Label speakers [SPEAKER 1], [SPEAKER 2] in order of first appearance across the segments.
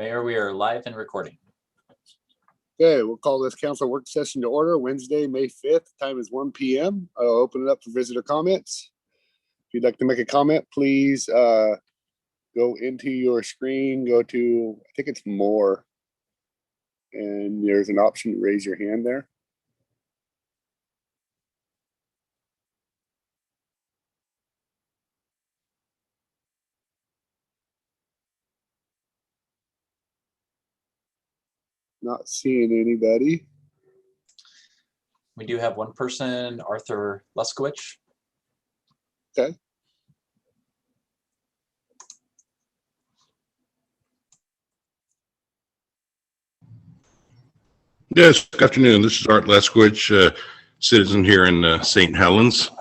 [SPEAKER 1] Mayor, we are live and recording.
[SPEAKER 2] Okay, we'll call this council work session to order Wednesday, May 5th. Time is 1 p.m. I'll open it up for visitor comments. If you'd like to make a comment, please go into your screen, go to, I think it's more, and there's an option to raise your hand there. Not seeing anybody.
[SPEAKER 1] We do have one person, Arthur Luskowicz.
[SPEAKER 2] Okay.
[SPEAKER 3] Yes, good afternoon. This is Art Leskowicz, citizen here in St. Helens.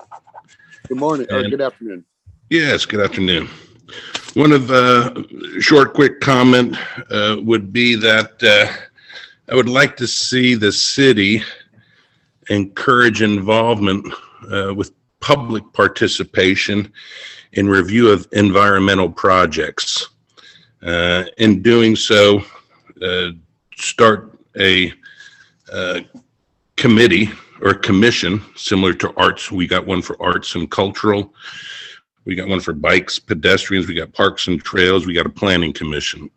[SPEAKER 2] Good morning, or good afternoon.
[SPEAKER 3] Yes, good afternoon. One of short, quick comment would be that I would like to see the city encourage involvement with public participation in review of environmental projects. In doing so, start a committee or commission similar to arts. We got one for arts and cultural. We got one for bikes, pedestrians. We got parks and trails. We got a planning commission.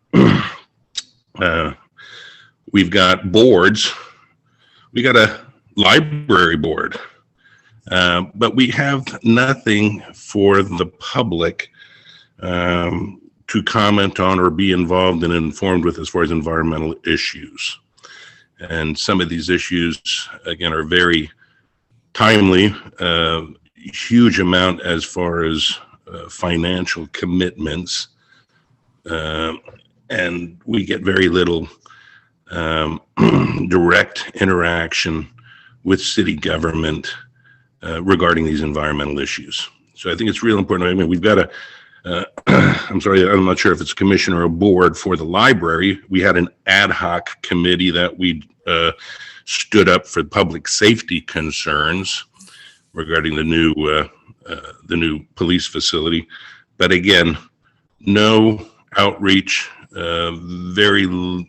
[SPEAKER 3] We've got boards. We got a library board, but we have nothing for the public to comment on or be involved and informed with as far as environmental issues. And some of these issues, again, are very timely, huge amount as far as financial commitments, and we get very little direct interaction with city government regarding these environmental issues. So I think it's real important. I mean, we've got I'm sorry, I'm not sure if it's a commission or a board for the library. We had an ad hoc committee that we stood up for public safety concerns regarding the new police facility. But again, no outreach, very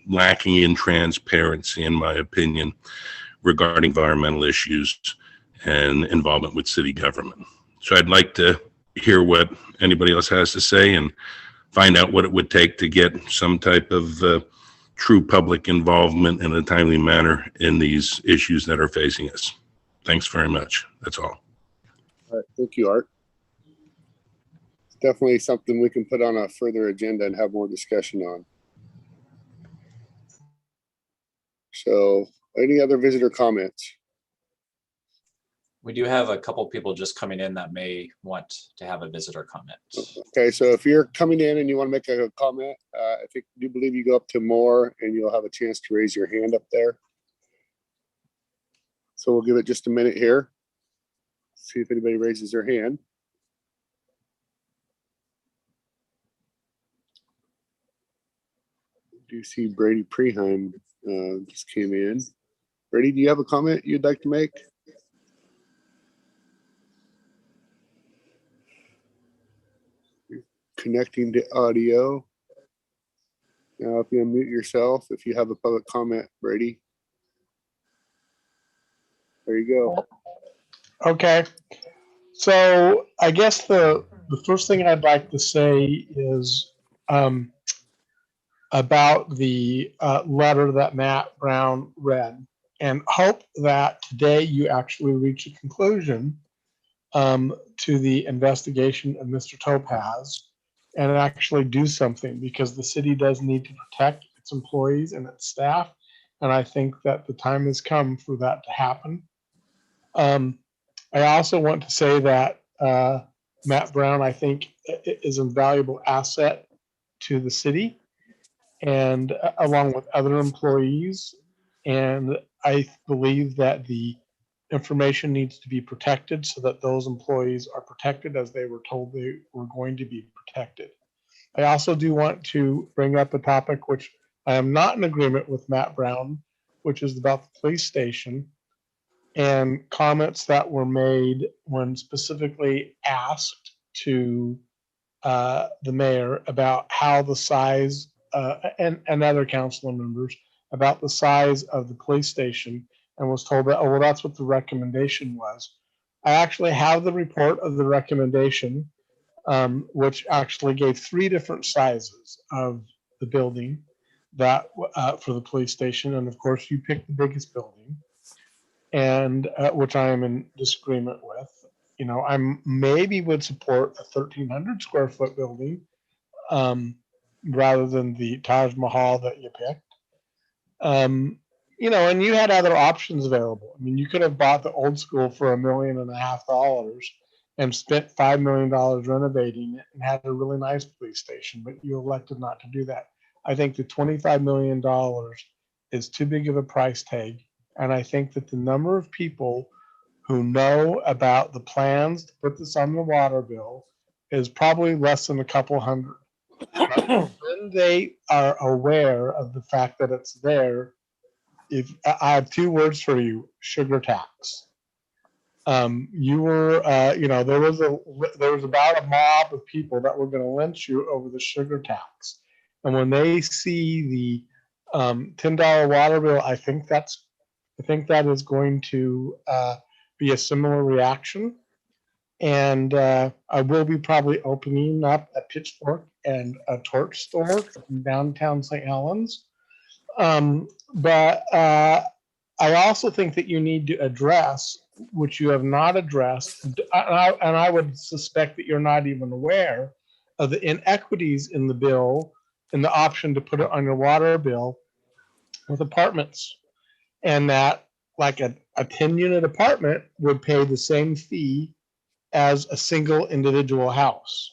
[SPEAKER 3] lacking in transparency, in my opinion, regarding environmental issues and involvement with city government. So I'd like to hear what anybody else has to say and find out what it would take to get some type of true public involvement in a timely manner in these issues that are facing us. Thanks very much. That's all.
[SPEAKER 2] All right, thank you, Art. It's definitely something we can put on a further agenda and have more discussion on. So, any other visitor comments?
[SPEAKER 1] We do have a couple people just coming in that may want to have a visitor comment.
[SPEAKER 2] Okay, so if you're coming in and you want to make a comment, I do believe you go up to more and you'll have a chance to raise your hand up there. So we'll give it just a minute here. See if anybody raises their hand. I do see Brady Preheim just came in. Brady, do you have a comment you'd like to make? Connecting to audio. Now, if you unmute yourself, if you have a public comment, Brady. There you go.
[SPEAKER 4] Okay. So I guess the first thing I'd like to say is about the letter that Matt Brown read, and hope that today you actually reach a conclusion to the investigation of Mr. Topaz and actually do something, because the city does need to protect its employees and its staff. And I think that the time has come for that to happen. I also want to say that Matt Brown, I think, is a valuable asset to the city, and along with other employees. And I believe that the information needs to be protected so that those employees are protected as they were told they were going to be protected. I also do want to bring up a topic which I am not in agreement with Matt Brown, which is about the police station and comments that were made when specifically asked to the mayor about how the size and other council members about the size of the police station and was told that, oh, well, that's what the recommendation was. I actually have the report of the recommendation, which actually gave 3 different sizes of the building that for the police station. And of course, you picked the biggest building, and which I am in disagreement with. You know, I maybe would support a 1,300 square foot building rather than the Taj Mahal that you picked. You know, and you had other options available. I mean, you could have bought the old school for $1.5 million and spent $5 million renovating it and had a really nice police station, but you elected not to do that. I think the $25 million is too big of a price tag. And I think that the number of people who know about the plans to put this on the water bill is probably less than a couple hundred. When they are aware of the fact that it's there, if I have 2 words for you: sugar tax. You were, you know, there was about a mob of people that were going to lynch you over the sugar tax, and when they see the $10 water bill, I think that is going to be a similar reaction. And I will be probably opening up a Pitchfork and a Torch store in downtown St. Helens. But I also think that you need to address, which you have not addressed, and I would suspect that you're not even aware of the inequities in the bill and the option to put it on your water bill with apartments. And that, like a 10-unit apartment would pay the same fee as a single individual house.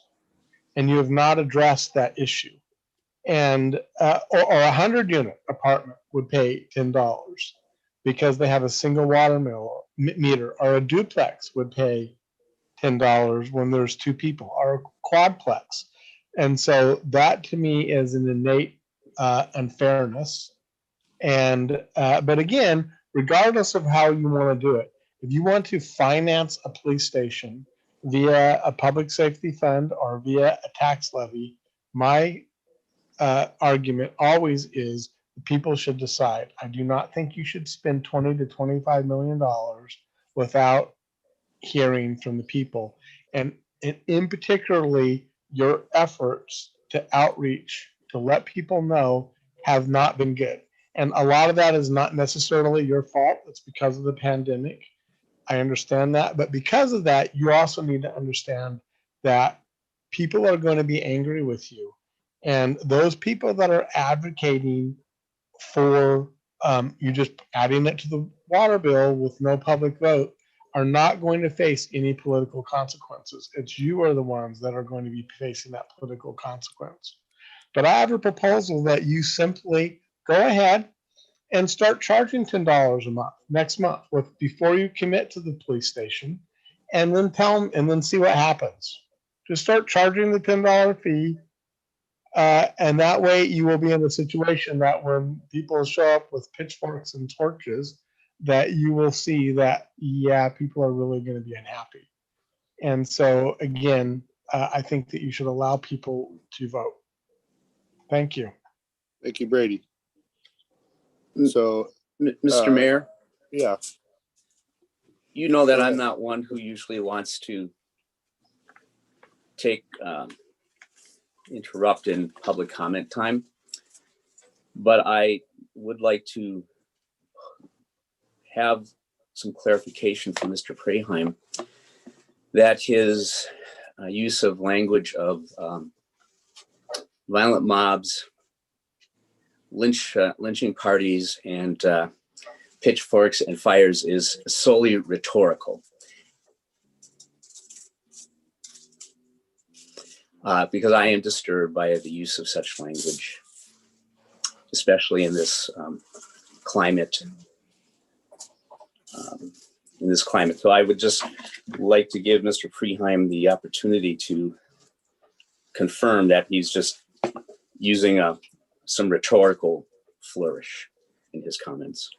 [SPEAKER 4] And you have not addressed that issue. And or a 100-unit apartment would pay $10 because they have a single water meter, or a duplex would pay $10 when there's 2 people, or a quadplex. And so that to me is an innate unfairness. And but again, regardless of how you want to do it, if you want to finance a police station via a public safety fund or via a tax levy, my argument always is people should decide. I do not think you should spend $20 to $25 million without hearing from the people. And in particularly, your efforts to outreach, to let people know, have not been good. And a lot of that is not necessarily your fault. It's because of the pandemic. I understand that. But because of that, you also need to understand that people are going to be angry with you. And those people that are advocating for you just adding it to the water bill with no public vote are not going to face any political consequences. It's you are the ones that are going to be facing that political consequence. But I have a proposal that you simply go ahead and start charging $10 a month next month before you commit to the police station, and then tell them, and then see what happens. Just start charging the $10 fee. And that way you will be in a situation that when people show up with pitchforks and torches, that you will see that, yeah, people are really going to be unhappy. And so again, I think that you should allow people to vote. Thank you.
[SPEAKER 2] Thank you, Brady. So,
[SPEAKER 5] Mr. Mayor,
[SPEAKER 2] yeah,
[SPEAKER 5] you know that
[SPEAKER 2] Go
[SPEAKER 5] I'm
[SPEAKER 2] ahead.
[SPEAKER 5] not one who usually wants to take interrupt in public comment time, but I would like to have some clarification from Mr. Preheim that his use of language of violent mobs, lynching parties, and pitchforks and fires is solely rhetorical. Because I am disturbed by the use of such language, especially in this climate. So I would just like to give Mr. Preheim the opportunity to confirm that he's just using some rhetorical flourish in his comments.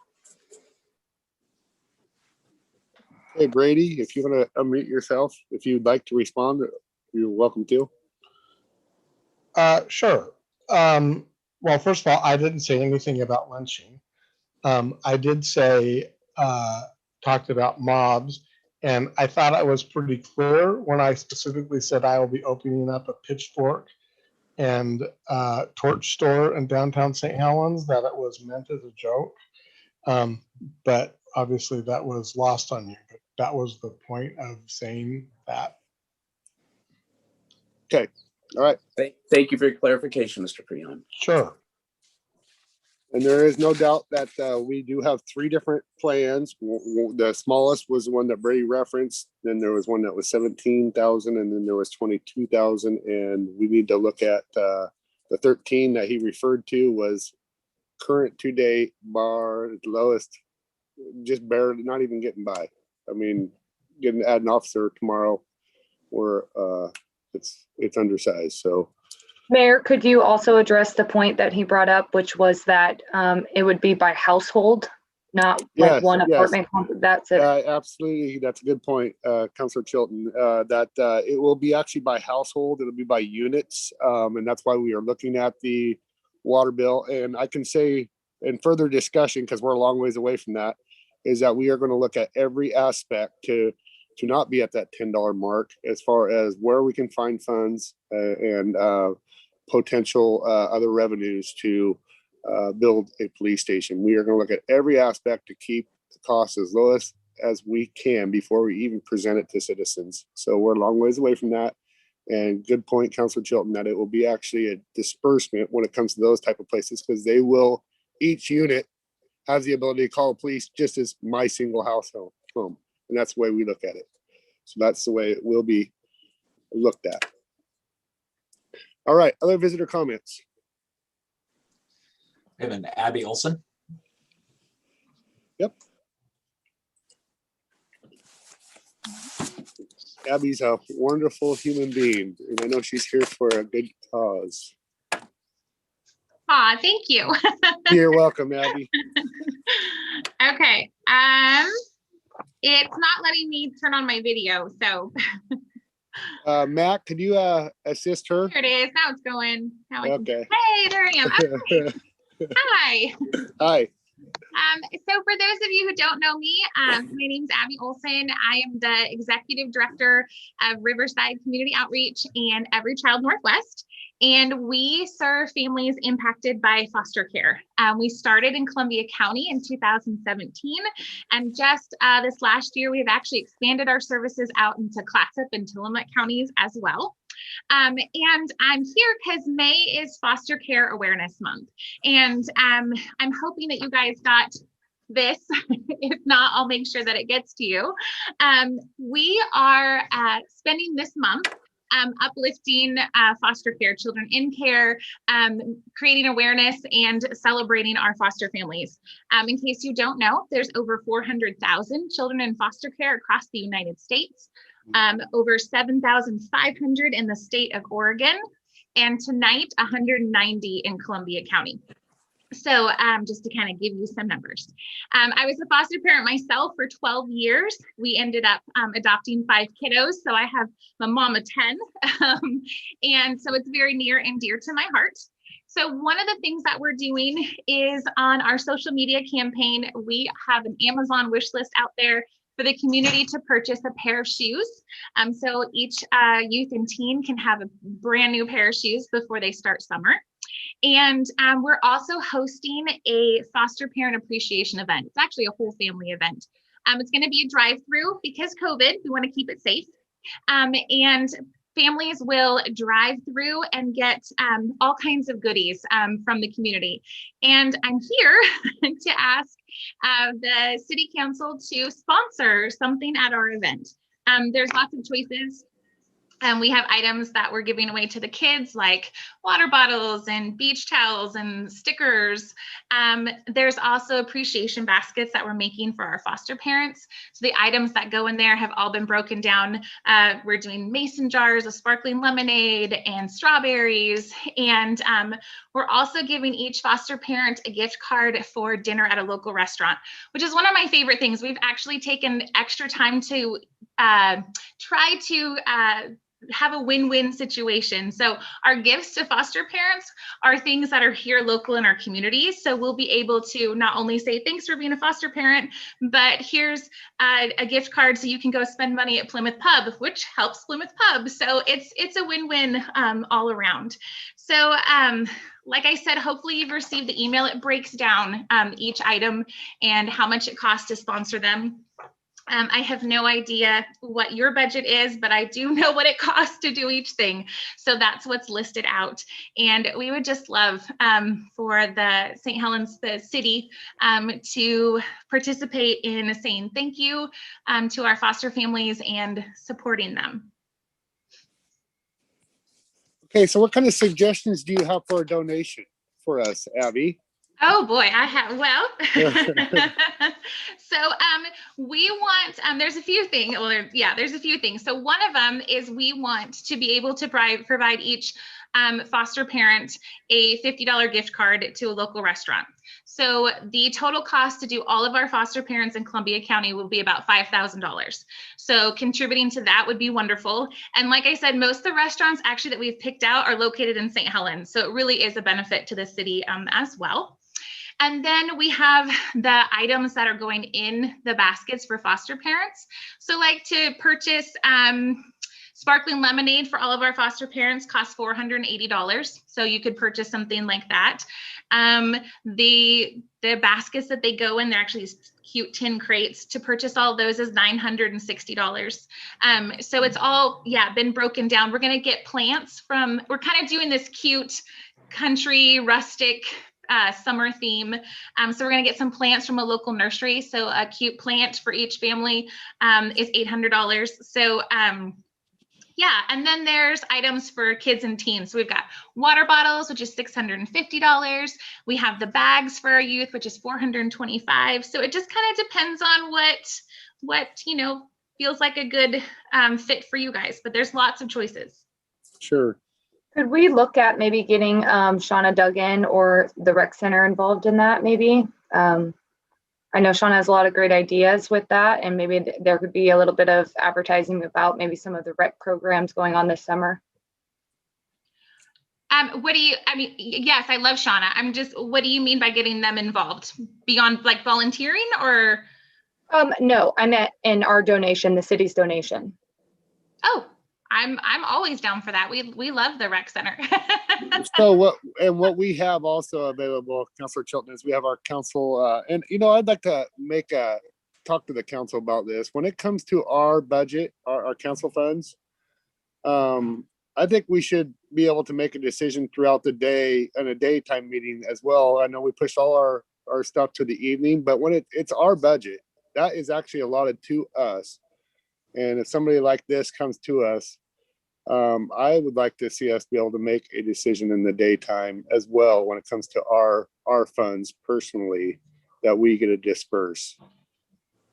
[SPEAKER 2] hey, Brady, if you want to unmute yourself, if you'd like to respond, you're welcome to.
[SPEAKER 4] Sure. well, first of all, I didn't say anything about lynching. I did say, talked about mobs, and I thought I was pretty clear when I specifically said I will be opening up a pitchfork and torch store in downtown St. Helens, that it was meant as a joke. But obviously that was lost on you. But that was the point of saying that.
[SPEAKER 2] Okay. All right.
[SPEAKER 5] Thank you for your clarification, Mr. Preheim.
[SPEAKER 4] Sure.
[SPEAKER 2] And there is no doubt that we do have 3 different plans. The smallest was the one that Brady referenced. Then there was one that was 17,000, and then there was 22,000. And we need to look at the 13 that he referred to was current to date, bar the lowest, just barely, not even getting by. I mean, add an officer tomorrow, or it's undersized. So.
[SPEAKER 6] Mayor, could you also address the point that he brought up, which was that it would be by household, not like one apartment? That's it.
[SPEAKER 2] Absolutely. That's a good point, Councilor Chilton, that it will be actually by household. It'll be by units. And that's why we are looking at the water bill. And I can say in further discussion, because we're a long ways away from that, is that we are going to look at every aspect to not be at that $10 mark, as far as where we can find funds and potential other revenues to build a police station. We are going to look at every aspect to keep the cost as low as we can before we even present it to citizens. So we're a long ways away from that. And good point, Councilor Chilton, that it will be actually a disbursement when it comes to those type of places, because they will, each unit has the ability to call the police just as my single household home. And that's the way we look at it. So that's the way it will be looked at. All right, other visitor comments.
[SPEAKER 1] We have an Abby Olson.
[SPEAKER 2] Yep. Abby's a wonderful human being, and I know she's here for a good cause.
[SPEAKER 7] Aw, thank you.
[SPEAKER 2] You're welcome, Abby.
[SPEAKER 7] Okay. It's not letting me turn on my video, so.
[SPEAKER 2] Matt, could you assist her?
[SPEAKER 7] Here it is. Now it's going. Now
[SPEAKER 2] Okay.
[SPEAKER 7] Hey, there I am. Okay. Hi.
[SPEAKER 2] Hi.
[SPEAKER 7] So for those of you who don't know me, my name's Abby Olson. I am the Executive Director of Riverside Community Outreach and Every Child Northwest. And we serve families impacted by foster care. We started in Columbia County in 2017. And just this last year, we've actually expanded our services out into Clatsop and Tillamook counties as well. And I'm here because May is Foster Care Awareness Month. And I'm hoping that you guys got this. If not, I'll make sure that it gets to you. We are spending this month uplifting foster care children in care, creating awareness and celebrating our foster families. In case you don't know, there's over 400,000 children in foster care across the United States, over 7,500 in the state of Oregon, and tonight 190 in Columbia County. So just to kind of give you some numbers. I was a foster parent myself for 12 years. We ended up adopting 5 kiddos. So I have a mom of 10. And so it's very near and dear to my heart. So one of the things that we're doing is on our social media campaign, we have an Amazon wish list out there for the community to purchase a pair of shoes. So each youth and teen can have a brand new pair of shoes before they start summer. And we're also hosting a foster parent appreciation event. It's actually a whole family event. It's going to be a drive-through because COVID, we want to keep it safe. And families will drive through and get all kinds of goodies from the community. And I'm here to ask the city council to sponsor something at our event. There's lots of choices. We have items that we're giving away to the kids, like water bottles and beach towels and stickers. There's also appreciation baskets that we're making for our foster parents. So the items that go in there have all been broken down. We're doing mason jars of sparkling lemonade and strawberries. And we're also giving each foster parent a gift card for dinner at a local restaurant, which is one of my favorite things. We've actually taken extra time to try to have a win-win situation. So our gifts to foster parents are things that are here local in our communities. So we'll be able to not only say thanks for being a foster parent, but here's a gift card so you can go spend money at Plymouth Pub, which helps Plymouth Pub. So it's a win-win all around. So like I said, hopefully you've received the email. It breaks down each item and how much it costs to sponsor them. I have no idea what your budget is, but I do know what it costs to do each thing. So that's what's listed out. And we would just love for the St. Helens, the city, to participate in saying thank you to our foster families and supporting them.
[SPEAKER 2] Okay, so what kind of suggestions do you have for a donation for us, Abby?
[SPEAKER 7] Oh boy, I have, well, so we want, there's a few things, well, there's a few things. So one of them is we want to be able to provide each foster parent a $50 gift card to a local restaurant. So the total cost to do all of our foster parents in Columbia County will be about $5,000. So contributing to that would be wonderful. And like I said, most of the restaurants actually that we've picked out are located in St. Helens. So it really is a benefit to the city as well. And then we have the items that are going in the baskets for foster parents. So like to purchase sparkling lemonade for all of our foster parents costs $480. So you could purchase something like that. The baskets that they go in, they're actually cute tin crates. To purchase all of those is $960. So it's all, been broken down. We're gonna get plants from, we're kind of doing this cute country rustic summer theme. So we're going to get some plants from a local nursery. So a cute plant for each family is $800. So and then there's items for kids and teens. So we've got water bottles, which is $650. We have the bags for our youth, which is $425. So it just kind of depends on what feels like a good fit for you guys, but there's lots of choices.
[SPEAKER 2] Sure.
[SPEAKER 6] Could we look at maybe getting Shauna Duggan or the rec center involved in that maybe? I know Shauna has a lot of great ideas with that, and maybe there could be a little bit of advertising about maybe some of the rec programs going on this summer.
[SPEAKER 7] Yes, I love Shauna. What do you mean by getting them involved? Beyond like volunteering or?
[SPEAKER 6] No, I meant in our donation, the city's donation.
[SPEAKER 7] Oh, I'm always down for that. We love the rec center.
[SPEAKER 2] So what we have also available, Councilor Chilton, is we have our council, and I'd like to talk to the council about this. When it comes to our budget, our council funds, I think we should be able to make a decision throughout the day in a daytime meeting as well. I know we push all our stuff to the evening, but when it's our budget, that is actually allotted to us. And if somebody like this comes to us, I would like to see us be able to make a decision in the daytime as well when it comes to our funds personally that we get to disperse.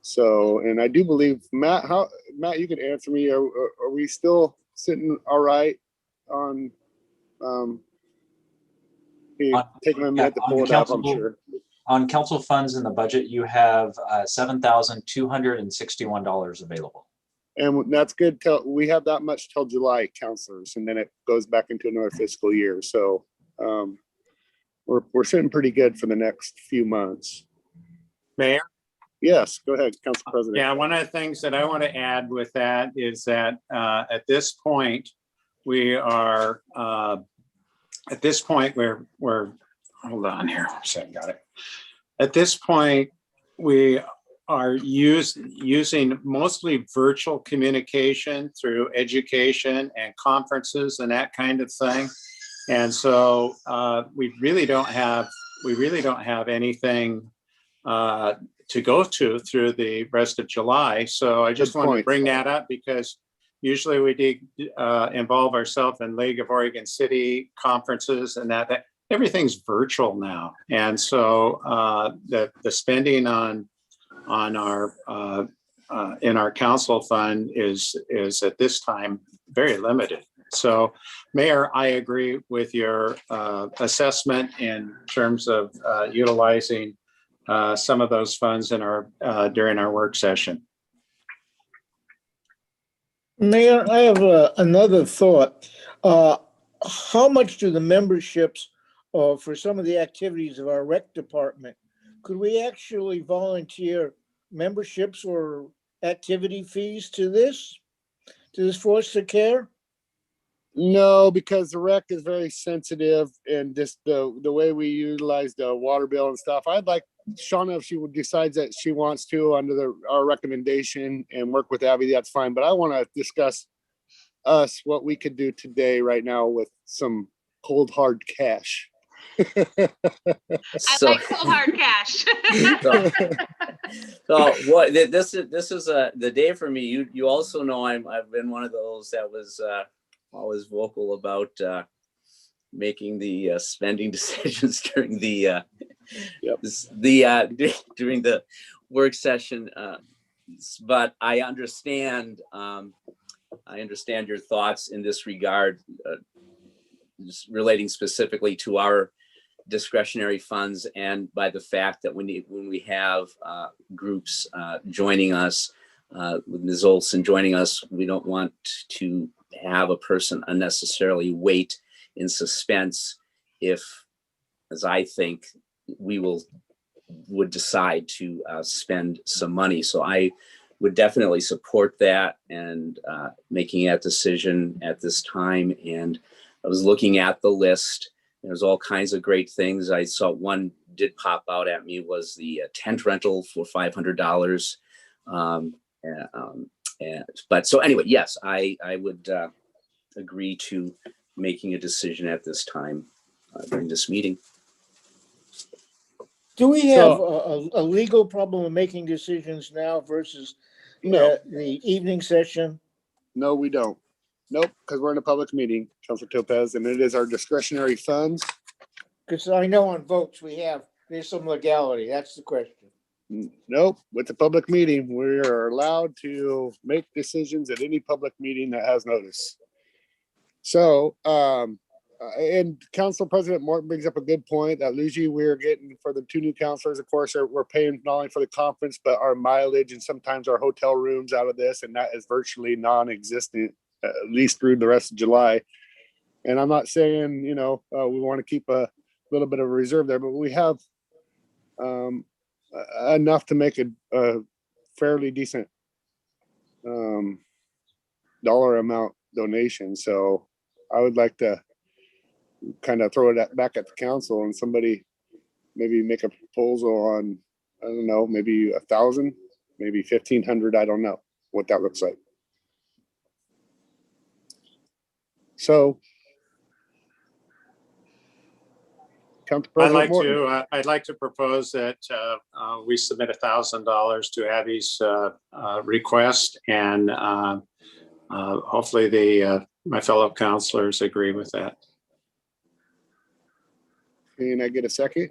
[SPEAKER 2] So, and I do believe, Matt, you can answer me. Are we still sitting all right on, taking a minute to pull it up, I'm sure.
[SPEAKER 1] On council funds in the budget, you have $7,261 available.
[SPEAKER 2] And that's good till we have that much till July, councilors, and then it goes back into another fiscal year. So we're sitting pretty good for the next few months.
[SPEAKER 8] Mayor?
[SPEAKER 2] Yes, go ahead, Council President.
[SPEAKER 8] Yeah, one of the things that I want to add with that is that at this point, we're hold on here. Got it. At this point, we are using mostly virtual communication through education and conferences and that kind of thing. And so we really don't have anything to go to through the rest of July. So I just wanted to bring that up because usually we involve ourselves in League of Oregon City conferences and that everything's virtual now. And so the spending on our in our council fund is at this time very limited. So Mayor, I agree with your assessment in terms of utilizing some of those funds in our during our work session.
[SPEAKER 9] Mayor, I have another thought. How much do the memberships for some of the activities of our rec department, could we actually volunteer memberships or activity fees to this foster care?
[SPEAKER 2] No, because the rec is very sensitive and just the way we utilize the water bill and stuff. I'd like Shauna, if she would decides that she wants to under our recommendation and work with Abby, that's fine. But I want to discuss what we could do today right now with some cold hard cash.
[SPEAKER 7] I like cold hard cash.
[SPEAKER 5] So what this is the day for me. You also know I've been one of those that was always vocal about making the spending decisions during the during the work session. But I understand your thoughts in this regard, just relating specifically to our discretionary funds, and by the fact that when we have groups joining us, with Ms. Olson joining us, we don't want to have a person unnecessarily wait in suspense if, as I think, we would decide to spend some money. So I would definitely support that and making that decision at this time. And I was looking at the list. There's all kinds of great things. I saw one did pop out at me was the tent rental for $500. But so anyway, yes, I would agree to making a decision at this time during this meeting.
[SPEAKER 9] Do we have a legal problem of making decisions now versus the evening session?
[SPEAKER 2] No, we don't. Nope, because we're in a public meeting, Councilor Topaz, and it is our discretionary funds.
[SPEAKER 9] Because I know on votes there's some legality. That's the question.
[SPEAKER 2] Nope, with the public meeting, we are allowed to make decisions at any public meeting that has notice. So, and Council President Morton brings up a good point that usually we're getting for the 2 new councilors, of course, we're paying not only for the conference, but our mileage and sometimes our hotel rooms out of this, and that is virtually non-existent, at least through the rest of July. And I'm not saying, we want to keep a little bit of a reserve there, but we have enough to make a fairly decent dollar amount donation. So I would like to kind of throw it back at the council and somebody maybe make a proposal on, I don't know, maybe 1,000, maybe 1,500. I don't know what that looks like. So
[SPEAKER 8] I'd like to propose that we submit $1,000 to Abby's request, and hopefully my fellow councilors agree with that.
[SPEAKER 2] Can I get a second?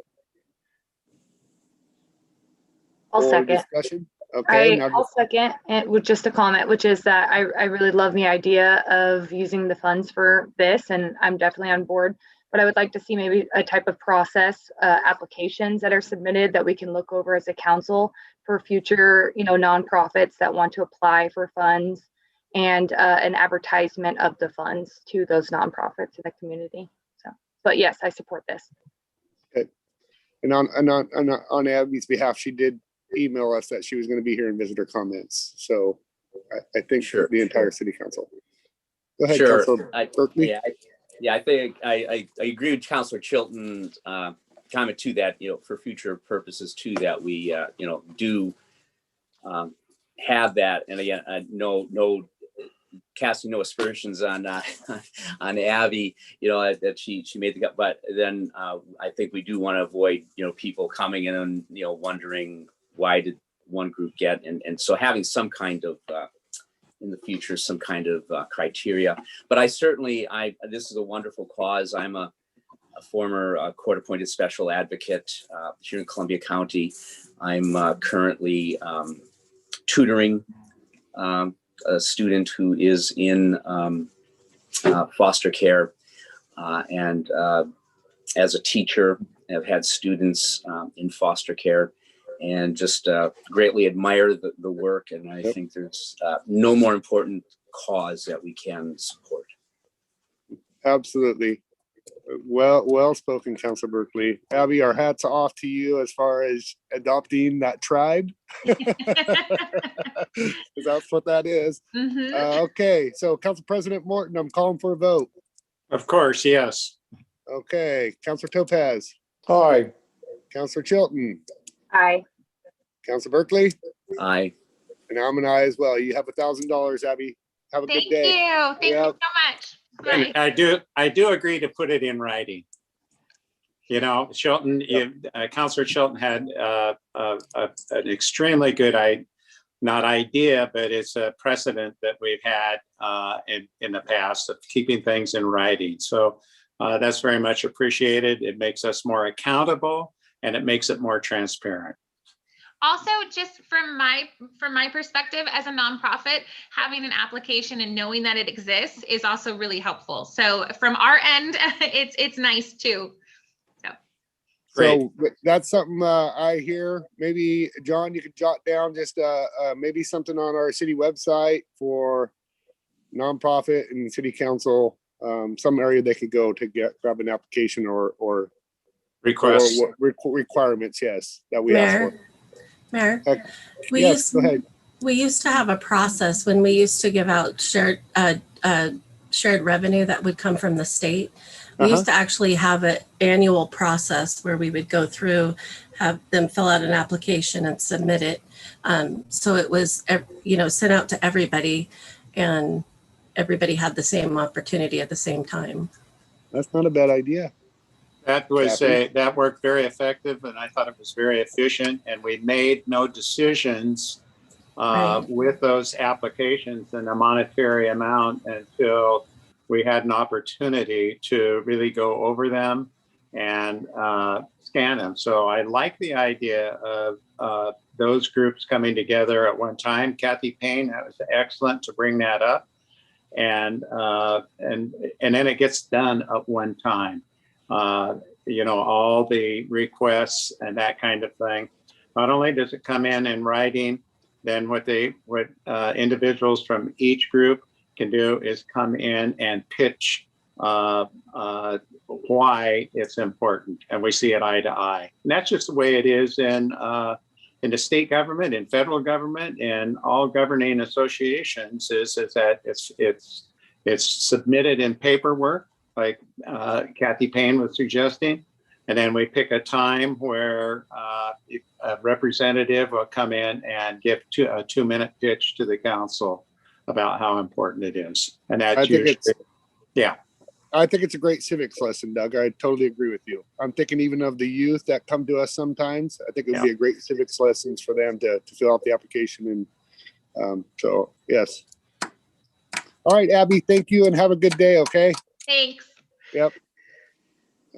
[SPEAKER 6] I'll second.
[SPEAKER 2] Discussion? Okay.
[SPEAKER 6] I'll second, and with just a comment, which is that I really love the idea of using the funds for this, and I'm definitely on board. But I would like to see maybe a type of process, applications that are submitted that we can look over as a council for future, nonprofits that want to apply for funds, and an advertisement of the funds to those nonprofits in the community. So, but yes, I support this.
[SPEAKER 2] Okay. And on Abby's behalf, she did email us that she was going to be here and visit her comments. So I think the entire city council. Go ahead, Councilor Berkeley.
[SPEAKER 5] Yeah, I think I agree with Councilor Chilton's comment to that, for future purposes too, that we, do have that. And again, no casting no aspersions on Abby, that she made the cut. But then I think we do want to avoid, people coming in and, wondering why did one group get, and so having some kind of in the future, some kind of criteria. But I certainly, this is a wonderful cause. I'm a former court-appointed special advocate here in Columbia County. I'm currently tutoring a student who is in foster care, and as a teacher, I've had students in foster care, and just greatly admire the work. And I think there's no more important cause that we can support.
[SPEAKER 2] Absolutely. Well spoken, Councilor Berkeley. Abby, our hats off to you as far as adopting that tribe. Because that's what that is.
[SPEAKER 7] Mhm.
[SPEAKER 2] Okay, so Council President Morton, I'm calling for a vote.
[SPEAKER 8] Of course, yes.
[SPEAKER 2] Okay, Councilor Topaz,
[SPEAKER 9] Aye.
[SPEAKER 2] Councilor Chilton,
[SPEAKER 6] Aye.
[SPEAKER 2] Councilor Berkeley,
[SPEAKER 5] Aye.
[SPEAKER 2] and I'm an aye as well. You have $1,000, Abby. Have a good
[SPEAKER 7] Thank
[SPEAKER 2] day.
[SPEAKER 7] you. Thank you
[SPEAKER 2] Yep.
[SPEAKER 7] so much.
[SPEAKER 8] And
[SPEAKER 7] Bye.
[SPEAKER 8] I do agree to put it in writing. You know, Chilton, Councilor Chilton had an extremely good not idea, but it's a precedent that we've had in the past of keeping things in writing. So that's very much appreciated. It makes us more accountable and it makes it more transparent.
[SPEAKER 7] Also, just from my perspective as a nonprofit, having an application and knowing that it exists is also really helpful. So from our end, it's nice too.
[SPEAKER 2] So that's something I hear. Maybe John, you could jot down just maybe something on our city website for nonprofit and city council, some area they could go to grab an application or
[SPEAKER 8] Requests.
[SPEAKER 2] requirements. Yes, that we ask for.
[SPEAKER 10] Mayor,
[SPEAKER 2] Yes, go ahead.
[SPEAKER 10] we used to have a process when we used to give out shared revenue that would come from the state. We used to actually have an annual process where we would go through, have them fill out an application and submit it. So it was, sent out to everybody and everybody had the same opportunity at the same time.
[SPEAKER 2] That's not a bad idea.
[SPEAKER 8] That worked very effective, and I thought it was very efficient. And we made no decisions with those applications and a monetary amount until we had an opportunity to really go over them and scan them. So I like the idea of those groups coming together at one time. Kathy Payne, that was excellent to bring that up, and then it gets done at one time. All the requests and that kind of thing. Not only does it come in writing, then what individuals from each group can do is come in and pitch why it's important, and we see it eye to eye. And that's just the way it is in the state government, in federal government, and all governing associations. Is that it's submitted in paperwork, like Kathy Payne was suggesting, and then we pick a time where a representative will come in and give a 2-minute pitch to the council about how important it is. And that's usually,
[SPEAKER 2] I think it's a great civics lesson, Doug. I totally agree with you. I'm thinking even of the youth that come to us sometimes. I think it would be a great civics lessons for them to fill out the application. And so, yes. All right, Abby, thank you and have a good day, okay?
[SPEAKER 7] Thanks.
[SPEAKER 2] Yep.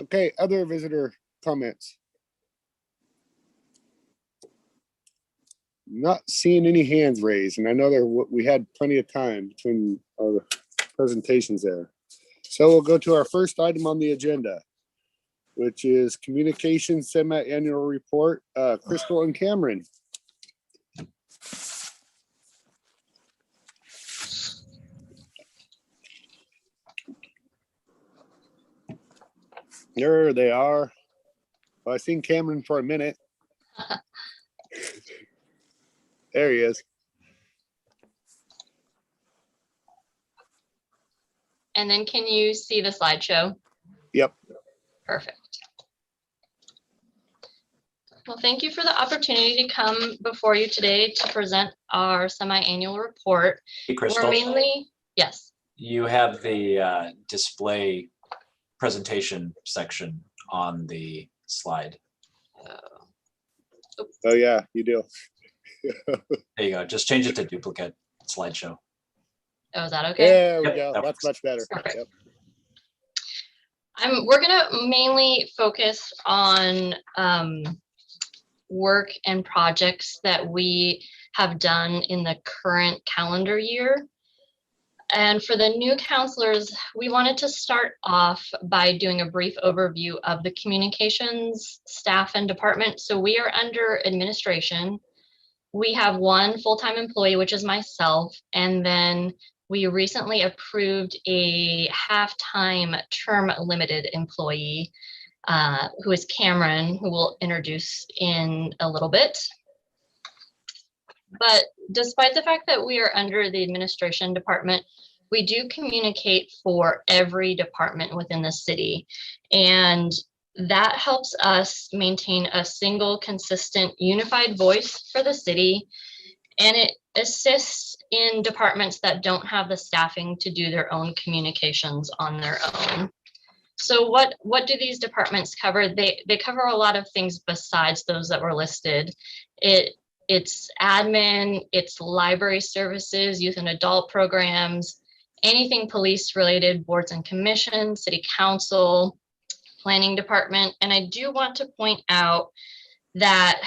[SPEAKER 2] Okay, other visitor comments? Not seeing any hands raised, and I know we had plenty of time between our presentations there. So we'll go to our first item on the agenda, which is communication semi-annual report. Crystal and Cameron. There they are. Well, I've seen Cameron for a minute. There he is.
[SPEAKER 11] And then can you see the slideshow?
[SPEAKER 2] Yep.
[SPEAKER 11] Perfect. Well, thank you for the opportunity to come before you today to present our semi-annual report.
[SPEAKER 1] Hey, Crystal.
[SPEAKER 11] Yes.
[SPEAKER 1] You have the display presentation section on the slide.
[SPEAKER 2] Oh yeah, you do.
[SPEAKER 1] There you go. Just change it to duplicate slideshow.
[SPEAKER 11] Oh, is that okay?
[SPEAKER 2] There we go. That's much better.
[SPEAKER 11] Perfect.
[SPEAKER 2] Yep.
[SPEAKER 11] We're gonna mainly focus on work and projects that we have done in the current calendar year. And for the new counselors, we wanted to start off by doing a brief overview of the communications staff and department. So we are under administration. We have one full-time employee, which is myself, and then we recently approved a half-time term limited employee who is Cameron, who we'll introduce in a little bit. But despite the fact that we are under the administration department, we do communicate for every department within the city. And that helps us maintain a single, consistent, unified voice for the city. And it assists in departments that don't have the staffing to do their own communications on their own. So what do these departments cover? They cover a lot of things besides those that were listed. It's admin, it's library services, youth and adult programs, anything police related, boards and commissions, city council, planning department. And I do want to point out that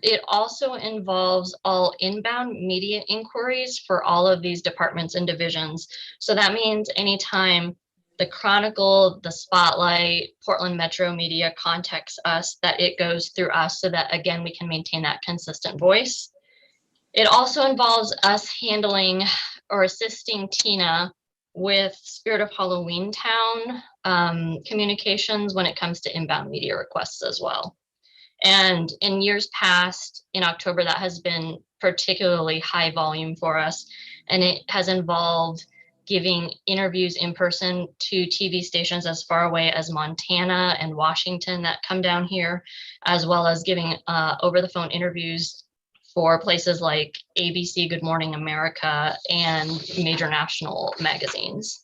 [SPEAKER 11] it also involves all inbound media inquiries for all of these departments and divisions. So that means anytime the Chronicle, the Spotlight, Portland Metro Media contacts us, that it goes through us so that, again, we can maintain that consistent voice. It also involves us handling or assisting Tina with Spirit of Halloween Town communications when it comes to inbound media requests as well. And in years past, in October, that has been particularly high volume for us. And it has involved giving interviews in person to TV stations as far away as Montana and Washington that come down here, as well as giving over the phone interviews for places like ABC, Good Morning America, and major national magazines.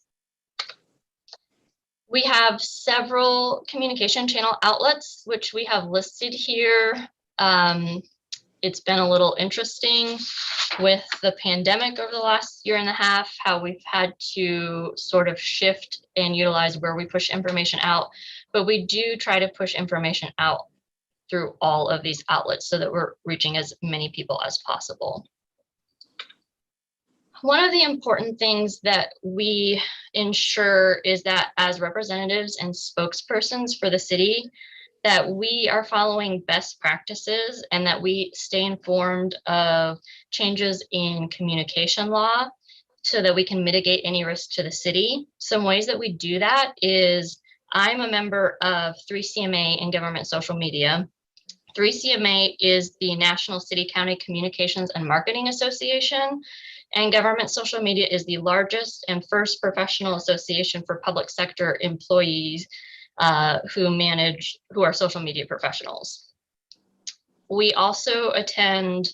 [SPEAKER 11] We have several communication channel outlets, which we have listed here. It's been a little interesting with the pandemic over the last year and a half, how we've had to sort of shift and utilize where we push information out, but we do try to push information out through all of these outlets so that we're reaching as many people as possible. One of the important things that we ensure is that as representatives and spokespersons for the city, that we are following best practices and that we stay informed of changes in communication law so that we can mitigate any risk to the city. Some ways that we do that is I'm a member of 3CMA and Government Social Media. 3CMA is the National City County Communications and Marketing Association, and Government Social Media is the largest and first professional association for public sector employees who are social media professionals. We also attend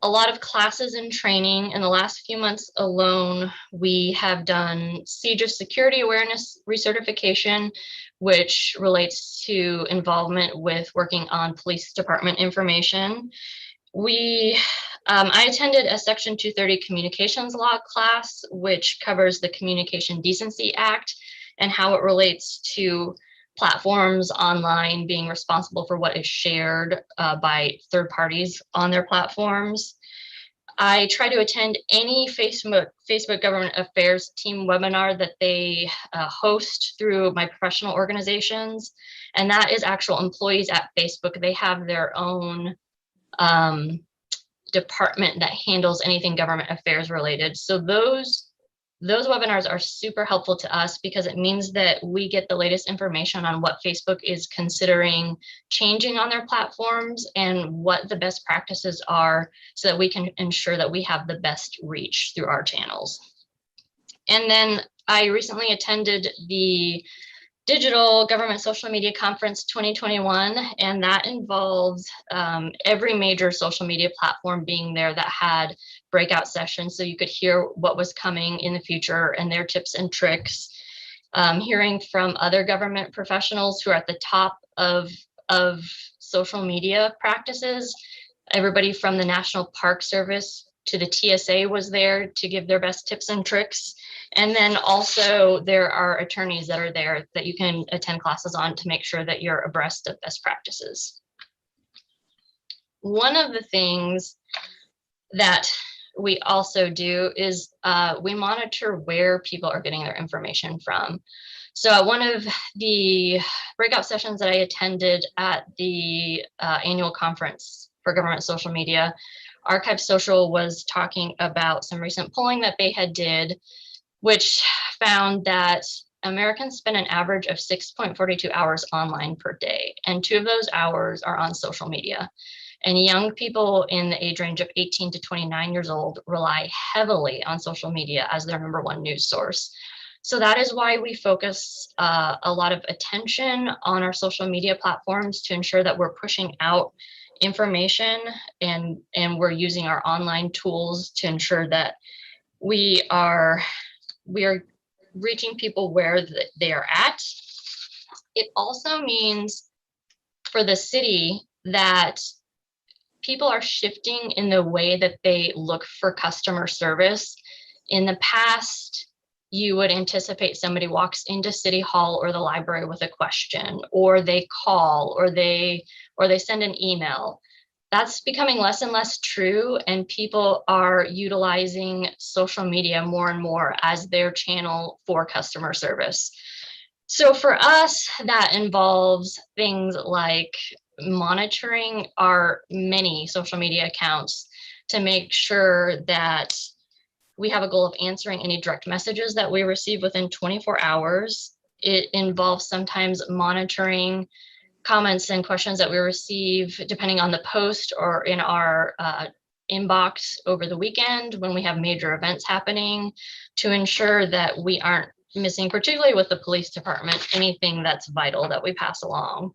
[SPEAKER 11] a lot of classes and training. In the last few months alone, we have done Siege of Security Awareness recertification, which relates to involvement with working on police department information. I attended a Section 230 Communications Law class, which covers the Communication Decency Act and how it relates to platforms online being responsible for what is shared by third parties on their platforms. I try to attend any Facebook Government Affairs team webinar that they host through my professional organizations, and that is actual employees at Facebook. They have their own department that handles anything government affairs related. So those webinars are super helpful to us because it means that we get the latest information on what Facebook is considering changing on their platforms and what the best practices are so that we can ensure that we have the best reach through our channels. And then I recently attended the Digital Government Social Media Conference 2021, and that involves every major social media platform being there that had breakout sessions so you could hear what was coming in the future and their tips and tricks. Hearing from other government professionals who are at the top of social media practices. Everybody from the National Park Service to the TSA was there to give their best tips and tricks. And then also there are attorneys that are there that you can attend classes on to make sure that you're abreast of best practices. One of the things that we also do is we monitor where people are getting their information from. So at one of the breakout sessions that I attended at the annual conference for government social media, Archive Social was talking about some recent polling that they had did, which found that Americans spend an average of 6.42 hours online per day, and 2 of those hours are on social media. And young people in the age range of 18 to 29 years old rely heavily on social media as their #1 news source. So that is why we focus a lot of attention on our social media platforms to ensure that we're pushing out information and we're using our online tools to ensure that we are reaching people where they are at. It also means for the city that people are shifting in the way that they look for customer service. In the past, you would anticipate somebody walks into City Hall or the library with a question, or they call, or they send an email. That's becoming less and less true, and people are utilizing social media more and more as their channel for customer service. So for us, that involves things like monitoring our many social media accounts to make sure that we have a goal of answering any direct messages that we receive within 24 hours. It involves sometimes monitoring comments and questions that we receive depending on the post or in our inbox over the weekend when we have major events happening, to ensure that we aren't missing, particularly with the police department, anything that's vital that we pass along.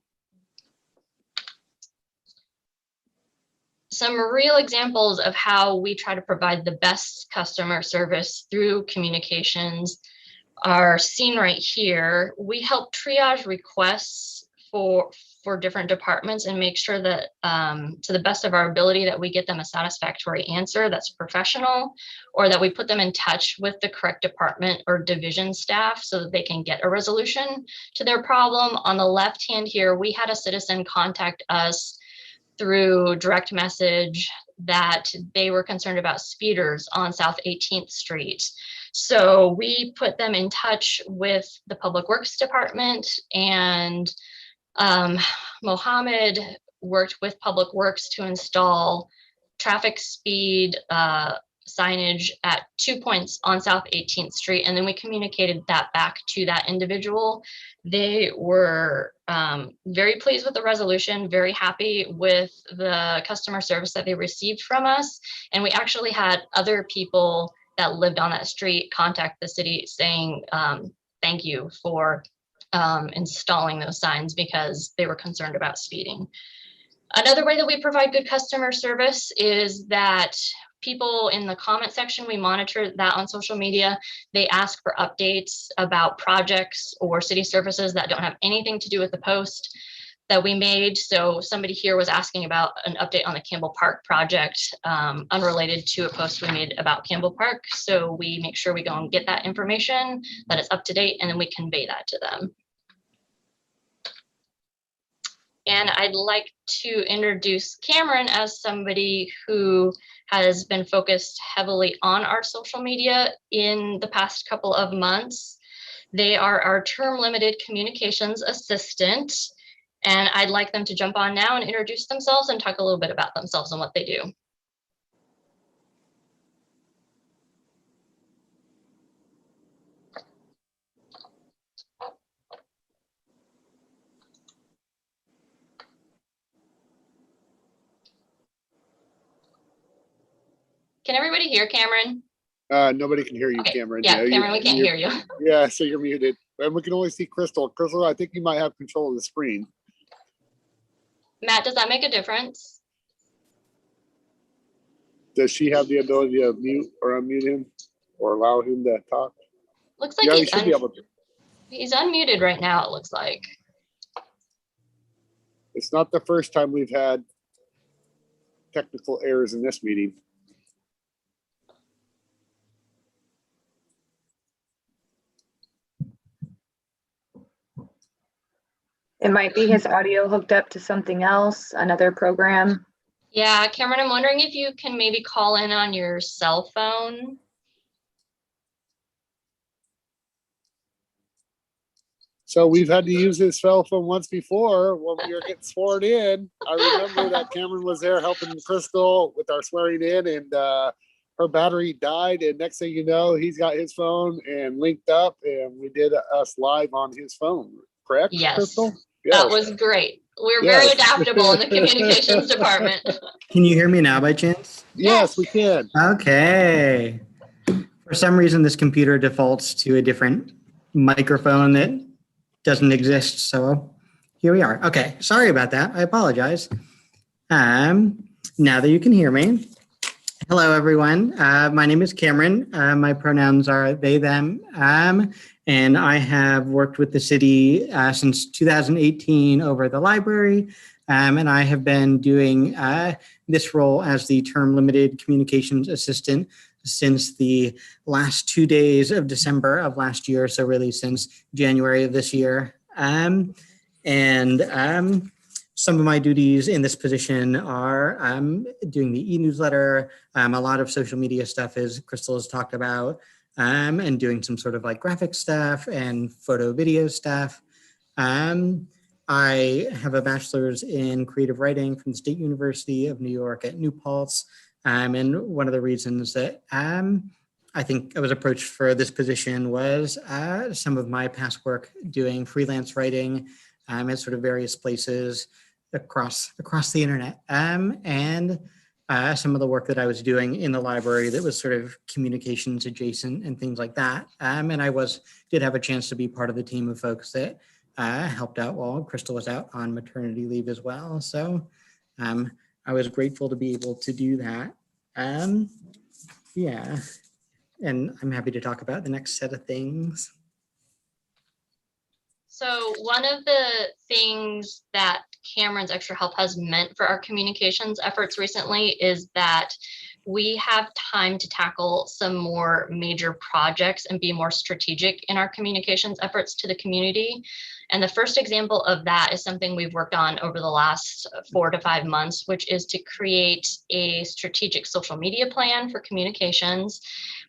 [SPEAKER 11] Some real examples of how we try to provide the best customer service through communications are seen right here. We help triage requests for different departments and make sure that to the best of our ability that we get them a satisfactory answer that's professional, or that we put them in touch with the correct department or division staff so that they can get a resolution to their problem. On the left hand here, we had a citizen contact us through direct message that they were concerned about speeders on South 18th Street. So we put them in touch with the Public Works Department, and Mohammed worked with Public Works to install traffic speed signage at 2 points on South 18th Street, and then we communicated that back to that individual. They were very pleased with the resolution, very happy with the customer service that they received from us, and we actually had other people that lived on that street contact the city saying thank you for installing those signs because they were concerned about speeding. Another way that we provide good customer service is that people in the comment section, we monitor that on social media. They ask for updates about projects or city services that don't have anything to do with the post that we made. So somebody here was asking about an update on the Campbell Park project, unrelated to a post we made about Campbell Park. So we make sure we go and get that information, that it's up to date, and then we convey that to them. And I'd like to introduce Cameron as somebody who has been focused heavily on our social media in the past couple of months. They are our term limited communications assistant, and I'd like them to jump on now and introduce themselves and talk a little bit about themselves and what they do. Can everybody hear Cameron?
[SPEAKER 2] Nobody can hear you,
[SPEAKER 11] Okay.
[SPEAKER 2] Cameron.
[SPEAKER 11] Yeah, Cameron, we can't hear you.
[SPEAKER 2] Yeah, so you're muted. And we can only see Crystal. Crystal, I think you might have control of the screen.
[SPEAKER 11] Matt, does that make a difference?
[SPEAKER 2] Does she have the ability to mute or unmute him or allow him to talk?
[SPEAKER 11] Looks like
[SPEAKER 2] Yeah, he should be able to.
[SPEAKER 11] He's unmuted right now, it looks like.
[SPEAKER 2] It's not the first time we've had technical errors in this meeting.
[SPEAKER 6] It might be his audio hooked up to something else, another program.
[SPEAKER 11] Yeah, Cameron, I'm wondering if you can maybe call in on your cell phone.
[SPEAKER 2] So we've had to use his cell phone once before when we were getting sworn in. I remember that Cameron was there helping Crystal with our swearing in, and her battery died. And next thing you know, he's got his phone and linked up, and we did us live on his phone. Correct,
[SPEAKER 11] Yes.
[SPEAKER 2] Crystal?
[SPEAKER 11] That
[SPEAKER 2] Yes.
[SPEAKER 11] was great. We're
[SPEAKER 2] Yes.
[SPEAKER 11] very adaptable in the communications department.
[SPEAKER 12] Can you hear me now by chance?
[SPEAKER 2] Yes, we can.
[SPEAKER 12] Okay. For some reason, this computer defaults to a different microphone that doesn't exist. So here we are. Okay. Sorry about that. I apologize. Now that you can hear me. Hello, everyone. My name is Cameron. My pronouns are they, them, and I have worked with the city since 2018 over the library. And I have been doing this role as the term limited communications assistant since the last 2 days of December of last year. So really since January of this year. Some of my duties in this position are doing the e-newsletter, a lot of social media stuff, as Crystal has talked about, and doing some sort of like graphic stuff and photo video stuff. I have a bachelor's in creative writing from the State University of New York at New Paltz. And one of the reasons that I think I was approached for this position was some of my past work doing freelance writing at sort of various places across the internet. And some of the work that I was doing in the library that was sort of communications adjacent and things like that. And I did have a chance to be part of the team of folks that helped out while Crystal was out on maternity leave as well. So I was grateful to be able to do that. Yeah, and I'm happy to talk about the next set of things.
[SPEAKER 11] So one of the things that Cameron's extra help has meant for our communications efforts recently is that we have time to tackle some more major projects and be more strategic in our communications efforts to the community. And the first example of that is something we've worked on over the last 4 to 5 months, which is to create a strategic social media plan for communications.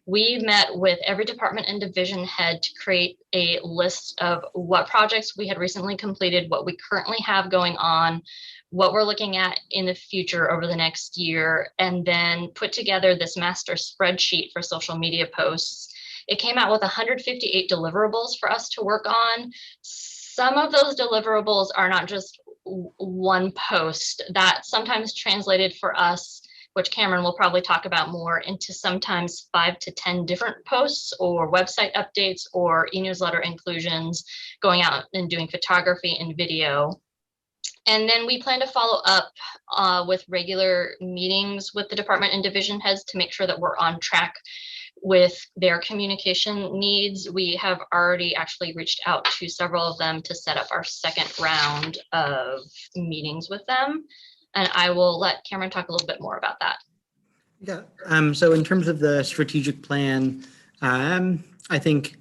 [SPEAKER 11] We met with every department and division head to create a list of what projects we had recently completed, what we currently have going on, what we're looking at in the future over the next year, and then put together this master spreadsheet for social media posts. It came out with 158 deliverables for us to work on. Some of those deliverables are not just one post. That sometimes translated for us, which Cameron will probably talk about more, into sometimes 5 to 10 different posts or website updates or e-newsletter inclusions, going out and doing photography and video. And then we plan to follow up with regular meetings with the department and division heads to make sure that we're on track with their communication needs. We have already actually reached out to several of them to set up our second round of meetings with them. And I will let Cameron talk a little bit more about that.
[SPEAKER 12] Yeah. So in terms of the strategic plan, I think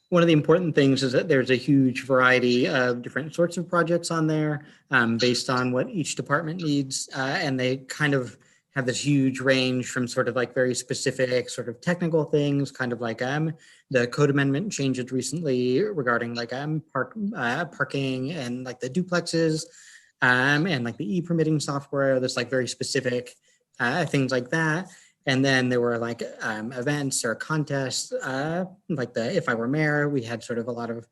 [SPEAKER 12] one of the important things is that there's a huge variety of different sorts of projects on there based on what each department needs. And they kind of have this huge range from sort of like very specific sort of technical things, kind of like the code amendment changes recently regarding like parking and like the duplexes and like the e-permitting software that's like very specific things like that. And then there were like events or contests like the If I Were Mayor, we had sort of a lot of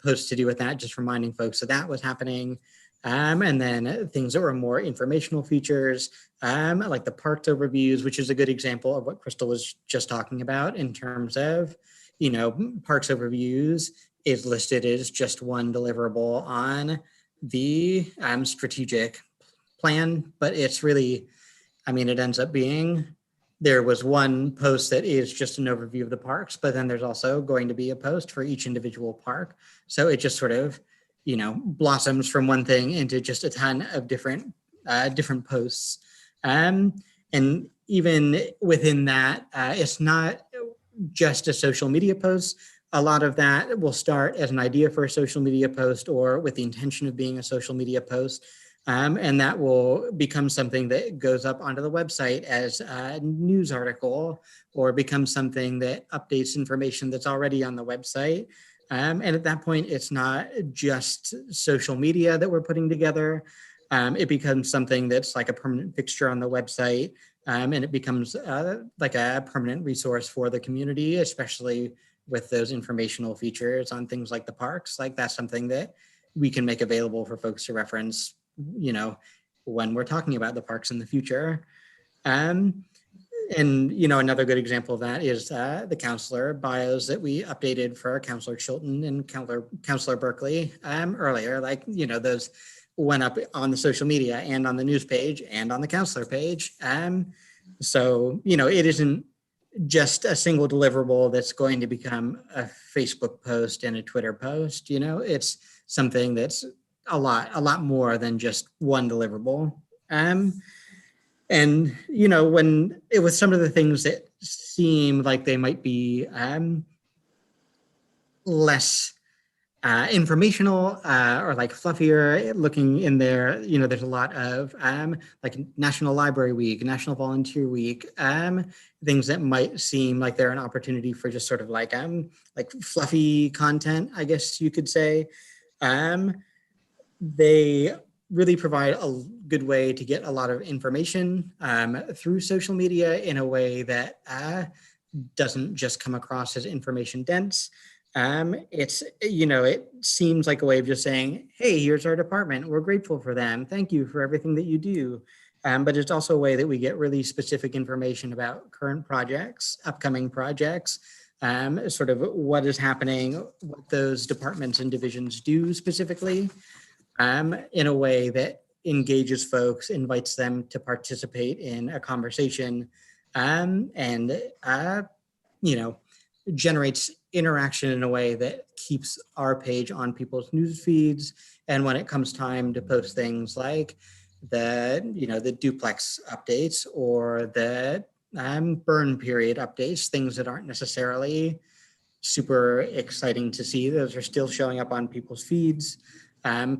[SPEAKER 12] posts to do with that, just reminding folks that was happening. And then things that were more informational features, like the parks overviews, which is a good example of what Crystal was just talking about in terms of, parks overviews is listed as just one deliverable on the strategic plan, but it's really, it ends up being, there was one post that is just an overview of the parks, but then there's also going to be a post for each individual park. So it just sort of, blossoms from one thing into just a ton of different posts. And even within that, it's not just a social media post. A lot of that will start as an idea for a social media post or with the intention of being a social media post. And that will become something that goes up onto the website as a news article or become something that updates information that's already on the website. And at that point, it's not just social media that we're putting together. It becomes something that's like a permanent fixture on the website. And it becomes like a permanent resource for the community, especially with those informational features on things like the parks. Like that's something that we can make available for folks to reference, you know, when we're talking about the parks in the future. And, you know, another good example of that is the counselor bios that we updated for Counselor Chilton and Counselor Berkeley earlier. Like, you know, those went up on the social media and on the news page and on the counselor page. So, you know, it isn't just a single deliverable that's going to become a Facebook post and a Twitter post. You know, it's something that's a lot more than just one deliverable. And, you know, when it was some of the things that seem like they might be less informational or like fluffier looking in there, you know, there's a lot of like National Library Week, National Volunteer Week, things that might seem like they're an opportunity for just sort of like fluffy content, I guess you could say. They really provide a good way to get a lot of information through social media in a way that doesn't just come across as information dense. It's, you know, it seems like a way of just saying, hey, here's our department. We're grateful for them. Thank you for everything that you do. But it's also a way that we get really specific information about current projects, upcoming projects, sort of what is happening, what those departments and divisions do specifically, in a way that engages folks, invites them to participate in a conversation, and, you know, generates interaction in a way that keeps our page on people's news feeds. And when it comes time to post things like the, you know, the duplex updates or the burn period updates, things that aren't necessarily super exciting to see, those are still showing up on people's feeds.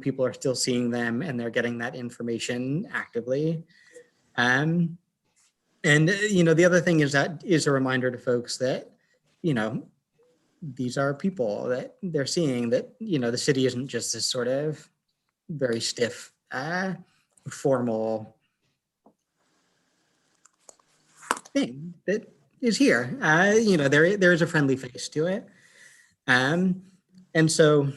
[SPEAKER 12] People are still seeing them and they're getting that information actively. And, you know, the other thing is that is a reminder to folks that, you know, these are people that they're seeing, that, you know, the city isn't just this sort of very stiff, formal thing that is here. You know, there is a friendly face to it. And so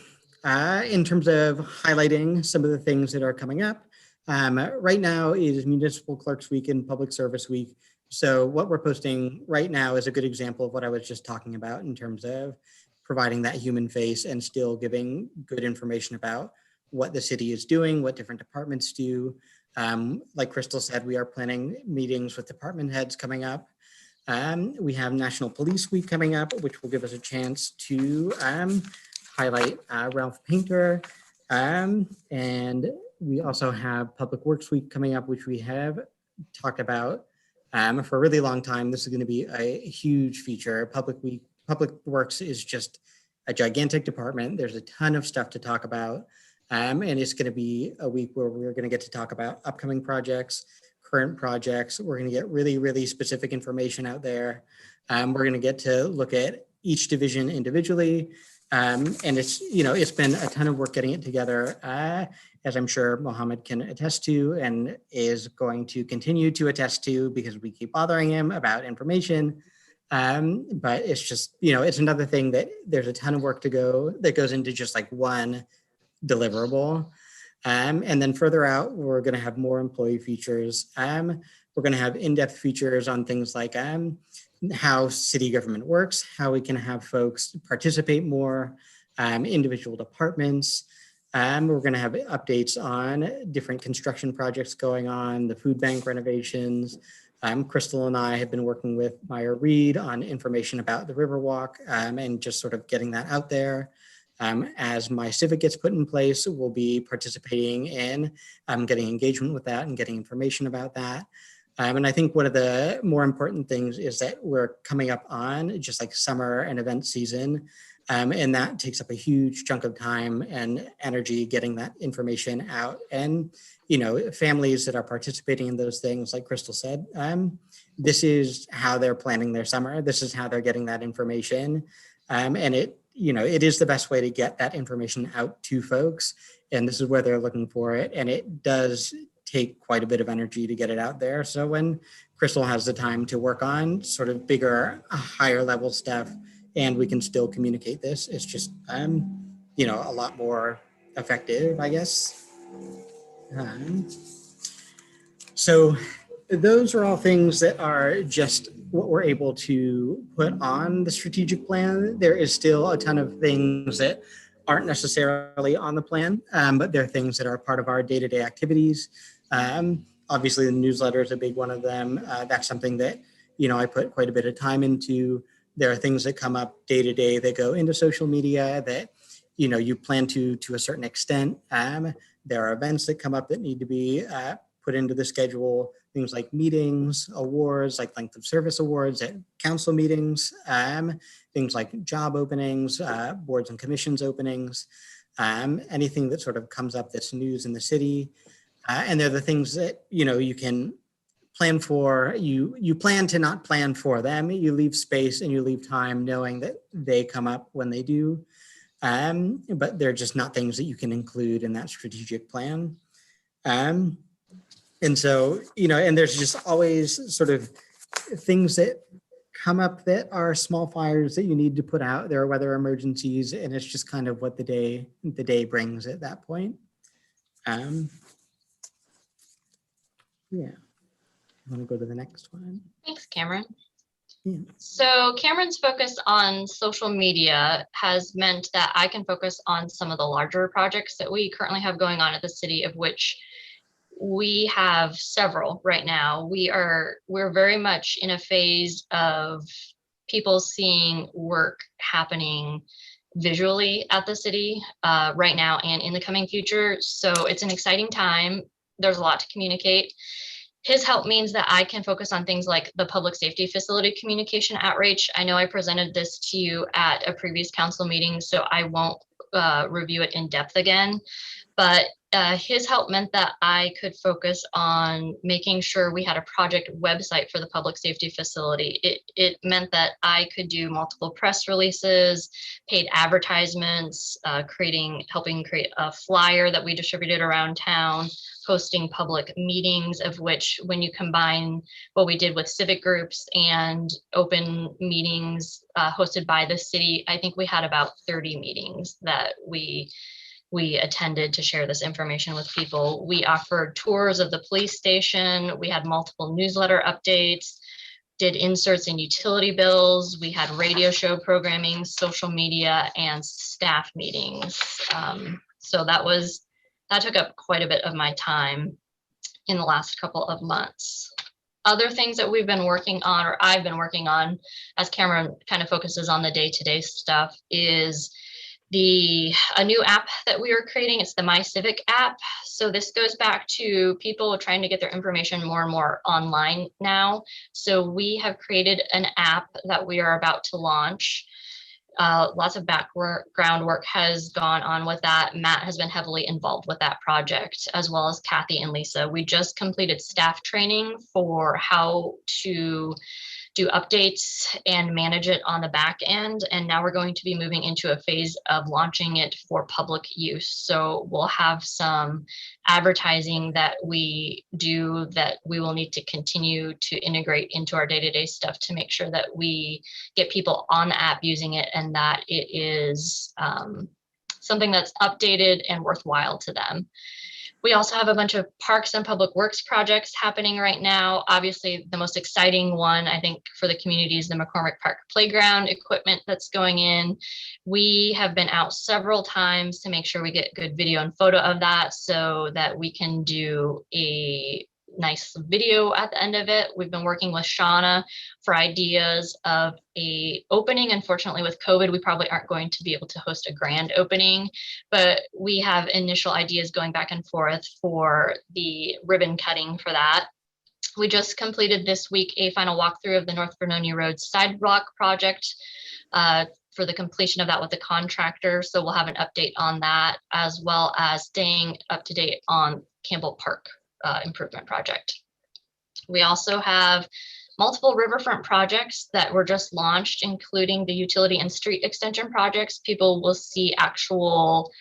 [SPEAKER 12] in terms of highlighting some of the things that are coming up, right now is Municipal Clerks Week and Public Service Week. So what we're posting right now is a good example of what I was just talking about in terms of providing that human face and still giving good information about what the city is doing, what different departments do. Like Crystal said, we are planning meetings with department heads coming up. We have National Police Week coming up, which will give us a chance to highlight Ralph Painter. And we also have Public Works Week coming up, which we have talked about for a really long time. This is going to be a huge feature. Public Works is just a gigantic department. There's a ton of stuff to talk about. And it's going to be a week where we're going to get to talk about upcoming projects, current projects. We're going to get really, really specific information out there. We're going to get to look at each division individually. And it's, you know, it's been a ton of work getting it together, as I'm sure Mohammed can attest to and is going to continue to attest to because we keep bothering him about information. But it's just, you know, it's another thing that there's a ton of work that goes into just like one deliverable. And then further out, we're going to have more employee features. We're going to have in-depth features on things like how city government works, how we can have folks participate more, individual departments. We're going to have updates on different construction projects going on, the food bank renovations. Crystal and I have been working with Meyer Reed on information about the Riverwalk and just sort of getting that out there. As my civic gets put in place, we'll be participating in getting engagement with that and getting information about that. And I think one of the more important things is that we're coming up on just like summer and event season. And that takes up a huge chunk of time and energy getting that information out. And, you know, families that are participating in those things, like Crystal said, this is how they're planning their summer. This is how they're getting that information. And it, you know, it is the best way to get that information out to folks. And this is where they're looking for it. And it does take quite a bit of energy to get it out there. So when Crystal has the time to work on sort of bigger, higher level stuff, and we can still communicate this, it's just, you know, a lot more effective, I guess. So those are all things that are just what we're able to put on the strategic plan. There is still a ton of things that aren't necessarily on the plan, but they're things that are part of our day-to-day activities. Obviously, the newsletter is a big one of them. That's something that, you know, I put quite a bit of time into. There are things that come up day to day that go into social media that, you know, you plan to a certain extent. There are events that come up that need to be put into the schedule, things like meetings, awards, like length of service awards at council meetings, things like job openings, boards and commissions openings, anything that sort of comes up that's news in the city. And they're the things that, you know, you can plan for. You plan to not plan for them. You leave space and you leave time knowing that they come up when they do. But they're just not things that you can include in that strategic plan. And so, you know, and there's just always sort of things that come up that are small fires that you need to put out. There are weather emergencies, and it's just kind of what the day brings at that point. Yeah. I want to go to the next one.
[SPEAKER 11] Thanks, Cameron.
[SPEAKER 12] Yeah.
[SPEAKER 11] So Cameron's focus on social media has meant that I can focus on some of the larger projects that we currently have going on at the city, of which we have several right now. We're very much in a phase of people seeing work happening visually at the city right now and in the coming future. So it's an exciting time. There's a lot to communicate. His help means that I can focus on things like the public safety facility communication outreach. I know I presented this to you at a previous council meeting, so I won't review it in depth again. But his help meant that I could focus on making sure we had a project website for the public safety facility. It meant that I could do multiple press releases, paid advertisements, helping create a flyer that we distributed around town, hosting public meetings, of which, when you combine what we did with civic groups and open meetings hosted by the city, I think we had about 30 meetings that we attended to share this information with people. We offered tours of the police station. We had multiple newsletter updates, did inserts in utility bills. We had radio show programming, social media, and staff meetings. So that took up quite a bit of my time in the last couple of months. Other things that we've been working on, or I've been working on, as Cameron kind of focuses on the day-to-day stuff, is a new app that we are creating. It's the My Civic app. So this goes back to people trying to get their information more and more online now. So we have created an app that we are about to launch. Lots of background work has gone on with that. Matt has been heavily involved with that project, as well as Kathy and Lisa. We just completed staff training for how to do updates and manage it on the back end. And now we're going to be moving into a phase of launching it for public use. So we'll have some advertising that we do that we will need to continue to integrate into our day-to-day stuff to make sure that we get people on the app using it and that it is something that's updated and worthwhile to them. We also have a bunch of parks and public works projects happening right now. Obviously, the most exciting one, I think, for the community is the McCormick Park playground equipment that's going in. We have been out several times to make sure we get good video and photo of that so that we can do a nice video at the end of it. We've been working with Shauna for ideas of a opening. Unfortunately, with COVID, we probably aren't going to be able to host a grand opening, but we have initial ideas going back and forth for the ribbon cutting for that. We just completed this week a final walkthrough of the North Vernonia Road sidewalk project for the completion of that with the contractor. So we'll have an update on that, as well as staying up to date on Campbell Park improvement project. We also have multiple riverfront projects that were just launched, including the utility and street extension projects. People will see actual,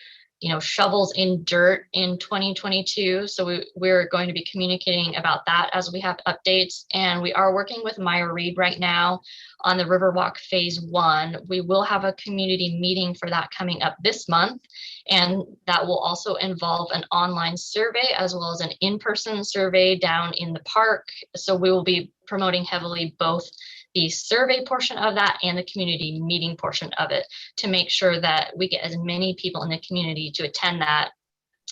[SPEAKER 11] shovels in dirt in 2022. So we're going to be communicating about that as we have updates. And we are working with Meyer Reed right now on the Riverwalk Phase 1. We will have a community meeting for that coming up this month. And that will also involve an online survey as well as an in-person survey down in the park. So we will be promoting heavily both the survey portion of that and the community meeting portion of it to make sure that we get as many people in the community to attend that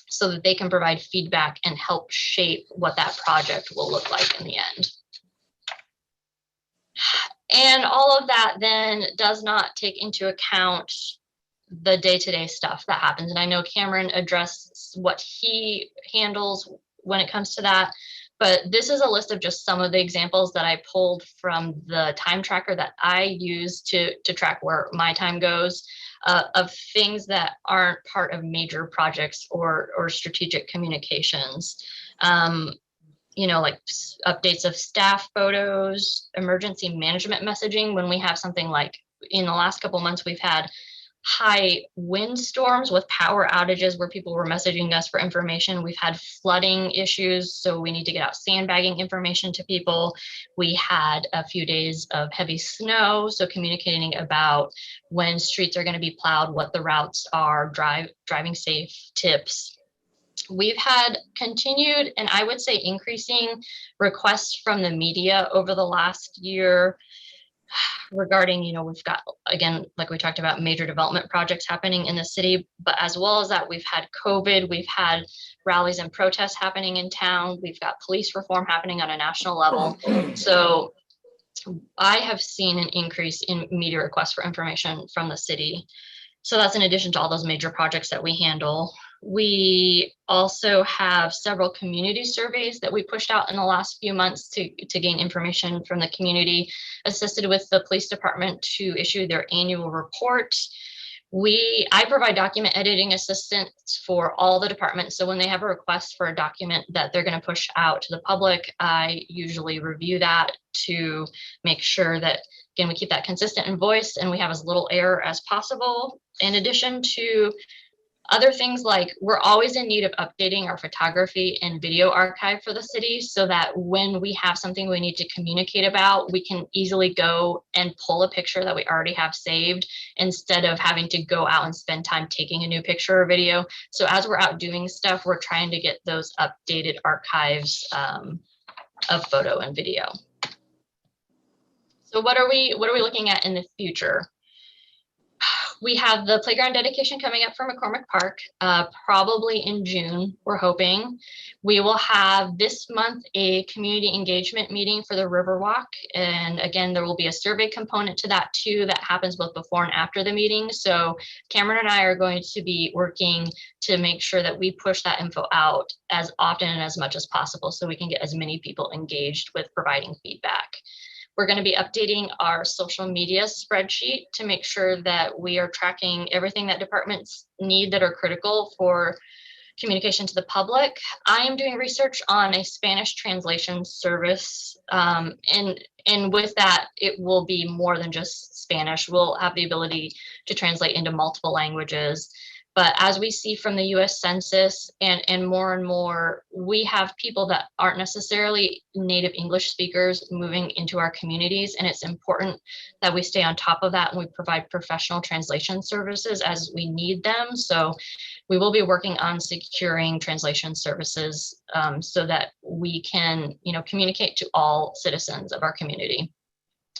[SPEAKER 11] so that they can provide feedback and help shape what that project will look like in the end. And all of that then does not take into account the day-to-day stuff that happens. And I know Cameron addressed what he handles when it comes to that. But this is a list of just some of the examples that I pulled from the time tracker that I use to track where my time goes, of things that aren't part of major projects or strategic communications. Like updates of staff photos, emergency management messaging. When we have something like in the last couple months, we've had high windstorms with power outages where people were messaging us for information. We've had flooding issues, so we need to get out sandbagging information to people. We had a few days of heavy snow, so communicating about when streets are going to be plowed, what the routes are, driving safe tips. We've had continued, and I would say increasing, requests from the media over the last year regarding, we've got, again, like we talked about, major development projects happening in the city, but as well as that, we've had COVID, we've had rallies and protests happening in town, we've got police reform happening on a national level. So I have seen an increase in media requests for information from the city. So that's in addition to all those major projects that we handle. We also have several community surveys that we pushed out in the last few months to gain information from the community, assisted with the police department to issue their annual report. I provide document editing assistance for all the departments. So when they have a request for a document that they're going to push out to the public, I usually review that to make sure that, again, we keep that consistent in voice and we have as little error as possible. In addition to other things, like we're always in need of updating our photography and video archive for the city so that when we have something we need to communicate about, we can easily go and pull a picture that we already have saved instead of having to go out and spend time taking a new picture or video. So as we're out doing stuff, we're trying to get those updated archives of photo and video. So what are we looking at in the future? We have the playground dedication coming up for McCormick Park, probably in June, we're hoping. We will have this month a community engagement meeting for the Riverwalk. And again, there will be a survey component to that too that happens both before and after the meeting. So Cameron and I are going to be working to make sure that we push that info out as often and as much as possible so we can get as many people engaged with providing feedback. We're going to be updating our social media spreadsheet to make sure that we are tracking everything that departments need that are critical for communication to the public. I am doing research on a Spanish translation service. And with that, it will be more than just Spanish. We'll have the ability to translate into multiple languages. But as we see from the US Census and more, we have people that aren't necessarily native English speakers moving into our communities. And it's important that we stay on top of that and we provide professional translation services as we need them. So we will be working on securing translation services so that we can, communicate to all citizens of our community.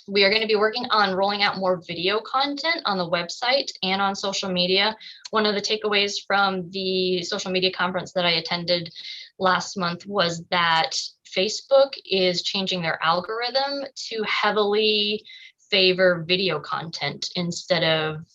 [SPEAKER 11] We are going to be working on rolling out more video content on the website and on social media. One of the takeaways from the social media conference that I attended last month was that Facebook is changing their algorithm to heavily favor video content instead of,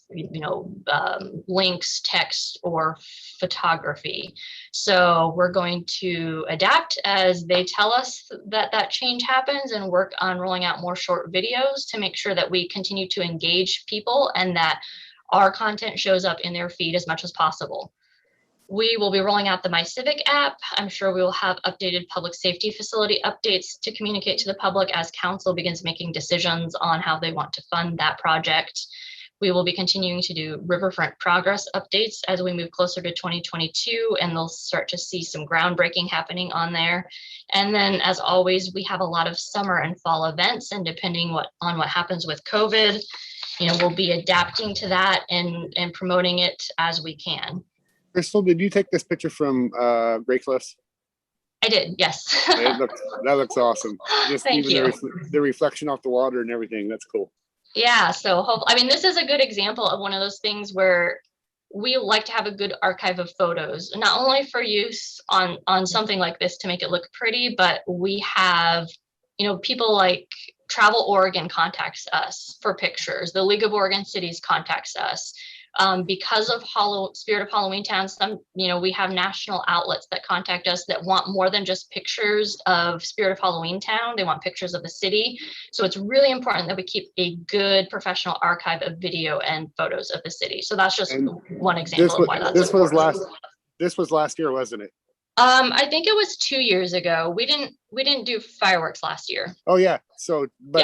[SPEAKER 11] links, text, or photography. So we're going to adapt as they tell us that change happens, and work on rolling out more short videos to make sure that we continue to engage people and that our content shows up in their feed as much as possible. We will be rolling out the My Civic app. I'm sure we will have updated public safety facility updates to communicate to the public as council begins making decisions on how they want to fund that project. We will be continuing to do riverfront progress updates as we move closer to 2022, and they'll start to see some groundbreaking happening on there. And then, as always, we have a lot of summer and fall events, and depending on what happens with COVID, we'll be adapting to that and promoting it as we can.
[SPEAKER 2] Crystal, did you take this picture from Gray Cliffs?
[SPEAKER 11] I did, yes.
[SPEAKER 2] That looks awesome. Just
[SPEAKER 11] Thank
[SPEAKER 2] even
[SPEAKER 11] you.
[SPEAKER 2] The reflection off the water and everything. That's cool.
[SPEAKER 11] Yeah, so this is a good example of one of those things where we like to have a good archive of photos, not only for use on something like this to make it look pretty, but we have, people like Travel Oregon contacts us for pictures. The League of Oregon Cities contacts us. Because of Spirit of Halloween Town, we have national outlets that contact us that want more than just pictures of Spirit of Halloween Town. They want pictures of the city. So it's really important that we keep a good professional archive of video and photos of the city. So that's just one example of why that's important.
[SPEAKER 2] This was last year, wasn't it?
[SPEAKER 11] I think it was 2 years ago. We didn't do fireworks last year.
[SPEAKER 2] Oh yeah.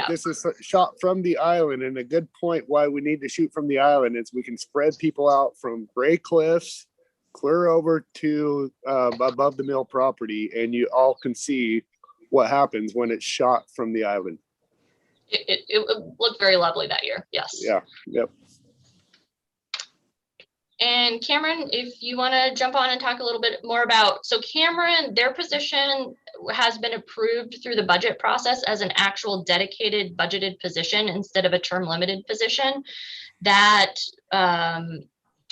[SPEAKER 2] This is shot from the island, and a good point why we need to shoot from the island is we can spread people out from Gray Cliffs clear over to above the mill property, and you all can see what happens when it's shot from the island.
[SPEAKER 11] It looked very lovely that year. Yes.
[SPEAKER 2] Yeah. Yep.
[SPEAKER 11] And Cameron, if you want to jump on and talk a little bit more about, so Cameron, their position has been approved through the budget process as an actual dedicated budgeted position instead of a term limited position. That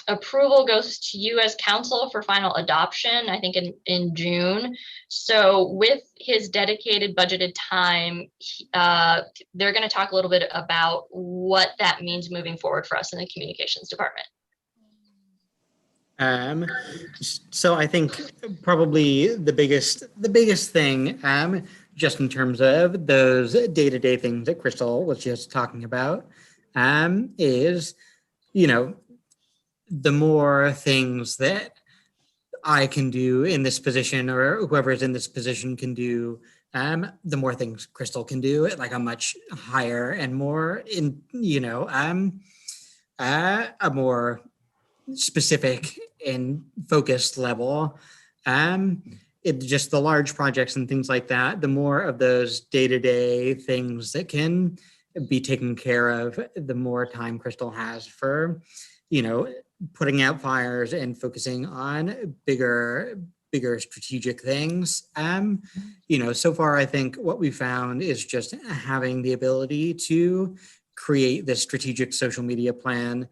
[SPEAKER 11] approval goes to you as council for final adoption, I think in June. So with his dedicated budgeted time, they're going to talk a little bit about what that means moving forward for us in the communications department.
[SPEAKER 12] So I think probably the biggest thing, just in terms of those day-to-day things that Crystal was just talking about, is, the more things that I can do in this position, or whoever is in this position can do, the more things Crystal can do at like a much higher and more a more specific and focused level. Just the large projects and things like that, the more of those day-to-day things that can be taken care of, the more time Crystal has for, putting out fires and focusing on bigger strategic things. So far, I think what we found is just having the ability to create this strategic social media plan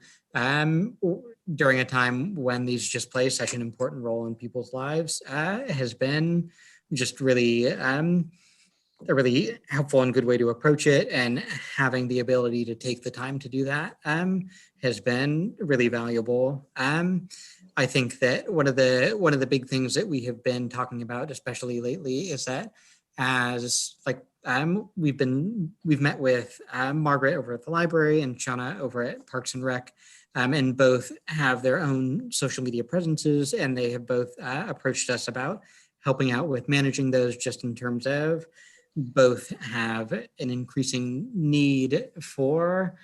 [SPEAKER 12] during a time when these just play such an important role in people's lives has been just really a really helpful and good way to approach it. And having the ability to take the time to do that has been really valuable. I think that one of the big things that we have been talking about, especially lately, is that as we've met with Margaret over at the library and Shauna over at Parks and Rec, and both have their own social media presences, and they have both approached us about helping out with managing those, just in terms of both have an increasing need for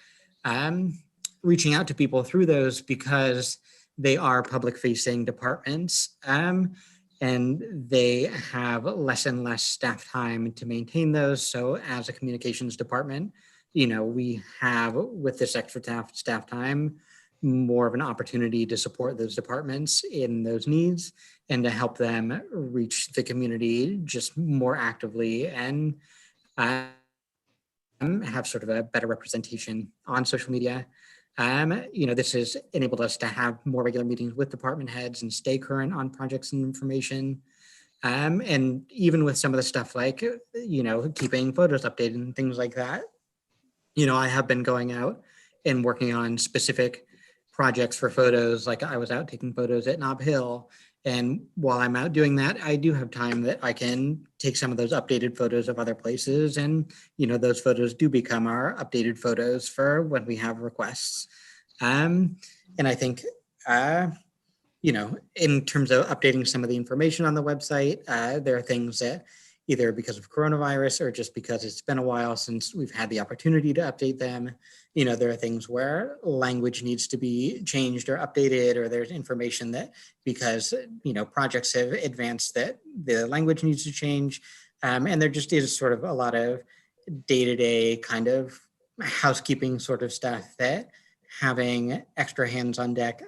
[SPEAKER 12] reaching out to people through those, because they are public facing departments, and they have less and less staff time to maintain those. So as a communications department, we have, with this extra staff time, more of an opportunity to support those departments in those needs and to help them reach the community just more actively and have sort of a better representation on social media. This has enabled us to have more regular meetings with department heads and stay current on projects and information. And even with some of the stuff like, keeping photos updated and things like that, I have been going out and working on specific projects for photos. Like I was out taking photos at Nob Hill. And while I'm out doing that, I do have time that I can take some of those updated photos of other places. And, those photos do become our updated photos for when we have requests. And I think, in terms of updating some of the information on the website, there are things that either because of coronavirus or just because it's been a while since we've had the opportunity to update them. There are things where language needs to be changed or updated, or there's information that because, projects have advanced that the language needs to change. And there just is sort of a lot of day-to-day kind of housekeeping sort of stuff that having extra hands on deck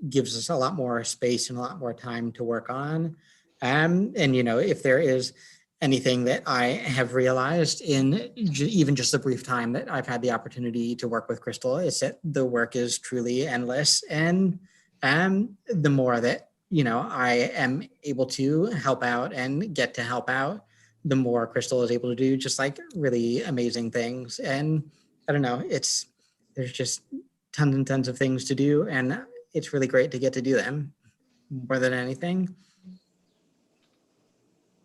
[SPEAKER 12] gives us a lot more space and a lot more time to work on. And, if there is anything that I have realized in even just the brief time that I've had the opportunity to work with Crystal is that the work is truly endless. And the more that, I am able to help out and get to help out, the more Crystal is able to do just like really amazing things. And I don't know, there's just tons and tons of things to do. And it's really great to get to do them more than anything.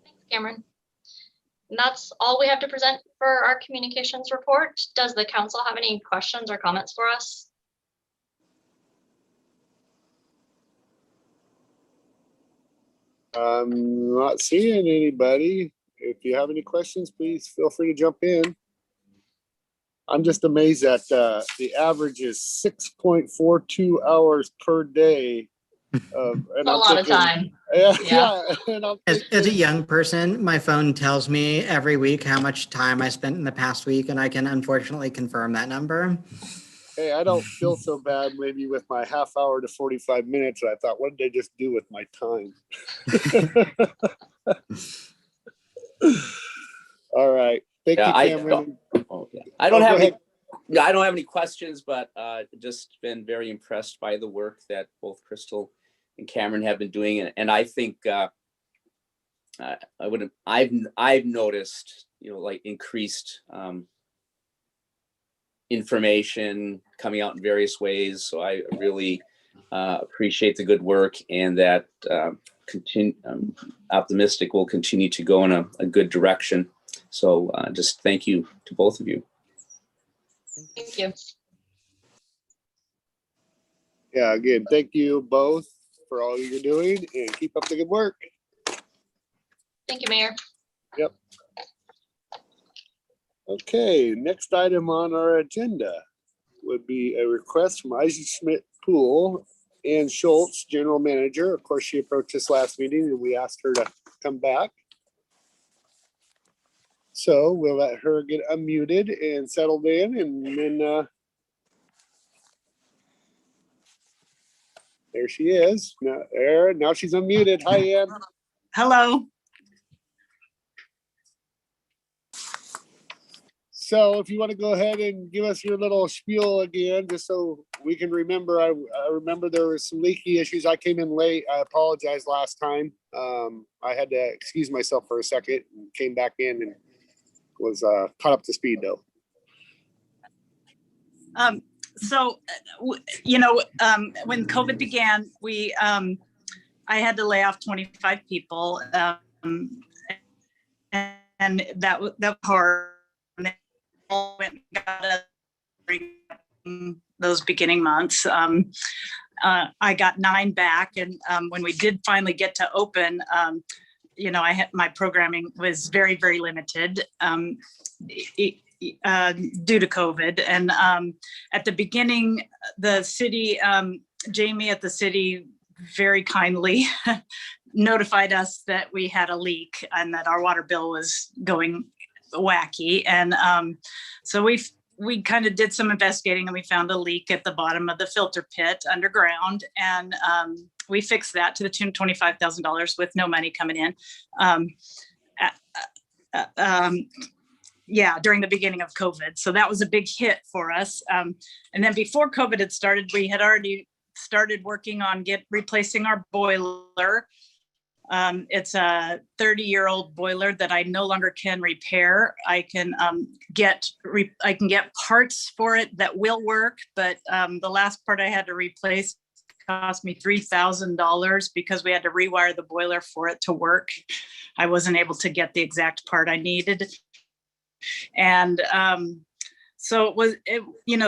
[SPEAKER 11] Thanks, Cameron. And that's all we have to present for our communications report. Does the council have any questions or comments for us?
[SPEAKER 2] I'm not seeing anybody. If you have any questions, please feel free to jump in. I'm just amazed that the average is 6.42 hours per day. And
[SPEAKER 11] a lot of time.
[SPEAKER 2] Yeah. And
[SPEAKER 12] as a young person, my phone tells me every week how much time I spent in the past week, and I can unfortunately confirm that number.
[SPEAKER 2] Hey, I don't feel so bad maybe with my half hour to 45 minutes. I thought, what did I just do with my time? All right. Thank you, Cameron.
[SPEAKER 5] I don't have any questions, but just been very impressed by the work that both Crystal and Cameron have been doing, and I think I've noticed like increased information coming out in various ways. So I really appreciate the good work, and that optimistic will continue to go in a good direction. So just thank you to both of you.
[SPEAKER 11] Thank you.
[SPEAKER 2] Yeah, again, thank you both for all you're doing, and keep up the good work.
[SPEAKER 11] Thank you, Mayor.
[SPEAKER 2] Yep. Okay, next item on our agenda would be a request from Isaac Schmidt Pool and Schultz, General Manager. Of course, she approached us last meeting and we asked her to come back. So we'll let her get unmuted and settled in, and then there she is. Now she's unmuted. Hi, Ann.
[SPEAKER 13] Hello.
[SPEAKER 2] So if you want to go ahead and give us your little spiel again, just so we can remember. I remember there were some leaky issues. I came in late. I apologize last time. I had to excuse myself for a second and came back in and was caught up to speed though.
[SPEAKER 13] So, when COVID began, I had to lay off 25 people, and that was hard. And they all went and got us during those beginning months. I got 9 back, and when we did finally get to open, I had my programming was very, very limited. Due to COVID. And at the beginning, the city, Jamie at the city very kindly notified us that we had a leak and that our water bill was going wacky. And so we kind of did some investigating, and we found a leak at the bottom of the filter pit underground. And we fixed that to the tune of $25,000 with no money coming in. During the beginning of COVID. So that was a big hit for us. And then before COVID had started, we had already started working on replacing our boiler. It's a 30-year-old boiler that I no longer can repair. I can get parts for it that will work, but the last part I had to replace cost me $3,000 because we had to rewire the boiler for it to work. I wasn't able to get the exact part I needed. And so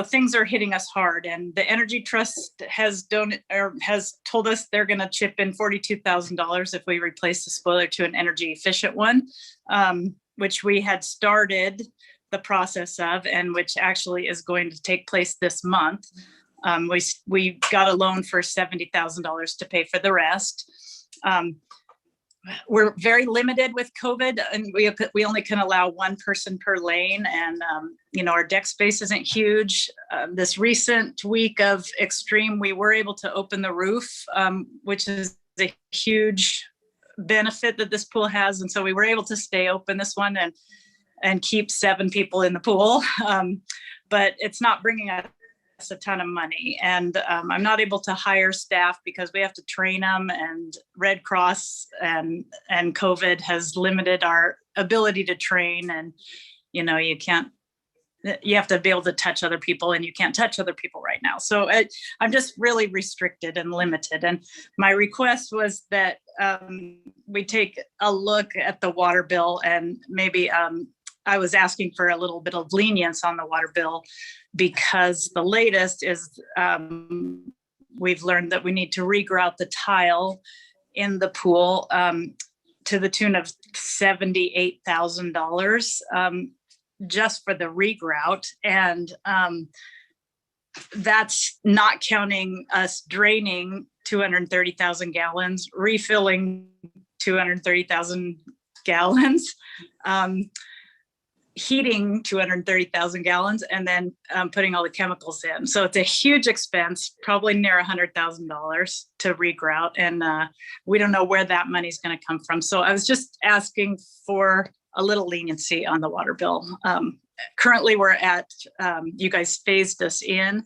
[SPEAKER 13] things are hitting us hard, and the Energy Trust has told us they're going to chip in $42,000 if we replace the boiler to an energy efficient one, which we had started the process of, and which actually is going to take place this month. We got a loan for $70,000 to pay for the rest. We're very limited with COVID, and we only can allow one person per lane, and our deck space isn't huge. This recent week of extreme, we were able to open the roof, which is a huge benefit that this pool has, and so we were able to stay open this one and keep 7 people in the pool, but it's not bringing us a ton of money, and I'm not able to hire staff because we have to train them, and Red Cross and COVID has limited our ability to train, and you have to be able to touch other people, and you can't touch other people right now. So I'm just really restricted and limited, and my request was that we take a look at the water bill, and maybe I was asking for a little bit of lenience on the water bill, because the latest is we've learned that we need to regrout the tile in the pool to the tune of $78,000 just for the regrout. And that's not counting us draining 230,000 gallons, refilling 230,000 gallons, heating 230,000 gallons, and then putting all the chemicals in. So it's a huge expense, probably near $100,000 to regrout. And we don't know where that money's going to come from. So I was just asking for a little leniency on the water bill. Currently we're at, you guys phased us in,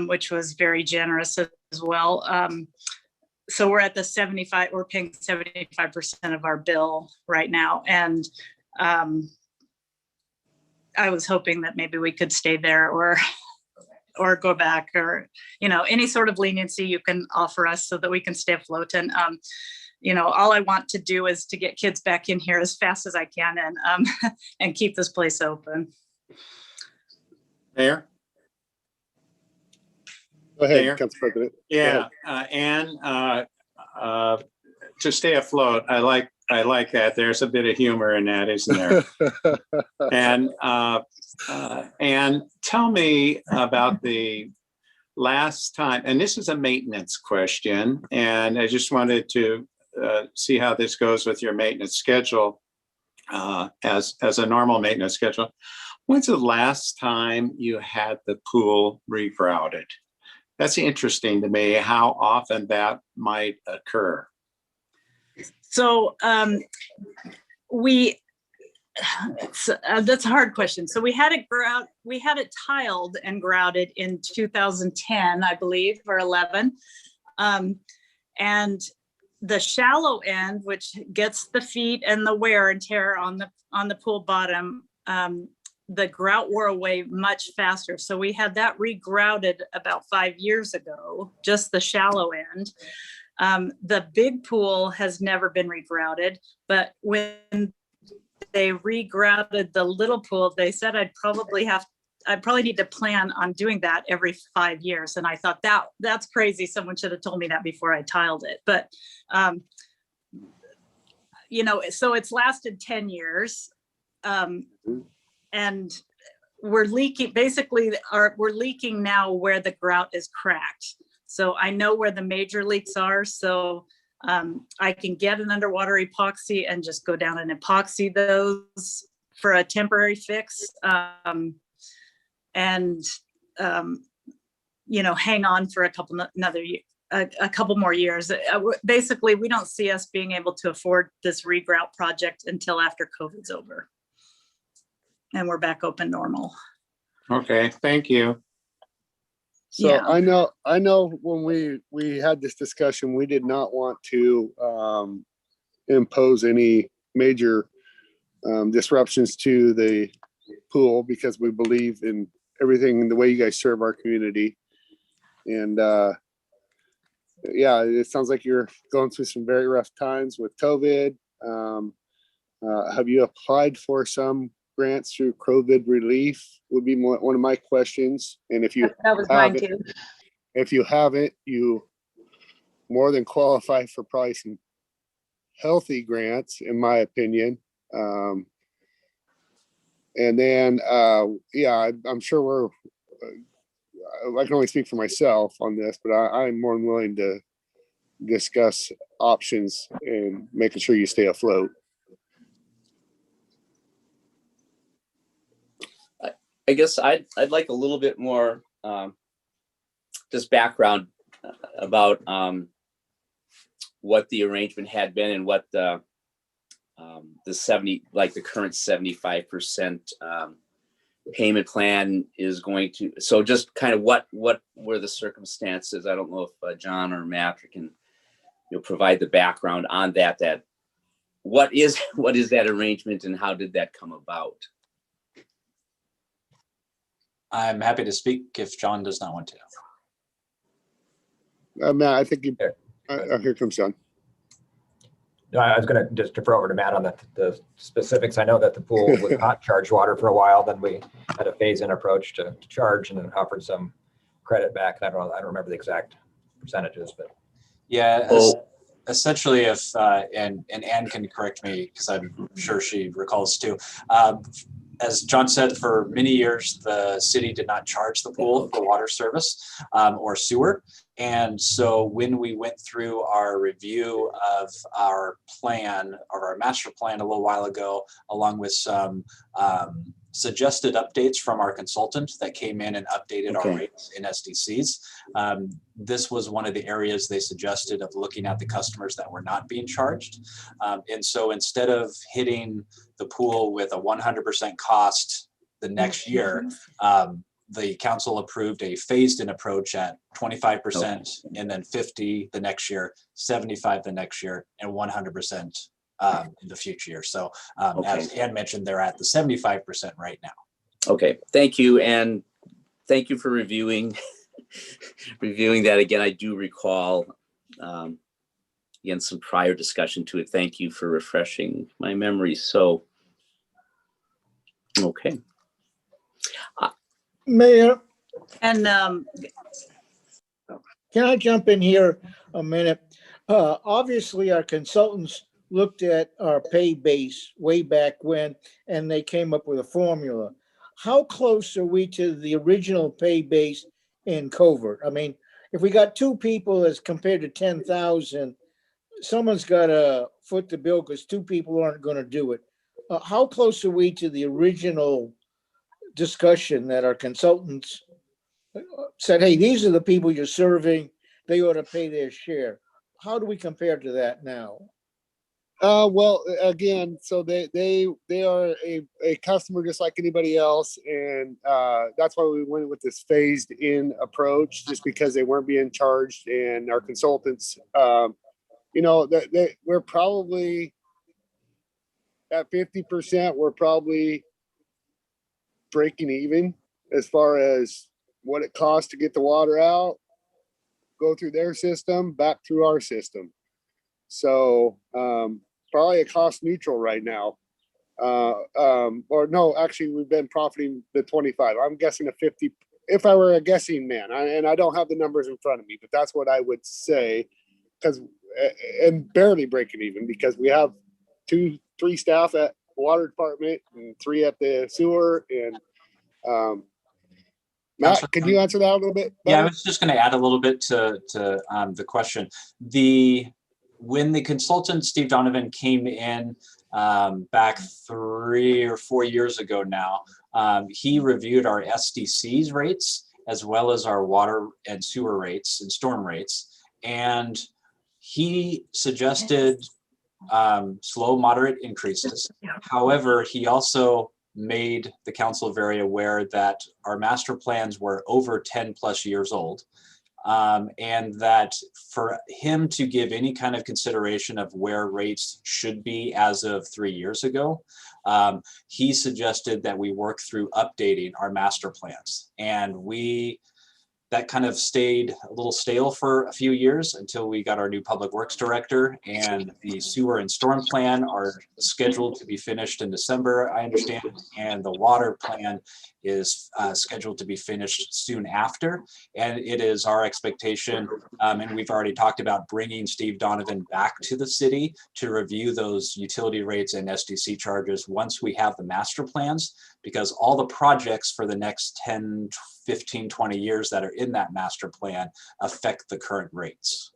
[SPEAKER 13] which was very generous as well. So we're at the 75, we're paying 75% of our bill right now. And I was hoping that maybe we could stay there or go back, or, any sort of leniency you can offer us so that we can stay afloat. And, all I want to do is to get kids back in here as fast as I can, and keep this place open.
[SPEAKER 8] Mayor?
[SPEAKER 2] Go ahead,
[SPEAKER 8] Mayor?
[SPEAKER 2] Council President.
[SPEAKER 8] Yeah, Ann, to stay afloat, I like that. There's a bit of humor in that, isn't there? And tell me about the last time, and this is a maintenance question, and I just wanted to see how this goes with your maintenance schedule as a normal maintenance schedule. When's the last time you had the pool regrouted? That's interesting to me, how often that might occur.
[SPEAKER 13] So that's a hard question. So we had it tiled and grouted in 2010, I believe, or 11. And the shallow end, which gets the feet and the wear and tear on the pool bottom, the grout wore away much faster. So we had that regrouted about 5 years ago, just the shallow end. The big pool has never been regrouted, but when they regrouted the little pool, they said I'd probably need to plan on doing that every 5 years. And I thought that's crazy. Someone should have told me that before I tiled it. But, so it's lasted 10 years. And we're leaking, we're leaking now where the grout is cracked. So I know where the major leaks are. So I can get an underwater epoxy and just go down and epoxy those for a temporary fix. And hang on for a couple more years. Basically, we don't see us being able to afford this regrout project until after COVID's over and we're back open normal.
[SPEAKER 8] Okay, thank you.
[SPEAKER 2] So
[SPEAKER 13] Yeah.
[SPEAKER 2] I know when we had this discussion, we did not want to impose any major disruptions to the pool, because we believe in everything, the way you guys serve our community. And yeah, it sounds like you're going through some very rough times with COVID. Have you applied for some grants through COVID relief would be one of my questions. And if you
[SPEAKER 6] That was mine too.
[SPEAKER 2] if you haven't, you more than qualify for probably some healthy grants, in my opinion. And then, yeah, I'm sure we're, I can only speak for myself on this, but I'm more than willing to discuss options and making sure you stay afloat.
[SPEAKER 5] I guess I'd like a little bit more just background about what the arrangement had been and what the 70, like the current 75% payment plan is going to. So just kind of what were the circumstances? I don't know if John or Matt can provide the background on that. That what is that arrangement and how did that come about?
[SPEAKER 1] I'm happy to speak if John does not want to.
[SPEAKER 2] Matt, I think you. Here comes John.
[SPEAKER 14] No, I was going to just defer over to Matt on the specifics. I know that the pool would not charge water for a while. Then we had a phase-in approach to charge, and then offered some credit back. I don't remember the exact percentages, but
[SPEAKER 1] yeah, essentially, if and Anne can correct me because I'm sure she recalls too. As John said, for many years, the city did not charge the pool for water service or sewer. And so when we went through our review of our plan, or our master plan a little while ago, along with some suggested updates from our consultant that came in and updated our rates in SDCs, this was one of the areas they suggested of looking at the customers that were not being charged. And so instead of hitting the pool with a 100% cost the next year, the council approved a phased-in approach at 25% and then 50 the next year, 75 the next year, and 100% in the future year. So as Ann mentioned, they're at the 75% right now.
[SPEAKER 5] Okay, thank you. And thank you for reviewing that again. I do recall again some prior discussion to it. Thank you for refreshing my memory. So, okay.
[SPEAKER 9] Mayor,
[SPEAKER 13] And
[SPEAKER 9] can I jump in here a minute? Obviously, our consultants looked at our pay base way back when, and they came up with a formula. How close are we to the original pay base in covert? I mean, if we got two people as compared to 10,000, someone's got to foot the bill because two people aren't going to do it. How close are we to the original discussion that our consultants said, hey, these are the people you're serving, they ought to pay their share? How do we compare to that now?
[SPEAKER 2] Well, again, so they are a customer just like anybody else, and that's why we went with this phased in approach, just because they weren't being charged, and our consultants, we're probably at 50%. We're probably breaking even as far as what it costs to get the water out, go through their system, back through our system. So probably a cost neutral right now. Or no, actually we've been profiting the 25. I'm guessing a 50, if I were a guessing man, and I don't have the numbers in front of me, but that's what I would say, and barely breaking even, because we have 2-3 staff at the water department and 3 at the sewer. And Matt, can you answer that a little bit better?
[SPEAKER 1] Yeah, I was just going to add a little bit to the question. When the consultant, Steve Donovan, came in back 3 or 4 years ago now, he reviewed our SDCs rates as well as our water and sewer rates and storm rates. And he suggested slow, moderate increases. However, he also made the council very aware that our master plans were over 10 plus years old. and that for him to give any kind of consideration of where rates should be as of 3 years ago, he suggested that we work through updating our master plans. And that kind of stayed a little stale for a few years until we got our new public works director, and the sewer and storm plan are scheduled to be finished in December, I understand, and the water plan is scheduled to be finished soon after. And it is our expectation, and we've already talked about bringing Steve Donovan back to the city to review those utility rates and SDC charges once we have the master plans, because all the projects for the next 10, 15, 20 years that are in that master plan affect the current rates.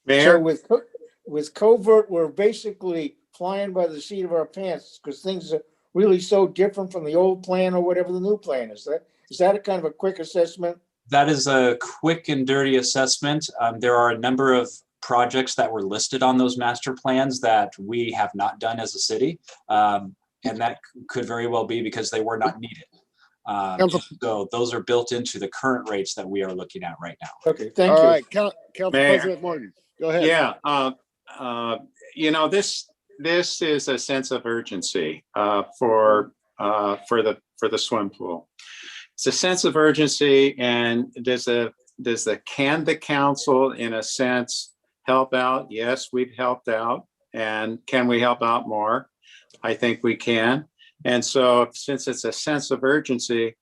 [SPEAKER 8] Mayor?
[SPEAKER 9] So with covert, we're basically flying by the seat of our pants because things are really so different from the old plan or whatever the new plan is. Is that a kind of a quick assessment?
[SPEAKER 1] That is a quick and dirty assessment. There are a number of projects that were listed on those master plans that we have not done as a city. And that could very well be because they were not needed. So those are built into the current rates that we are looking at right now.
[SPEAKER 9] Okay, thank you.
[SPEAKER 2] All right, Council President Morton, go ahead.
[SPEAKER 8] Yeah, you know, this is a sense of urgency for the swim pool. It's a sense of urgency, and can the council, in a sense, help out? Yes, we've helped out, and can we help out more? I think we can. And so, since it's a sense of urgency,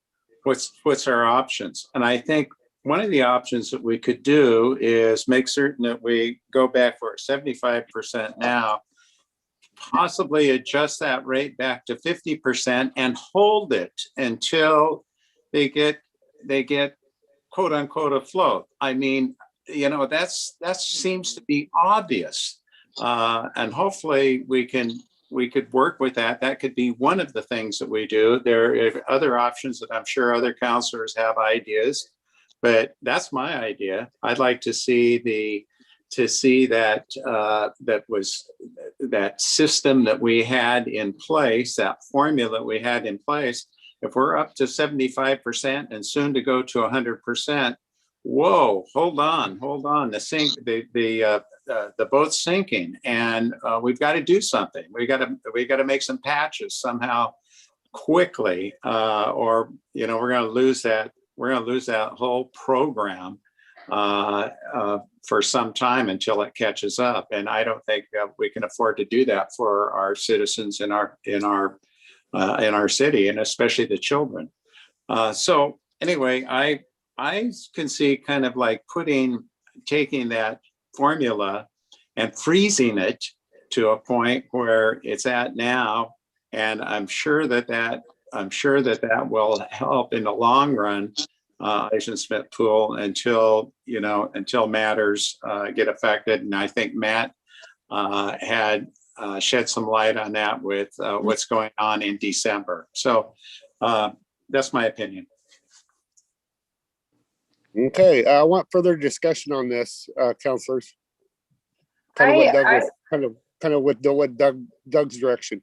[SPEAKER 8] what's our options? And I think one of the options that we could do is make certain that we go back for 75% now, possibly adjust that rate back to 50% and hold it until they get quote unquote afloat. I mean, you know, that seems to be obvious. And hopefully we could work with that. That could be one of the things that we do. There are other options that I'm sure other counselors have ideas, but that's my idea. I'd like to see that that system that we had in place, that formula that we had in place. If we're up to 75% and soon to go to 100%, whoa, hold on. The boat's sinking, and we've got to do something. We got to make some patches somehow quickly, or you know, we're going to lose that whole program for some time until it catches up. And I don't think we can afford to do that for our citizens in our city, and especially the children. So anyway, I can see kind of like taking that formula and freezing it to a point where it's at now, and I'm sure that will help in the long run, Smith Pool, until matters get affected. And I think Matt had shed some light on that with what's going on in December. So that's my opinion.
[SPEAKER 2] Okay, I want further discussion on this, councilors. Kind of with Doug's direction.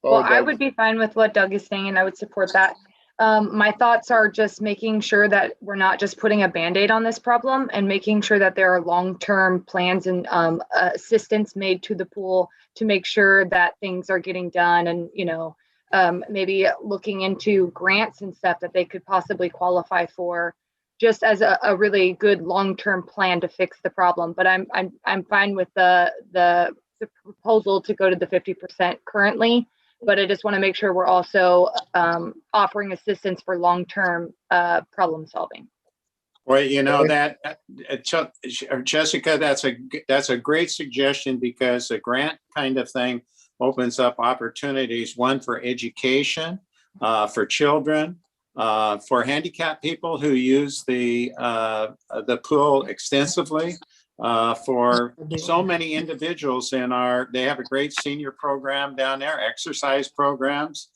[SPEAKER 6] Well, I would be fine with what Doug is saying, and I would support that. My thoughts are just making sure that we're not just putting a Band-Aid on this problem, and making sure that there are long-term plans and assistance made to the pool to make sure that things are getting done, and maybe looking into grants and stuff that they could possibly qualify for, just as a really good long-term plan to fix the problem. But I'm fine with the proposal to go to the 50% currently. But I just want to make sure we're also offering assistance for long-term problem solving.
[SPEAKER 8] Well, you know, Jessica, that's a great suggestion, because the grant kind of thing opens up opportunities, one for education, for children, for handicapped people who use the pool extensively, for so many individuals they have a great senior program down there, exercise programs.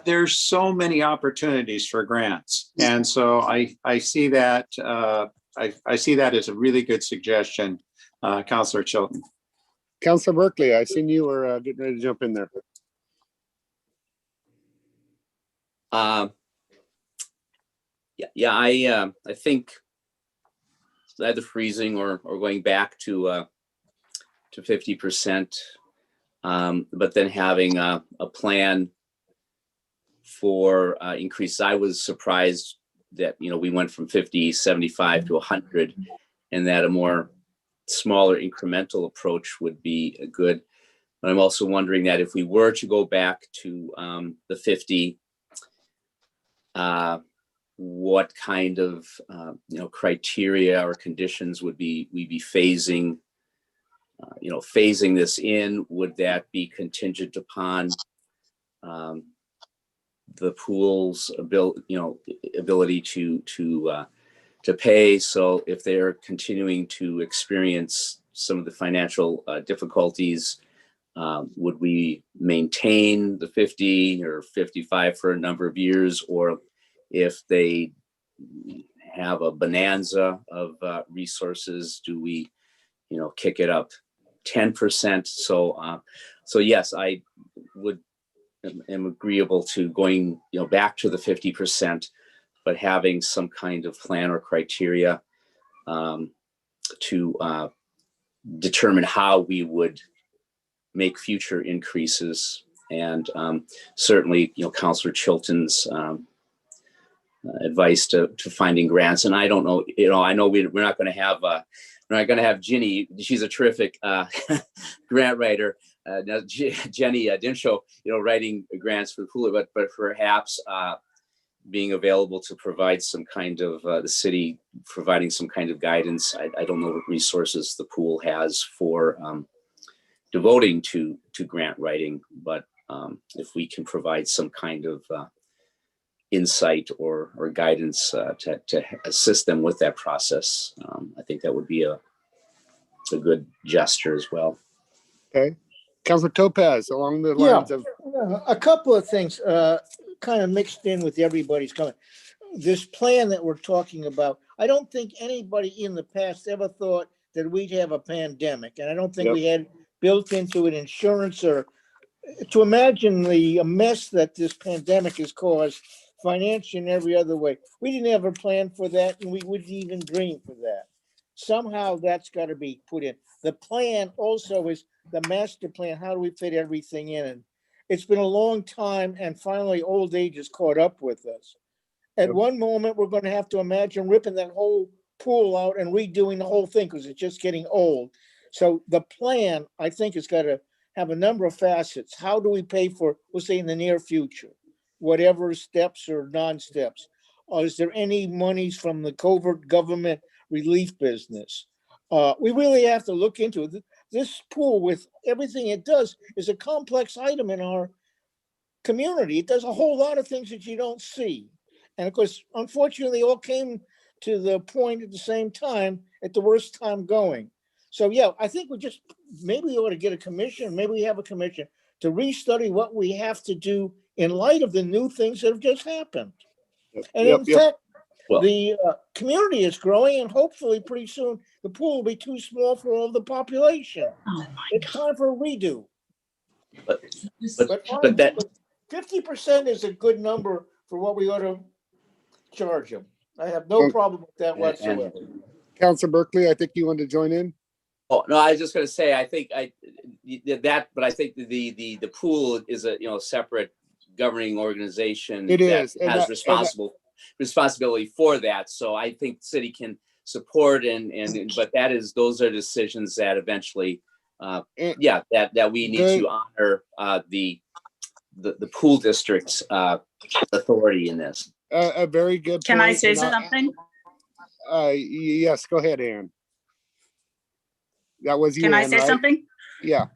[SPEAKER 8] There's so many opportunities for grants. And so I see that, I see that as a really good suggestion, Councilor Chilton.
[SPEAKER 2] Councilor Berkeley, I seen you were getting ready to jump in there.
[SPEAKER 5] I think either freezing or going back to 50%, but then having a plan for increases. I was surprised that, we went from 50, 75 to 100, and that a more smaller incremental approach would be good. But I'm also wondering that if we were to go back to the 50, what kind of criteria or conditions would we be phasing this in? Would that be contingent upon the pool's ability to pay? So if they're continuing to experience some of the financial difficulties, would we maintain the 50 or 55 for a number of years? Or if they have a bonanza of resources, do we, kick it up 10%? So yes, I am agreeable to going, back to the 50%, but having some kind of plan or criteria to determine how we would make future increases. And certainly, Councillor Chilton's advice to finding grants. And I don't know, I know we're not going to have Ginny. She's a terrific grant writer. Now Jenny didn't show, writing grants for the pool, but perhaps being available to provide some kind of the city providing some kind of guidance. I don't know what resources the pool has for devoting to grant writing, but if we can provide some kind of insight or guidance to assist them with that process, I think that would be a good gesture as well.
[SPEAKER 2] Okay. Councilor Topaz, along the lines of
[SPEAKER 9] a couple of things kind of mixed in with everybody's comment. This plan that we're talking about, I don't think anybody in the past ever thought that we'd have a pandemic, and I don't think we had built into it insurance or to imagine the mess that this pandemic has caused financially and every other way. We didn't have a plan for that, and we wouldn't even dream for that. Somehow that's got to be put in. The plan also is the master plan. How do we fit everything in? And it's been a long time, and finally old age has caught up with us. At one moment, we're going to have to imagine ripping that whole pool out and redoing the whole thing because it's just getting old. So the plan, I think, has got to have a number of facets. How do we pay for, we'll say in the near future, whatever steps or non-steps? Is there any monies from the covert government relief business? We really have to look into it. This pool, with everything it does, is a complex item in our community. It does a whole lot of things that you don't see. And of course, unfortunately, they all came to the point at the same time at the worst time going. So yeah, I think maybe we ought to get a commission, maybe we have a commission to restudy what we have to do in light of the new things that have just happened. And in fact, the community is growing, and hopefully pretty soon the pool will be too small for all the population. It's time for a redo. But 50% is a good number for what we ought to charge them. I have no problem with that whatsoever.
[SPEAKER 2] Councilor Berkeley, I think you wanted to join in.
[SPEAKER 5] Oh no, I was just going to say, I think but I think the pool is a separate governing organization
[SPEAKER 2] that
[SPEAKER 5] has responsibility for that. So I think the city can support but those are decisions that eventually that we need to honor the pool district's authority in this.
[SPEAKER 2] A very good point.
[SPEAKER 13] Can I say something?
[SPEAKER 2] Yes, go ahead, Ann. That was you.
[SPEAKER 13] Can I say something?
[SPEAKER 2] Yeah.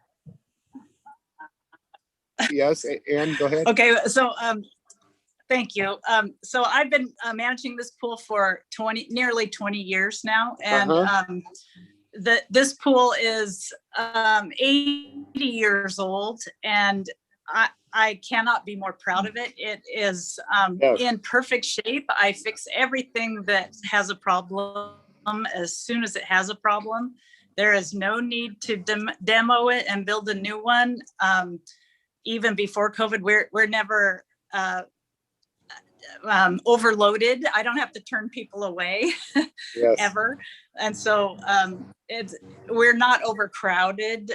[SPEAKER 2] Yes, Ann, go ahead.
[SPEAKER 13] Okay, so thank you. So I've been managing this pool for nearly 20 years now, and this pool is 80 years old, and I cannot be more proud of it. It is in perfect shape. I fix everything that has a problem as soon as it has a problem. There is no need to demo it and build a new one. Even before COVID, we're never overloaded. I don't have to turn people away
[SPEAKER 2] Yes.
[SPEAKER 13] ever. And so we're not overcrowded.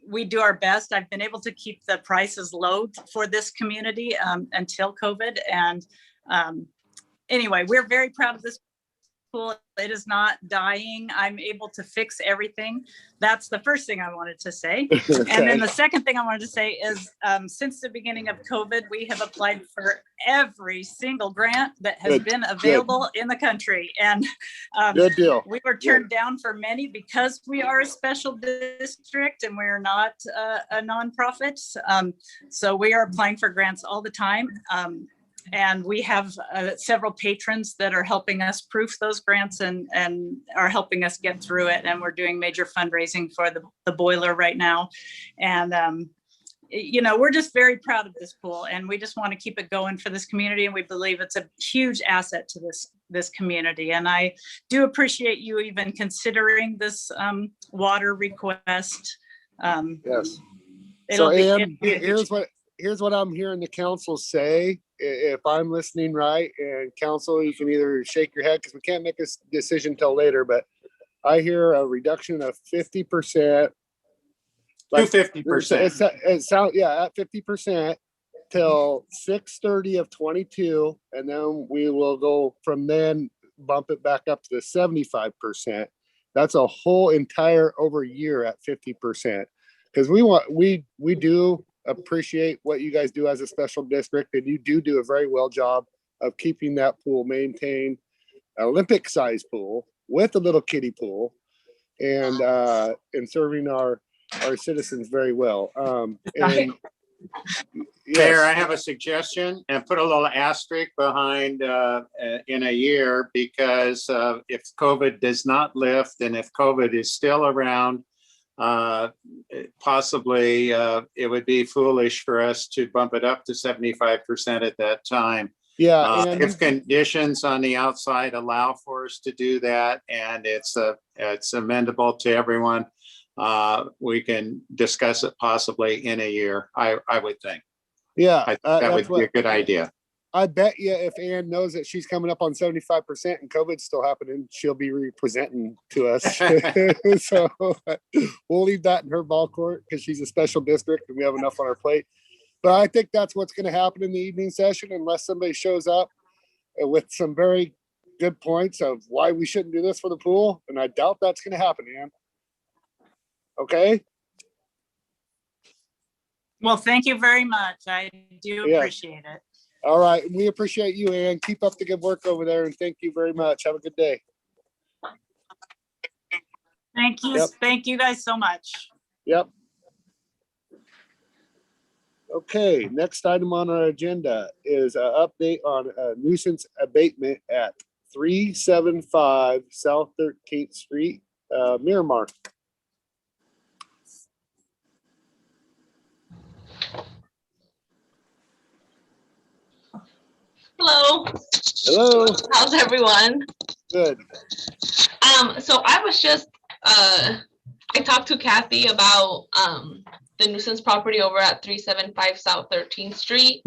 [SPEAKER 13] We do our best. I've been able to keep the prices low for this community until COVID. And anyway, we're very proud of this pool. It is not dying. I'm able to fix everything. That's the first thing I wanted to say.
[SPEAKER 2] Okay.
[SPEAKER 13] And then the second thing I wanted to say is since the beginning of COVID, we have applied for every single grant that has been available in the country. And
[SPEAKER 2] good deal.
[SPEAKER 13] We were turned down for many because we are a special district and we're not a nonprofit. So we are applying for grants all the time. And we have several patrons that are helping us proof those grants and are helping us get through it. And we're doing major fundraising for the boiler right now. And, you know, we're just very proud of this pool and we just want to keep it going for this community. And we believe it's a huge asset to this community. And I do appreciate you even considering this water request.
[SPEAKER 2] Yes. So Ann, here's what I'm hearing the council say. If I'm listening right, and council, you can either shake your head because we can't make a decision till later, but I hear a reduction of 50%.
[SPEAKER 8] Like 50%.
[SPEAKER 2] It sounds, yeah, at 50% till 6/30 of 22, and then we will go from then bump it back up to the 75%. That's a whole entire over year at 50%. Because we do appreciate what you guys do as a special district, and you do a very well job of keeping that pool maintained, Olympic size pool with a little kiddie pool, and serving our citizens very well. And
[SPEAKER 8] Mayor, I have a suggestion, and put a little asterisk behind in a year, because if COVID does not lift and if COVID is still around, possibly it would be foolish for us to bump it up to 75% at that time.
[SPEAKER 2] Yeah.
[SPEAKER 8] If conditions on the outside allow for us to do that, and it's amendable to everyone, we can discuss it possibly in a year, I would think.
[SPEAKER 2] Yeah.
[SPEAKER 8] That would be a good idea.
[SPEAKER 2] I bet you if Ann knows that she's coming up on 75% and COVID's still happening, she'll be representing to us. So we'll leave that in her ball court because she's a special district and we have enough on our plate. But I think that's what's going to happen in the evening session unless somebody shows up with some very good points of why we shouldn't do this for the pool. And I doubt that's going to happen, Ann. Okay.
[SPEAKER 13] Well, thank you very much. I do appreciate it.
[SPEAKER 2] All right. We appreciate you, Ann. Keep up the good work over there. And thank you very much. Have a good day.
[SPEAKER 13] Thank you.
[SPEAKER 2] Yep.
[SPEAKER 13] Thank you guys so much.
[SPEAKER 2] Yep. Okay. Next item on our agenda is an update on a nuisance abatement at 375 South 13th Street, Miramar.
[SPEAKER 15] Hello.
[SPEAKER 2] Hello.
[SPEAKER 15] How's everyone?
[SPEAKER 2] Good.
[SPEAKER 15] So I was just I talked to Kathy about the nuisance property over at 375 South 13th Street.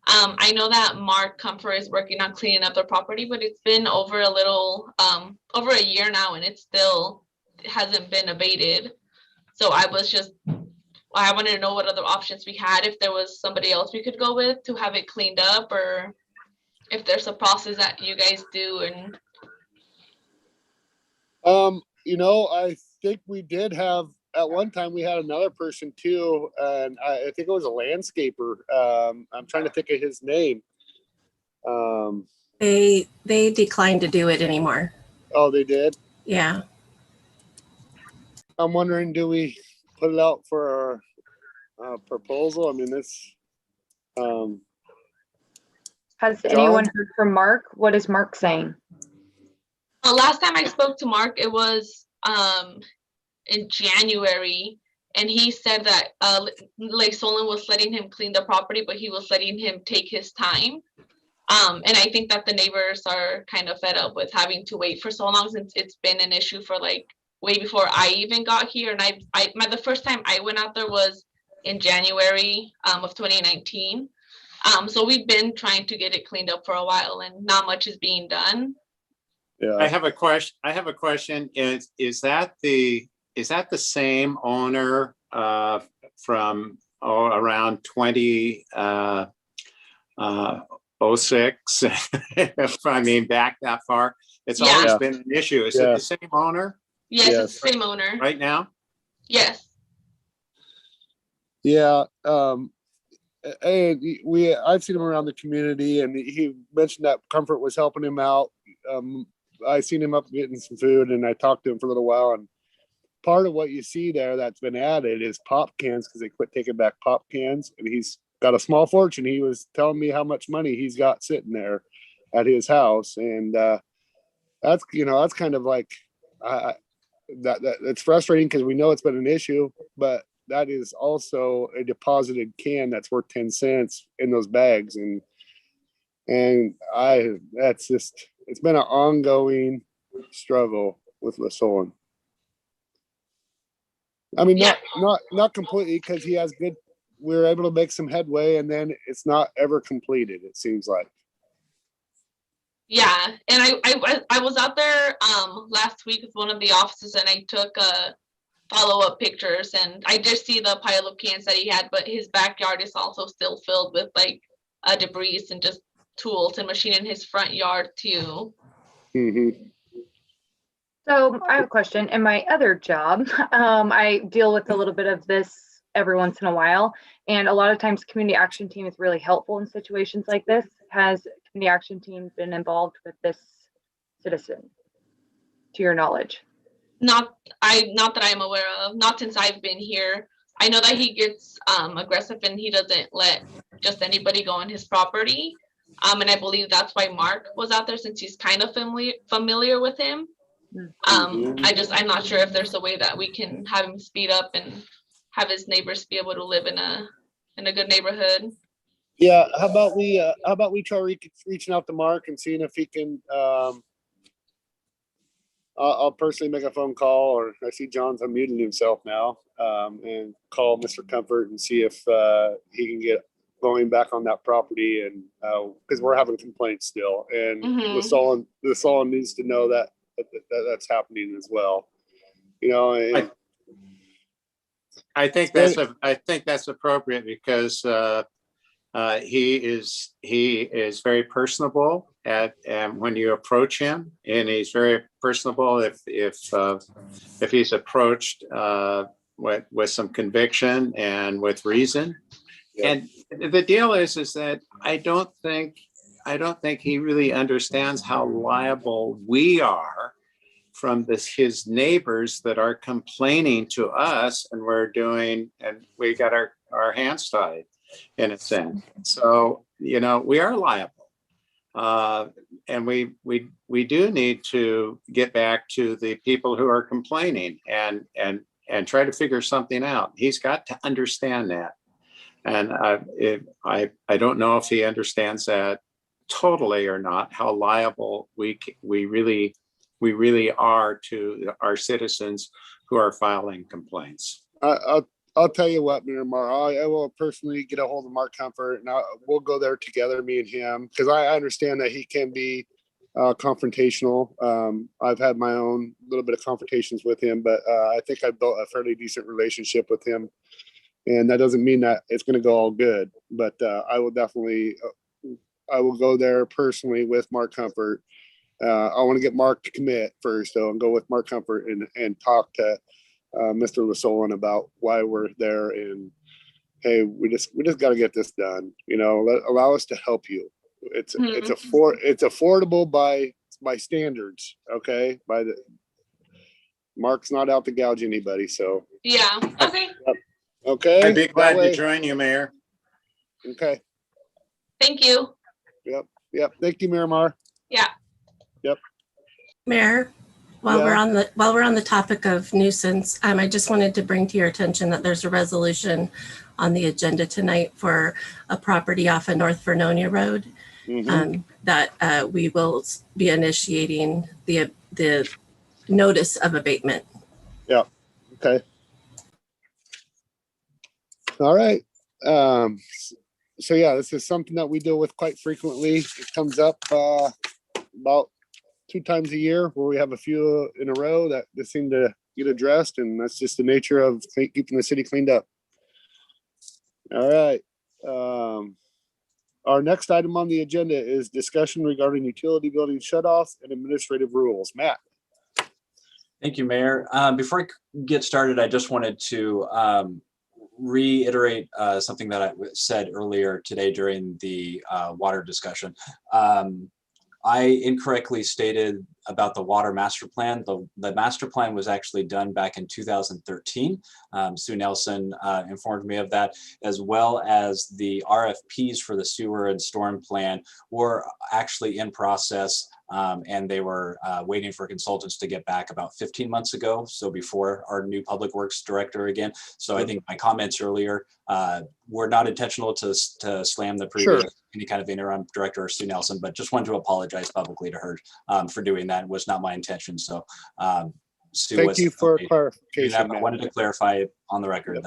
[SPEAKER 15] I know that Mark Comfort is working on cleaning up the property, but it's been over a year now and it still hasn't been abated. So I wanted to know what other options we had, if there was somebody else we could go with to have it cleaned up, or if there's a process that you guys do. And
[SPEAKER 2] you know, I think we did have at one time we had another person too, and I think it was a landscaper. I'm trying to think of his name.
[SPEAKER 10] They declined to do it anymore.
[SPEAKER 2] Oh, they did?
[SPEAKER 10] Yeah.
[SPEAKER 2] I'm wondering, do we put it out for a proposal? I mean, this.
[SPEAKER 6] Has
[SPEAKER 2] John?
[SPEAKER 6] anyone heard from Mark? What is Mark saying?
[SPEAKER 15] last time I spoke to Mark, it was in January, and he said that Lake Solon was letting him clean the property, but he was letting him take his time. And I think that the neighbors are kind of fed up with having to wait for so long, since it's been an issue for like way before I even got here. And the first time I went out there was in January of 2019. So we've been trying to get it cleaned up for a while, and not much is being done.
[SPEAKER 2] Yeah.
[SPEAKER 8] I have a question. Is that the same owner from around 2006? If I mean back that far, it's always been an issue. Is it the same owner?
[SPEAKER 15] Yes, it's the same owner.
[SPEAKER 8] Right now?
[SPEAKER 15] Yes.
[SPEAKER 2] Yeah. And I've seen him around the community, and he mentioned that Comfort was helping him out. I seen him up getting some food, and I talked to him for a little while. And part of what you see there that's been added is pop cans, because they quit taking back pop cans. And he's got a small fortune. He was telling me how much money he's got sitting there at his house, and that's kind of like that it's frustrating because we know it's been an issue, but that is also a deposited can that's worth 10 cents in those bags. And it's been an ongoing struggle with Lasolin. I mean, not completely, because he has good, we were able to make some headway, and then it's not ever completed, it seems like.
[SPEAKER 15] Yeah, and I was out there last week with one of the offices, and I took follow-up pictures, and I did see the pile of cans that he had, but his backyard is also still filled with like debris and just tools and machine in his front yard too.
[SPEAKER 2] Mm-hmm.
[SPEAKER 6] So I have a question. In my other job, I deal with a little bit of this every once in a while, and a lot of times community action team is really helpful in situations like this. Has community action team been involved with this citizen, to your knowledge?
[SPEAKER 15] Not that I'm aware of, not since I've been here. I know that he gets aggressive, and he doesn't let just anybody go on his property. And I believe that's why Mark was out there, since he's kind of familiar with him. I'm not sure if there's a way that we can have him speed up and have his neighbors be able to live in a good neighborhood.
[SPEAKER 2] Yeah, how about we try reaching out to Mark and seeing if he can. I'll personally make a phone call, or I see John's unmuting himself now, and call Mr. Comfort and see if he can get going back on that property, and because we're having complaints still, and Lasolin needs to know that's happening as well. You know,
[SPEAKER 8] I think that's appropriate, because he is very personable and when you approach him, and he's very personable if he's approached with some conviction and with reason. And the deal is that I don't think he really understands how liable we are from his neighbors that are complaining to us, and we got our hands tied in a sense. So, we are liable. And we do need to get back to the people who are complaining and try to figure something out. He's got to understand that. And I don't know if he understands that totally or not, how liable we really are to our citizens who are filing complaints.
[SPEAKER 2] I'll tell you what, Miramar, I will personally get a hold of Mark Comfort, and we'll go there together, me and him, because I understand that he can be confrontational. I've had my own little bit of confrontations with him, but I think I built a fairly decent relationship with him, and that doesn't mean that it's going to go all good. But I will definitely, I will go there personally with Mark Comfort. I want to get Mark to commit first, though, and go with Mark Comfort and talk to Mr. Lasolin about why we're there, and hey, we just got to get this done. Allow us to help you. It's affordable by standards. Okay, Mark's not out to gouge anybody. So
[SPEAKER 15] yeah, okay.
[SPEAKER 8] Okay. I'd be glad to join you, Mayor.
[SPEAKER 2] Okay.
[SPEAKER 15] Thank you.
[SPEAKER 2] Yep. Thank you, Miramar.
[SPEAKER 15] Yeah.
[SPEAKER 2] Yep.
[SPEAKER 10] Mayor. While we're on the topic of nuisance, I just wanted to bring to your attention that there's a resolution on the agenda tonight for a property off of North Vernonia Road, that we will be initiating the notice of abatement.
[SPEAKER 2] Yeah. Okay. All right. So yeah, this is something that we deal with quite frequently. It comes up about 2 times a year where we have a few in a row that just seem to get addressed, and that's just the nature of keeping the city cleaned up. All right. Our next item on the agenda is discussion regarding utility building shutoffs and administrative rules. Matt.
[SPEAKER 1] Thank you, Mayor. Before I get started, I just wanted to reiterate something that I said earlier today during the water discussion. I incorrectly stated about the water master plan. The master plan was actually done back in 2013. Sue Nelson informed me of that, as well as the RFPs for the sewer and storm plan were actually in process. And they were waiting for consultants to get back about 15 months ago, so before our new public works director again. So I think my comments earlier were not intentional to slam the previous any kind of interim director or Sue Nelson, but just wanted to apologize publicly to her for doing that. It was not my intention. So Sue,
[SPEAKER 2] thank you for clarification.
[SPEAKER 1] I wanted to clarify on the record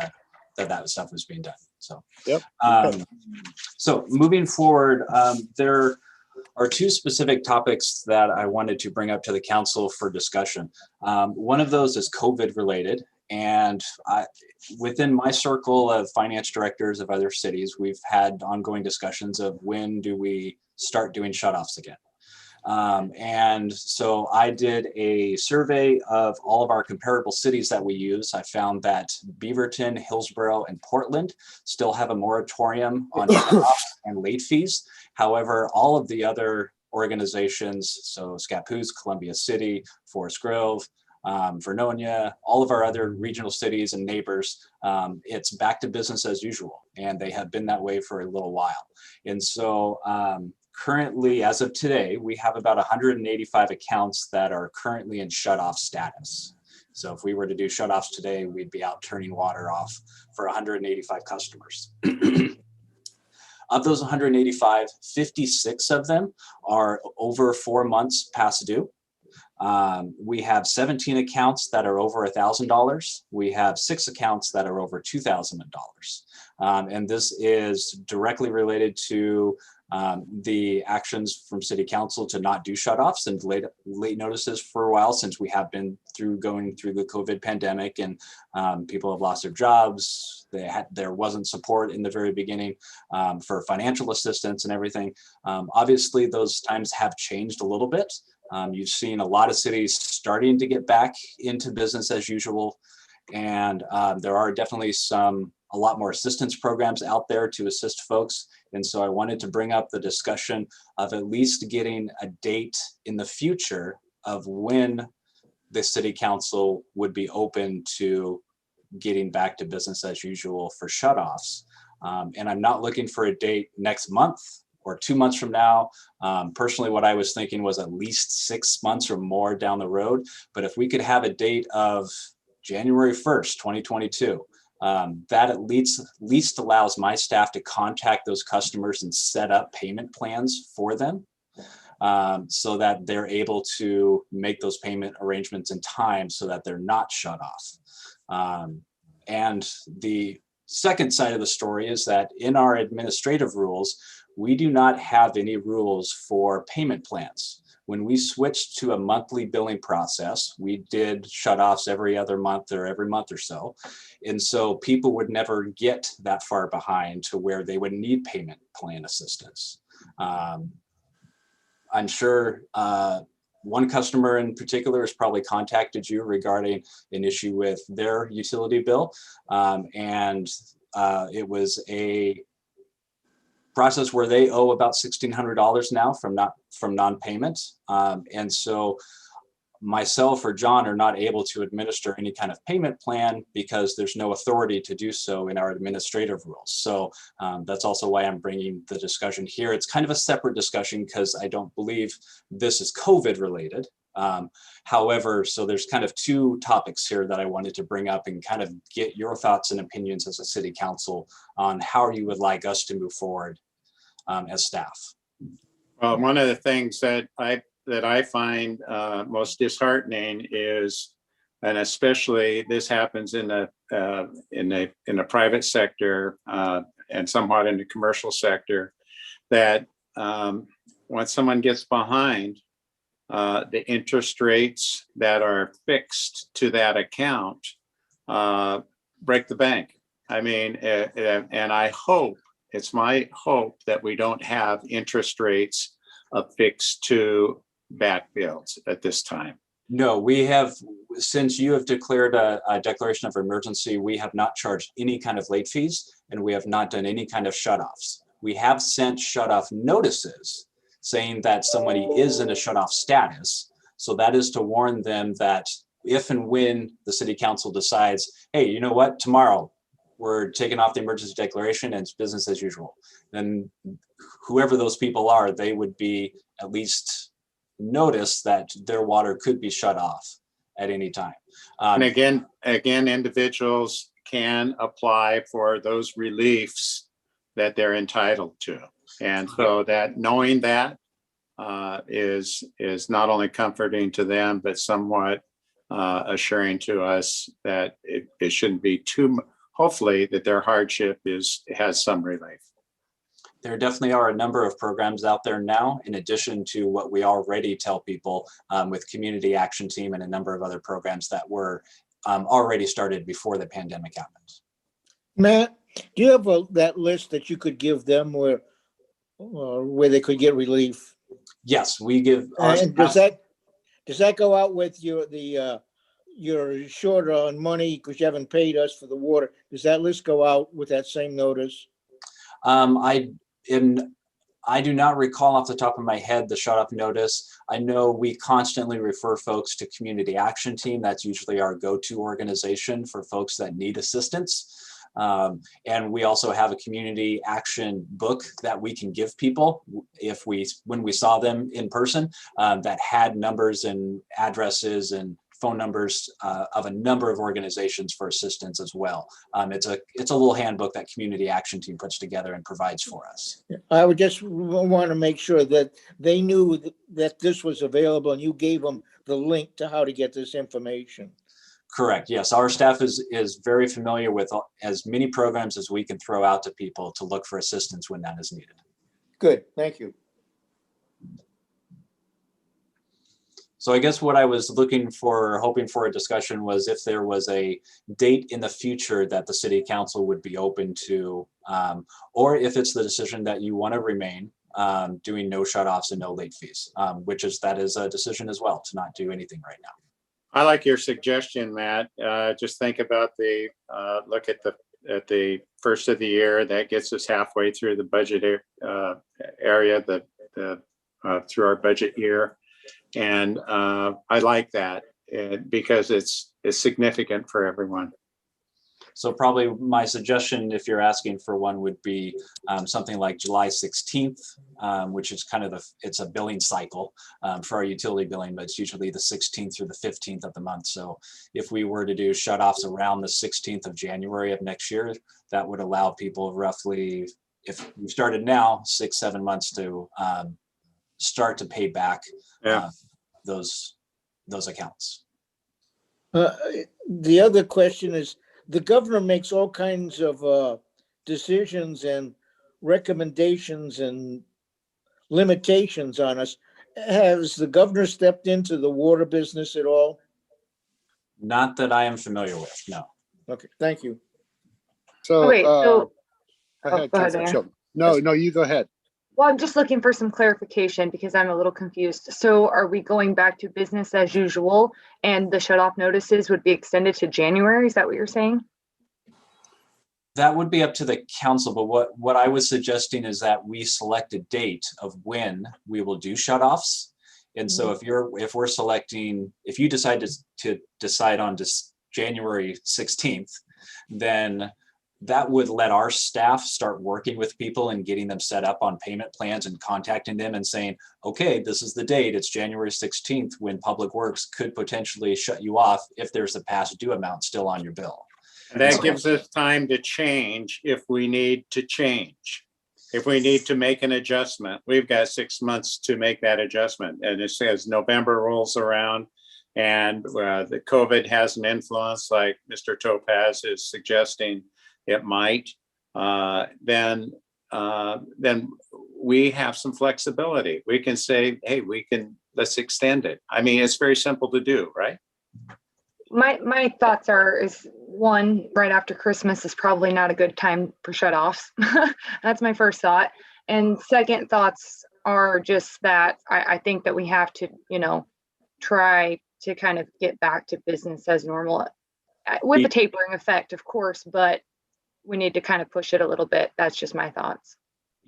[SPEAKER 1] that stuff was being done. So so moving forward, there are 2 specific topics that I wanted to bring up to the council for discussion. One of those is COVID related, and within my circle of finance directors of other cities, we've had ongoing discussions of when do we start doing shutoffs again. And so I did a survey of all of our comparable cities that we use. I found that Beaverton, Hillsborough, and Portland still have a moratorium on shutoffs and late fees. However, all of the other organizations, so Scappoose, Columbia City, Forest Grove, Vernonia, all of our other regional cities and neighbors, it's back to business as usual. And they have been that way for a little while. And so currently, as of today, we have about 185 accounts that are currently in shutoff status. So if we were to do shutoffs today, we'd be out turning water off for 185 customers. Of those 185, 56 of them are over 4 months past due. We have 17 accounts that are over $1,000. We have 6 accounts that are over $2,000. And this is directly related to the actions from City Council to not do shutoffs and late notices for a while, since we have been going through the COVID pandemic, and people have lost their jobs. There wasn't support in the very beginning for financial assistance and everything. Obviously, those times have changed a little bit. You've seen a lot of cities starting to get back into business as usual, and there are definitely a lot more assistance programs out there to assist folks. And so I wanted to bring up the discussion of at least getting a date in the future of when the City Council would be open to getting back to business as usual for shutoffs. And I'm not looking for a date next month or 2 months from now. Personally, what I was thinking was at least 6 months or more down the road. But if we could have a date of January 1st, 2022, that at least allows my staff to contact those customers and set up payment plans for them, so that they're able to make those payment arrangements in time so that they're not shut off. And the second side of the story is that in our administrative rules, we do not have any rules for payment plans. When we switched to a monthly billing process, we did shutoffs every other month or every month or so. And so people would never get that far behind to where they would need payment plan assistance. I'm sure one customer in particular has probably contacted you regarding an issue with their utility bill. And it was a process where they owe about $1,600 now from non-payment. And so myself or John are not able to administer any kind of payment plan because there's no authority to do so in our administrative rules. So that's also why I'm bringing the discussion here. It's kind of a separate discussion because I don't believe this is COVID related. However, so there's kind of 2 topics here that I wanted to bring up and kind of get your thoughts and opinions as a city council on how you would like us to move forward as staff.
[SPEAKER 8] Well, one of the things that I find most disheartening is, and especially this happens in the private sector, and somewhat in the commercial sector, that when someone gets behind, the interest rates that are fixed to that account break the bank. I mean, and I hope, it's my hope that we don't have interest rates affixed to back bills at this time.
[SPEAKER 1] No, we have, since you have declared a declaration of emergency, we have not charged any kind of late fees, and we have not done any kind of shutoffs. We have sent shutoff notices saying that somebody is in a shutoff status. So that is to warn them that if and when the city council decides, hey, you know what, tomorrow we're taking off the emergency declaration and it's business as usual, then whoever those people are, they would be at least notice that their water could be shut off at any time.
[SPEAKER 8] And again, individuals can apply for those reliefs that they're entitled to. And so that knowing that is not only comforting to them, but somewhat assuring to us that it shouldn't be too, hopefully that their hardship has some relief.
[SPEAKER 1] There definitely are a number of programs out there now, in addition to what we already tell people with Community Action Team and a number of other programs that were already started before the pandemic happened.
[SPEAKER 9] Matt, do you have that list that you could give them where they could get relief?
[SPEAKER 1] Yes, we give.
[SPEAKER 9] And does that go out with you're short on money because you haven't paid us for the water? Does that list go out with that same notice?
[SPEAKER 1] I do not recall off the top of my head the shut-off notice. I know we constantly refer folks to Community Action Team. That's usually our go-to organization for folks that need assistance. And we also have a community action book that we can give people when we saw them in person, that had numbers and addresses and phone numbers of a number of organizations for assistance as well. It's a little handbook that Community Action Team puts together and provides for us.
[SPEAKER 9] I would just want to make sure that they knew that this was available and you gave them the link to how to get this information.
[SPEAKER 1] Correct. Yes, our staff is very familiar with as many programs as we can throw out to people to look for assistance when that is needed.
[SPEAKER 9] Good, thank you.
[SPEAKER 1] So I guess what I was hoping for a discussion was if there was a date in the future that the city council would be open to, or if it's the decision that you want to remain doing no shutoffs and no late fees, that is a decision as well to not do anything right now.
[SPEAKER 8] I like your suggestion, Matt. Just think about look at the first of the year. That gets us halfway through the budget area, through our budget year. And I like that because it's significant for everyone.
[SPEAKER 1] So probably my suggestion, if you're asking for one, would be something like July 16th, which is kind of it's a billing cycle for our utility billing, but it's usually the 16th through the 15th of the month. So if we were to do shutoffs around the 16th of January of next year, that would allow people roughly, if we started now, 6-7 months to start to pay back those accounts.
[SPEAKER 9] The other question is, the governor makes all kinds of decisions and recommendations and limitations on us. Has the governor stepped into the water business at all?
[SPEAKER 1] Not that I am familiar with, no.
[SPEAKER 9] Okay, thank you.
[SPEAKER 2] So,
[SPEAKER 6] go
[SPEAKER 2] ahead,
[SPEAKER 6] ahead,
[SPEAKER 2] Councilor Shelton. No, you go ahead.
[SPEAKER 6] Well, I'm just looking for some clarification because I'm a little confused. So are we going back to business as usual and the shut-off notices would be extended to January? Is that what you're saying?
[SPEAKER 1] That would be up to the council, but what I was suggesting is that we select a date of when we will do shutoffs. And so if you decide to decide on January 16th, then that would let our staff start working with people and getting them set up on payment plans and contacting them and saying, okay, this is the date, it's January 16th when Public Works could potentially shut you off if there's a past due amount still on your bill.
[SPEAKER 8] And that gives us time to change if we need to change. If we need to make an adjustment, we've got 6 months to make that adjustment. And it says November rolls around and the COVID has an influence like Mr. Topaz is suggesting it might. then we have some flexibility. We can say, hey, let's extend it. I mean, it's very simple to do, right?
[SPEAKER 6] My thoughts is one, right after Christmas is probably not a good time for shut-offs. That's my first thought. And second thoughts are just that I think that we have to, try to kind of get back to business as normal with the tapering effect, of course, but we need to kind of push it a little bit. That's just my thoughts.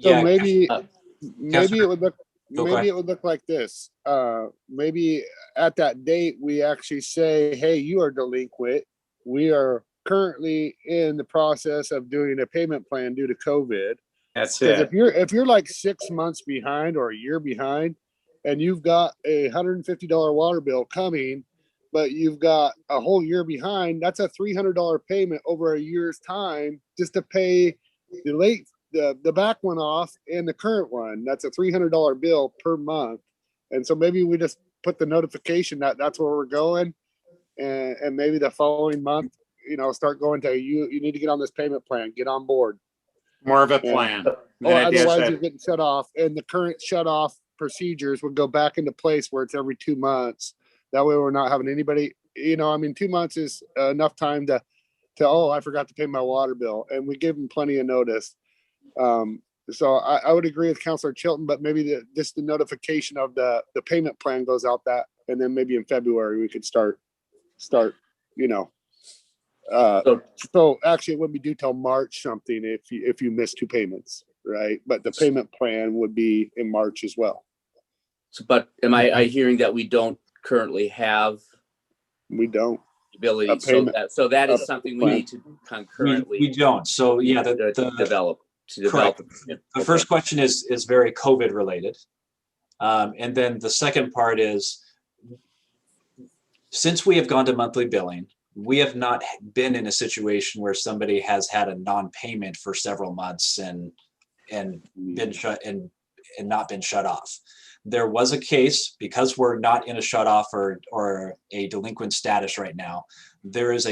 [SPEAKER 2] So
[SPEAKER 1] Yeah,
[SPEAKER 2] maybe
[SPEAKER 1] Counselor-
[SPEAKER 2] it would look
[SPEAKER 1] Go
[SPEAKER 2] maybe
[SPEAKER 1] ahead.
[SPEAKER 2] it would look like this. Maybe at that date we actually say, hey, you are delinquent. We are currently in the process of doing a payment plan due to COVID.
[SPEAKER 8] That's
[SPEAKER 2] Because
[SPEAKER 8] it.
[SPEAKER 2] if you're like 6 months behind or a year behind, and you've got a $150 water bill coming, but you've got a whole year behind, that's a $300 payment over a year's time just to pay the back one off and the current one. That's a $300 bill per month. And so maybe we just put the notification that that's where we're going, and maybe the following month, start going to you need to get on this payment plan, get on board.
[SPEAKER 8] More of a plan.
[SPEAKER 2] Or otherwise you're getting shut off, and the current shut off procedures would go back into place where it's every 2 months. That way we're not having anybody, 2 months is enough time to, oh, I forgot to pay my water bill. And we give them plenty of notice. So I would agree with Councilor Chilton, but maybe just the notification of the payment plan goes out and then maybe in February we could start, so actually it wouldn't be due till March something if you miss 2 payments, right? But the payment plan would be in March as well.
[SPEAKER 5] So, but am I hearing that we don't currently have?
[SPEAKER 2] We don't.
[SPEAKER 5] Ability. So that is something we need to concurrently.
[SPEAKER 1] We don't. So yeah,
[SPEAKER 5] develop.
[SPEAKER 1] Correct. The first question is very COVID related. And then the second part is, since we have gone to monthly billing, we have not been in a situation where somebody has had a non-payment for several months and been shut and not been shut off. There was a case, because we're not in a shut off or a delinquent status right now. There is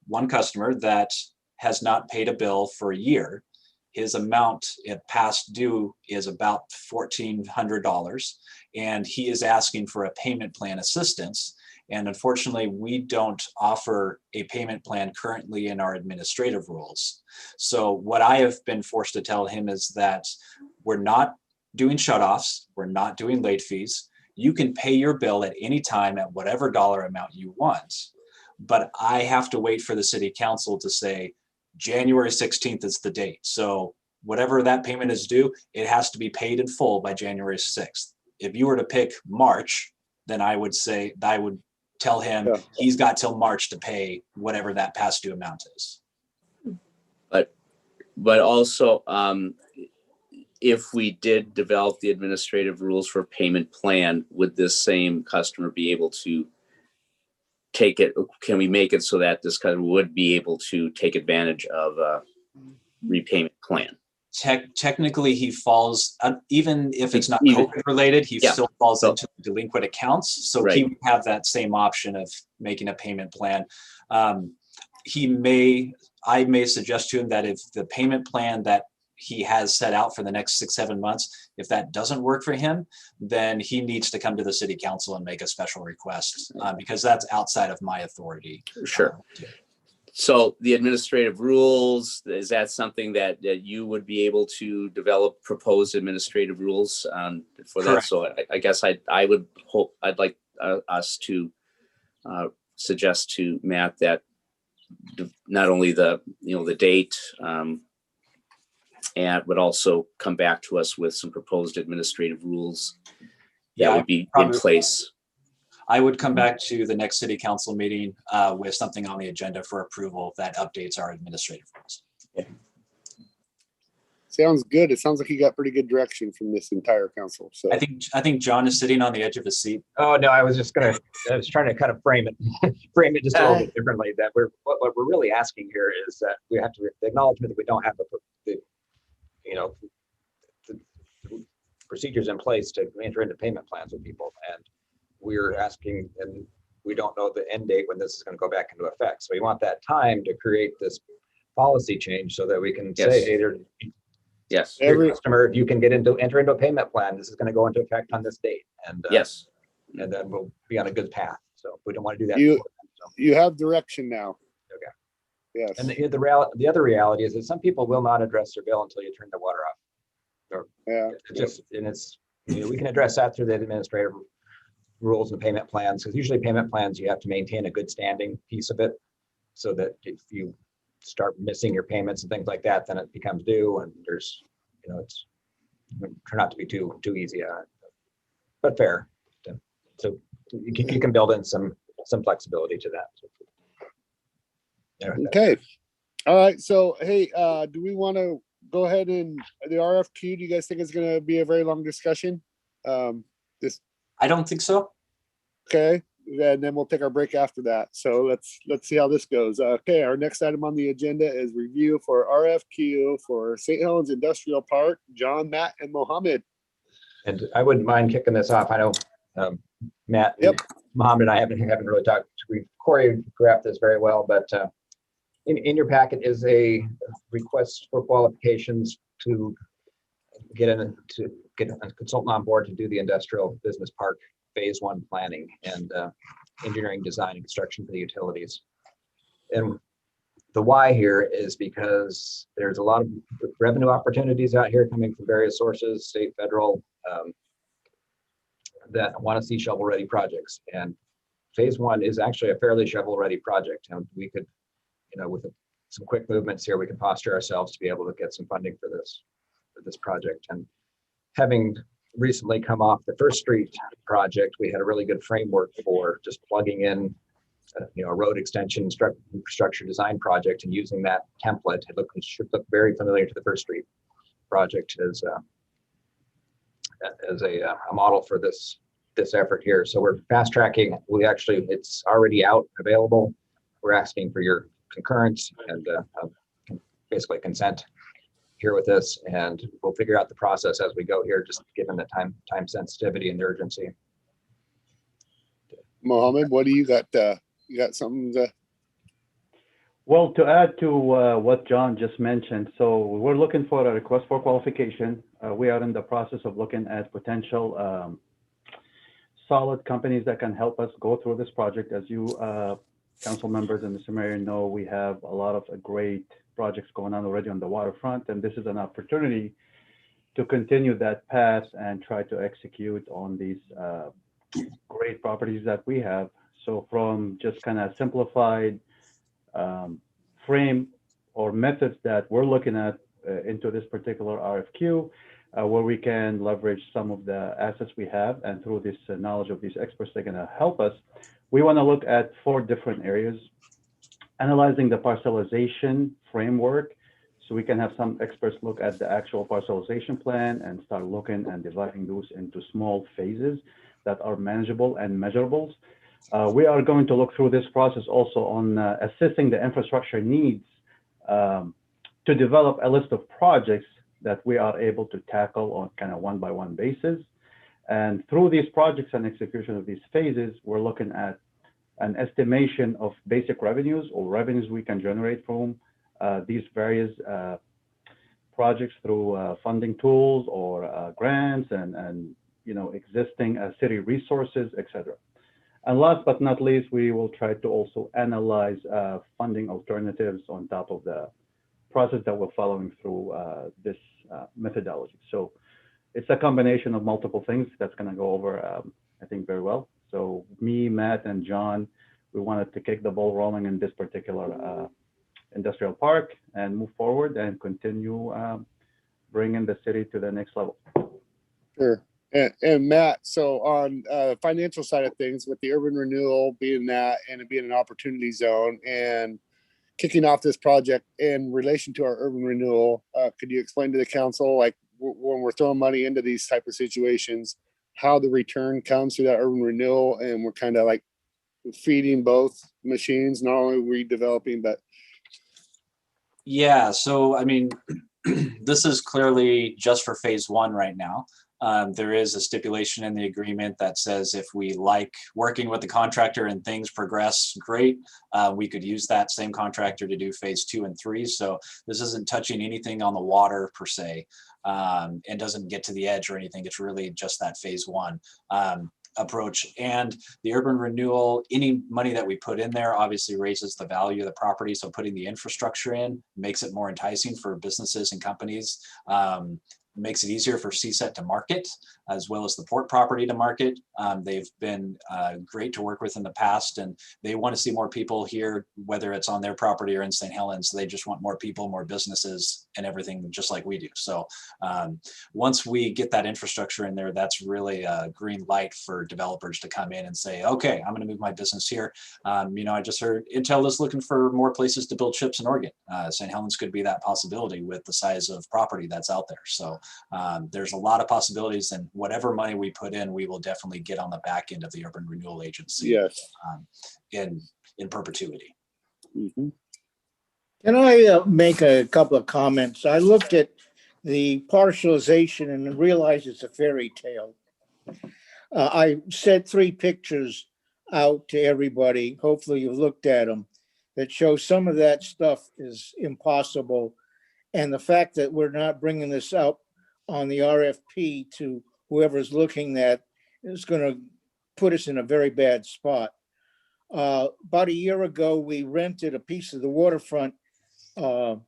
[SPEAKER 1] one customer that has not paid a bill for a year. His amount past due is about $1,400, and he is asking for a payment plan assistance. And unfortunately, we don't offer a payment plan currently in our administrative rules. So what I have been forced to tell him is that we're not doing shutoffs, we're not doing late fees. You can pay your bill at any time at whatever dollar amount you want. But I have to wait for the city council to say January 16th is the date. So whatever that payment is due, it has to be paid in full by January 6th. If you were to pick March, then I would tell him he's got till March to pay whatever that past due amount is.
[SPEAKER 5] But also, if we did develop the administrative rules for payment plan, would this same customer be able to take it? Can we make it so that this customer would be able to take advantage of a repayment plan?
[SPEAKER 1] Technically, he falls, even if it's not COVID related, he still falls into delinquent accounts. So he would have that same option of making a payment plan. I may suggest to him that if the payment plan that he has set out for the next 6-7 months, if that doesn't work for him, then he needs to come to the city council and make a special request, because that's outside of my authority.
[SPEAKER 5] Sure. So the administrative rules, is that something that you would be able to develop proposed administrative rules for that? So I guess I'd like us to suggest to Matt that not only the date, but also come back to us with some proposed administrative rules that would be in place.
[SPEAKER 1] I would come back to the next city council meeting with something on the agenda for approval that updates our administrative rules.
[SPEAKER 2] Sounds good. It sounds like you got pretty good direction from this entire council. So
[SPEAKER 1] I think John is sitting on the edge of his seat.
[SPEAKER 14] Oh no, I was trying to kind of frame it just a little bit differently. That what we're really asking here is that we have to acknowledgement that we don't have the procedures in place to enter into payment plans with people, and we're asking, and we don't know the end date when this is going to go back into effect. So we want that time to create this policy change so that we can
[SPEAKER 5] Yes.
[SPEAKER 14] say, hey, there,
[SPEAKER 5] Yes.
[SPEAKER 14] your customer, if you can enter into a payment plan, this is going to go into effect on this date. And
[SPEAKER 5] Yes.
[SPEAKER 14] and then we'll be on a good path. So we don't want to do that.
[SPEAKER 2] You-
[SPEAKER 14] before then, so.
[SPEAKER 2] You have direction now.
[SPEAKER 14] Okay.
[SPEAKER 2] Yes.
[SPEAKER 14] And the other reality is that some people will not address their bill until you turn the water off. Or
[SPEAKER 2] Yeah.
[SPEAKER 14] we can address that through the administrative rules and payment plans, because usually payment plans, you have to maintain a good standing piece of it, so that if you start missing your payments and things like that, then it becomes due, and there's, it's turn out to be too easy, but fair. So you can build in some flexibility to that.
[SPEAKER 2] Okay. All right. So, hey, do we want to go ahead and the RFQ? Do you guys think it's going to be a very long discussion?
[SPEAKER 1] I don't think so.
[SPEAKER 2] Okay. And then we'll take our break after that. So let's see how this goes. Okay. Our next item on the agenda is review for RFQ for St. Helens Industrial Park. John, Matt, and Mohammed.
[SPEAKER 14] And I wouldn't mind kicking this off. I know Matt,
[SPEAKER 2] Yep.
[SPEAKER 14] Mohammed and I haven't really talked. We've choreographed this very well, but in your packet is a request for qualifications to get a consultant on board to do the industrial business park phase 1 planning and engineering, design, and construction for the utilities. And the why here is because there's a lot of revenue opportunities out here coming from various sources, state, federal, that want to see shovel-ready projects. And phase 1 is actually a fairly shovel-ready project. And we could, with some quick movements here, we can posture ourselves to be able to get some funding for this project. And having recently come off the First Street project, we had a really good framework for just plugging in a road extension infrastructure design project and using that template. It should look very familiar to the First Street project as a model for this effort here. So we're fast tracking. It's already out, available. We're asking for your concurrence and basically consent here with this, and we'll figure out the process as we go here, just given the time sensitivity and the urgency.
[SPEAKER 2] Mohammed, what do you got? You got something to...
[SPEAKER 16] Well, to add to what John just mentioned, so we're looking for a request for qualification. We are in the process of looking at potential solid companies that can help us go through this project. As you council members and Mr. Mayor know, we have a lot of great projects going on already on the waterfront, and this is an opportunity to continue that path and try to execute on these great properties that we have. So from just kind of simplified frame or methods that we're looking at into this particular RFQ, where we can leverage some of the assets we have, and through this knowledge of these experts, they're going to help us. We want to look at 4 different areas: analyzing the parcelization framework, so we can have some experts look at the actual parcelization plan and start looking and dividing those into small phases that are manageable and measurables. We are going to look through this process also on assessing the infrastructure needs to develop a list of projects that we are able to tackle on kind of 1-by-1 basis. And through these projects and execution of these phases, we're looking at an estimation of basic revenues or revenues we can generate from these various projects through funding tools or grants and existing city resources, etc. And last but not least, we will try to also analyze funding alternatives on top of the process that we're following through this methodology. So it's a combination of multiple things that's going to go over, I think, very well. So me, Matt, and John, we wanted to kick the ball rolling in this particular industrial park and move forward and continue bringing the city to the next level.
[SPEAKER 2] Sure. And Matt, so on financial side of things, with the urban renewal being that and it being an opportunity zone and kicking off this project in relation to our urban renewal, could you explain to the council, like when we're throwing money into these type of situations, how the return comes through that urban renewal, and we're kind of like feeding both machines, not only redeveloping, but...
[SPEAKER 1] Yeah, so I mean, this is clearly just for phase 1 right now. There is a stipulation in the agreement that says if we like working with the contractor and things progress great, we could use that same contractor to do phase 2 and 3. So this isn't touching anything on the water per se, and doesn't get to the edge or anything. It's really just that phase 1 approach. And the urban renewal, any money that we put in there obviously raises the value of the property. So putting the infrastructure in makes it more enticing for businesses and companies. Makes it easier for CSET to market, as well as the port property to market. They've been great to work with in the past, and they want to see more people here, whether it's on their property or in St. Helens. They just want more people, more businesses, and everything just like we do. So once we get that infrastructure in there, that's really a green light for developers to come in and say, okay, I'm going to move my business here. I just heard Intel is looking for more places to build chips in Oregon. St. Helens could be that possibility with the size of property that's out there. So there's a lot of possibilities, and whatever money we put in, we will definitely get on the back end of the Urban Renewal Agency.
[SPEAKER 2] Yes.
[SPEAKER 1] In perpetuity.
[SPEAKER 2] Mm-hmm.
[SPEAKER 9] Can I make a couple of comments? I looked at the partialization and realized it's a fairy tale. I sent 3 pictures out to everybody. Hopefully you've looked at them, that show some of that stuff is impossible. And the fact that we're not bringing this out on the RFP to whoever's looking at is going to put us in a very bad spot. About a year ago, we rented a piece of the waterfront to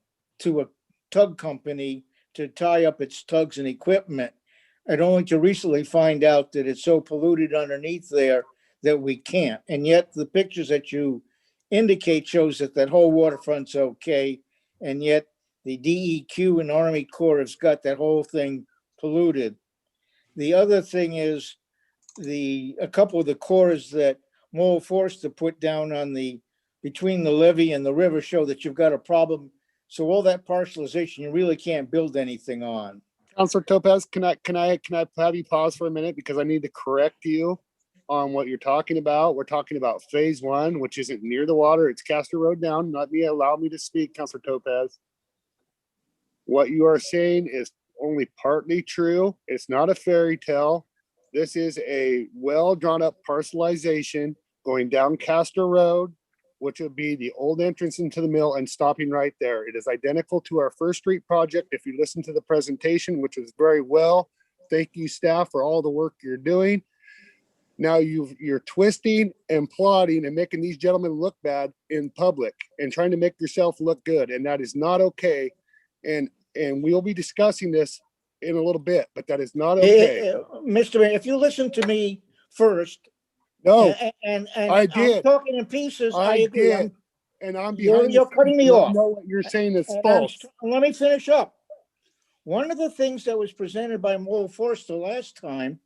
[SPEAKER 9] a tug company to tie up its tugs and equipment, and only to recently find out that it's so polluted underneath there that we can't. And yet the pictures that you indicate shows that that whole waterfront's okay, and yet the DEQ and Army Corps has got that whole thing polluted. The other thing is a couple of the cores that Mole Forster put down on between the levee and the river show that you've got a problem. So all that partialization, you really can't build anything on.
[SPEAKER 2] Councilor Topaz, can I have you pause for a minute, because I need to correct you on what you're talking about. We're talking about phase 1, which isn't near the water. It's Castor Road down. Allow me to speak, Councilor Topaz. What you are saying is only partly true. It's not a fairy tale. This is a well drawn up parcelization going down Castor Road, which would be the old entrance into the mill and stopping right there. It is identical to our First Street project. If you listen to the presentation, which was very well, thank you staff for all the work you're doing. Now you're twisting and plotting and making these gentlemen look bad in public and trying to make yourself look good. And that is not okay. And we'll be discussing this in a little bit, but that is not okay.
[SPEAKER 9] Mr. Mayor, if you listen to me first.
[SPEAKER 2] No,
[SPEAKER 9] and
[SPEAKER 2] I did.
[SPEAKER 9] I'm talking in pieces. I agree.
[SPEAKER 2] Did. And I'm behind.
[SPEAKER 9] You're cutting me off.
[SPEAKER 2] I know what you're saying is false.
[SPEAKER 9] Let me finish up. One of the things that was presented by Mole Forster last time,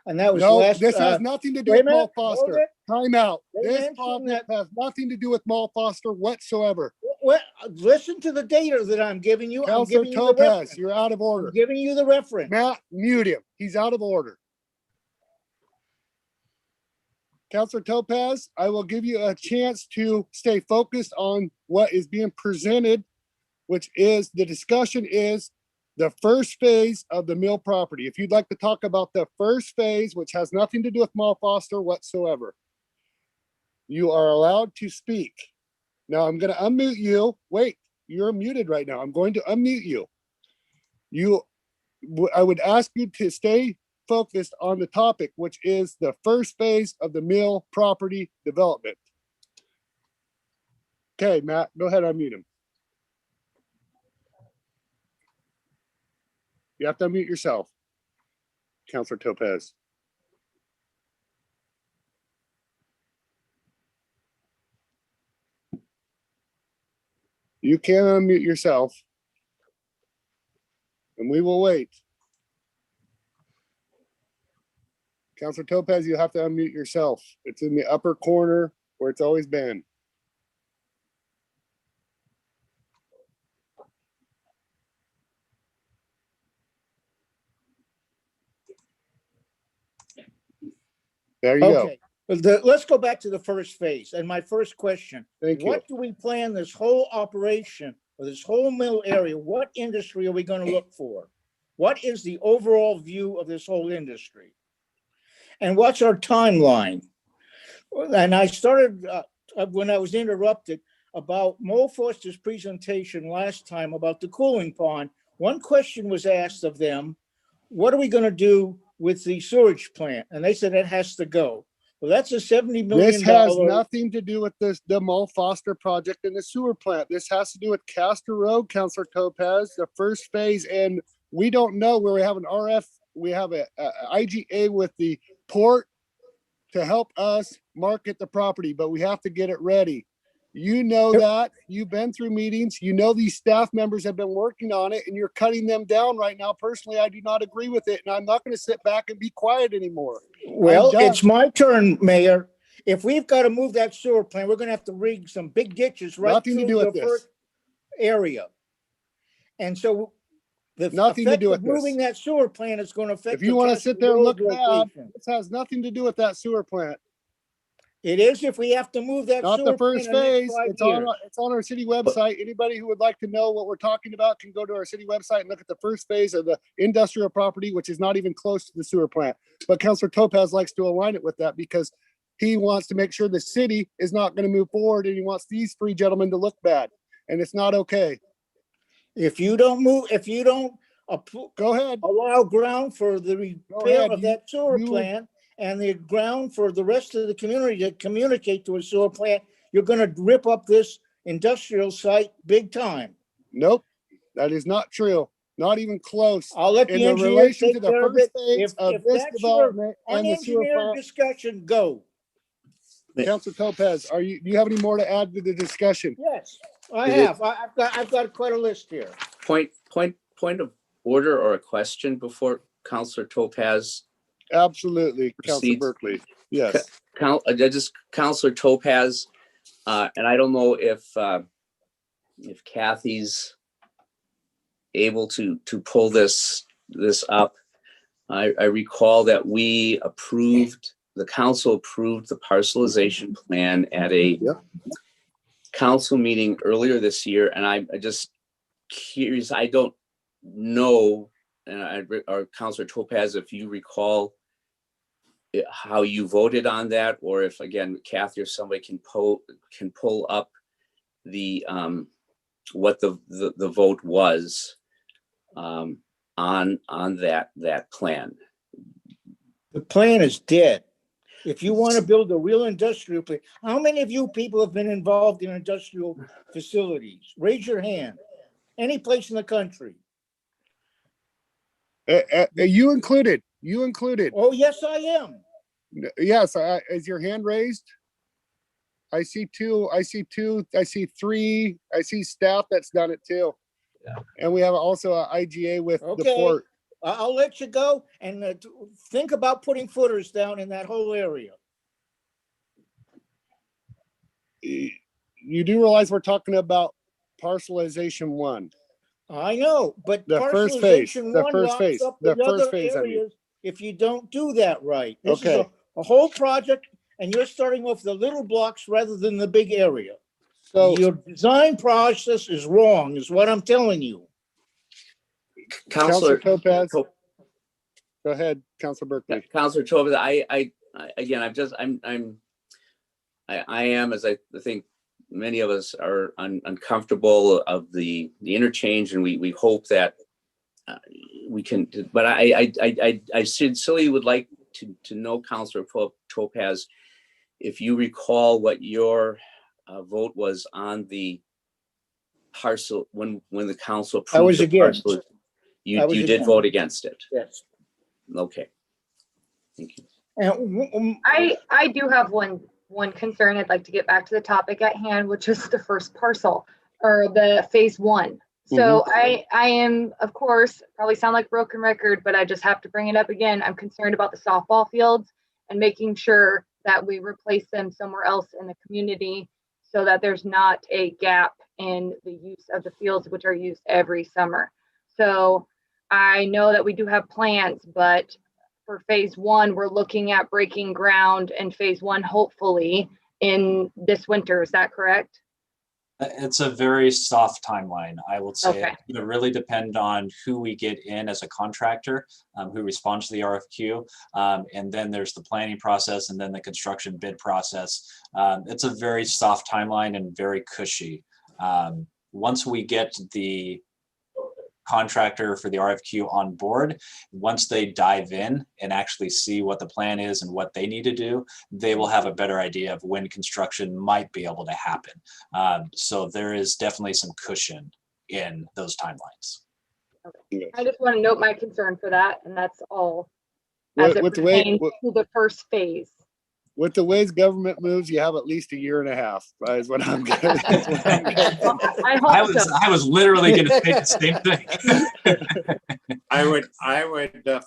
[SPEAKER 9] and that was
[SPEAKER 2] this has nothing to do with Mole Foster. Time out. This project has nothing to do with Mole Foster whatsoever.
[SPEAKER 9] Well, listen to the data that I'm giving you.
[SPEAKER 2] Councilor Topaz, you're out of order.
[SPEAKER 9] I'm giving you the reference.
[SPEAKER 2] Matt, mute him. He's out of order. Councilor Topaz, I will give you a chance to stay focused on what is being presented, which is the discussion is the first phase of the mill property. If you'd like to talk about the first phase, which has nothing to do with Mole Foster whatsoever, you are allowed to speak. Now I'm going to unmute you. Wait, you're muted right now. I'm going to unmute you. I would ask you to stay focused on the topic, which is the first phase of the mill property development. Okay, Matt, go ahead, unmute him. You have to unmute yourself, Councilor Topaz. You can unmute yourself, and we will wait. Councilor Topaz, you have to unmute yourself. It's in the upper corner where it's always been. There you go.
[SPEAKER 9] Let's go back to the first phase. And my first question,
[SPEAKER 2] Thank you.
[SPEAKER 9] What do we plan this whole operation or this whole mill area? What industry are we going to look for? What is the overall view of this whole industry? And what's our timeline? And I started, when I was interrupted, about Mo Foster's presentation last time about the cooling pond. One question was asked of them, what are we going to do with the sewage plant? And they said it has to go. Well, that's a $70 million.
[SPEAKER 2] This has nothing to do with the Mo Foster project and the sewer plant. This has to do with Castor Road, Councilor Topaz, the first phase. And we don't know where we have an RF, we have a IGA with the port to help us market the property, but we have to get it ready. You know that. You've been through meetings. You know these staff members have been working on it, and you're cutting them down right now. Personally, I do not agree with it, and I'm not going to sit back and be quiet anymore.
[SPEAKER 9] Well, it's my turn, Mayor. If we've got to move that sewer plant, we're going to have to rig some big ditches right
[SPEAKER 2] Nothing
[SPEAKER 9] through
[SPEAKER 2] to do
[SPEAKER 9] the
[SPEAKER 2] with this.
[SPEAKER 9] first area. And so the
[SPEAKER 2] Nothing to
[SPEAKER 9] effect
[SPEAKER 2] do
[SPEAKER 9] of
[SPEAKER 2] with this.
[SPEAKER 9] moving that sewer plant is going to affect.
[SPEAKER 2] If you want to sit there and look bad, this has nothing to do with that sewer plant.
[SPEAKER 9] It is if we have to move that
[SPEAKER 2] Not
[SPEAKER 9] sewer
[SPEAKER 2] the first
[SPEAKER 9] plant in the next
[SPEAKER 2] phase.
[SPEAKER 9] 5
[SPEAKER 2] It's on,
[SPEAKER 9] years.
[SPEAKER 2] it's on our city website. Anybody who would like to know what we're talking about can go to our city website and look at the first phase of the industrial property, which is not even close to the sewer plant. But Councilor Topaz likes to align it with that because he wants to make sure the city is not going to move forward, and he wants these three gentlemen to look bad, and it's not okay.
[SPEAKER 9] If you don't move, if you don't
[SPEAKER 2] go ahead,
[SPEAKER 9] allow ground for the repair of that sewer plant and the ground for the rest of the community to communicate to a sewer plant, you're going to rip up this industrial site big time.
[SPEAKER 2] Nope, that is not true. Not even close.
[SPEAKER 9] I'll let
[SPEAKER 2] in
[SPEAKER 9] the engineer
[SPEAKER 2] relation
[SPEAKER 9] take
[SPEAKER 2] to the
[SPEAKER 9] care of
[SPEAKER 2] first
[SPEAKER 9] it.
[SPEAKER 2] phase of
[SPEAKER 9] If
[SPEAKER 2] this
[SPEAKER 9] that's your
[SPEAKER 2] development and the sewer
[SPEAKER 9] unengineered
[SPEAKER 2] plant.
[SPEAKER 9] discussion, go.
[SPEAKER 2] Councilor Topaz, do you have any more to add to the discussion?
[SPEAKER 9] Yes, I have. I've got quite a list here.
[SPEAKER 5] Point of order or a question before Councilor Topaz?
[SPEAKER 2] Absolutely, Councilor Berkeley. Yes.
[SPEAKER 5] Councilor Topaz, and I don't know if Kathy's able to pull this up. I recall that the council approved the parcelization plan at a council meeting earlier this year, and I'm just curious. I don't know, or Councilor Topaz, if you recall how you voted on that, or if again Kathy or somebody can pull up the what the vote was on that plan.
[SPEAKER 9] The plan is dead. If you want to build a real industrial plant, how many of you people have been involved in industrial facilities? Raise your hand. Any place in the country.
[SPEAKER 2] You included. You included.
[SPEAKER 9] Oh, yes, I am.
[SPEAKER 2] Yes. Is your hand raised? I see two. I see two. I see three. I see staff that's done it too. Yeah. And we have also an IGA with the port.
[SPEAKER 9] I'll let you go and think about putting footers down in that whole area.
[SPEAKER 2] You do realize we're talking about parcelization 1.
[SPEAKER 9] I know, but
[SPEAKER 2] the first phase. The first phase.
[SPEAKER 9] The first phase. I mean. If you don't do that right, this is a whole project, and you're starting off the little blocks rather than the big area. So your design process is wrong, is what I'm telling you.
[SPEAKER 5] Councilor
[SPEAKER 2] Topaz. Go ahead, Councilor Berkeley.
[SPEAKER 5] Councilor Topaz, I am, as I think many of us are uncomfortable of the interchange, and we hope that we can, but I sincerely would like to know, Councilor Topaz, if you recall what your vote was on the parcel when the council approved.
[SPEAKER 9] I was against.
[SPEAKER 5] Parcel. You did vote against it.
[SPEAKER 9] Yes.
[SPEAKER 5] Okay. Thank you.
[SPEAKER 9] And
[SPEAKER 6] I do have one concern. I'd like to get back to the topic at hand, which is the first parcel or the phase 1. So I am, of course, probably sound like broken record, but I just have to bring it up again. I'm concerned about the softball fields and making sure that we replace them somewhere else in the community so that there's not a gap in the use of the fields, which are used every summer. So I know that we do have plans, but for phase 1, we're looking at breaking ground in phase 1, hopefully in this winter. Is that correct?
[SPEAKER 1] It's a very soft timeline. I will say
[SPEAKER 6] Okay.
[SPEAKER 1] it's gonna really depend on who we get in as a contractor, who responds to the RFQ. And then there's the planning process and then the construction bid process. It's a very soft timeline and very cushy. Once we get the contractor for the RFQ on board, once they dive in and actually see what the plan is and what they need to do, they will have a better idea of when construction might be able to happen. So there is definitely some cushion in those timelines.
[SPEAKER 6] Okay. I just want to note my concern for that, and that's all as it
[SPEAKER 2] With
[SPEAKER 6] pertains to the first phase.
[SPEAKER 2] With the ways government moves, you have at least a year and a half, is what I'm getting.
[SPEAKER 1] I was literally going to say the same thing.
[SPEAKER 8] I would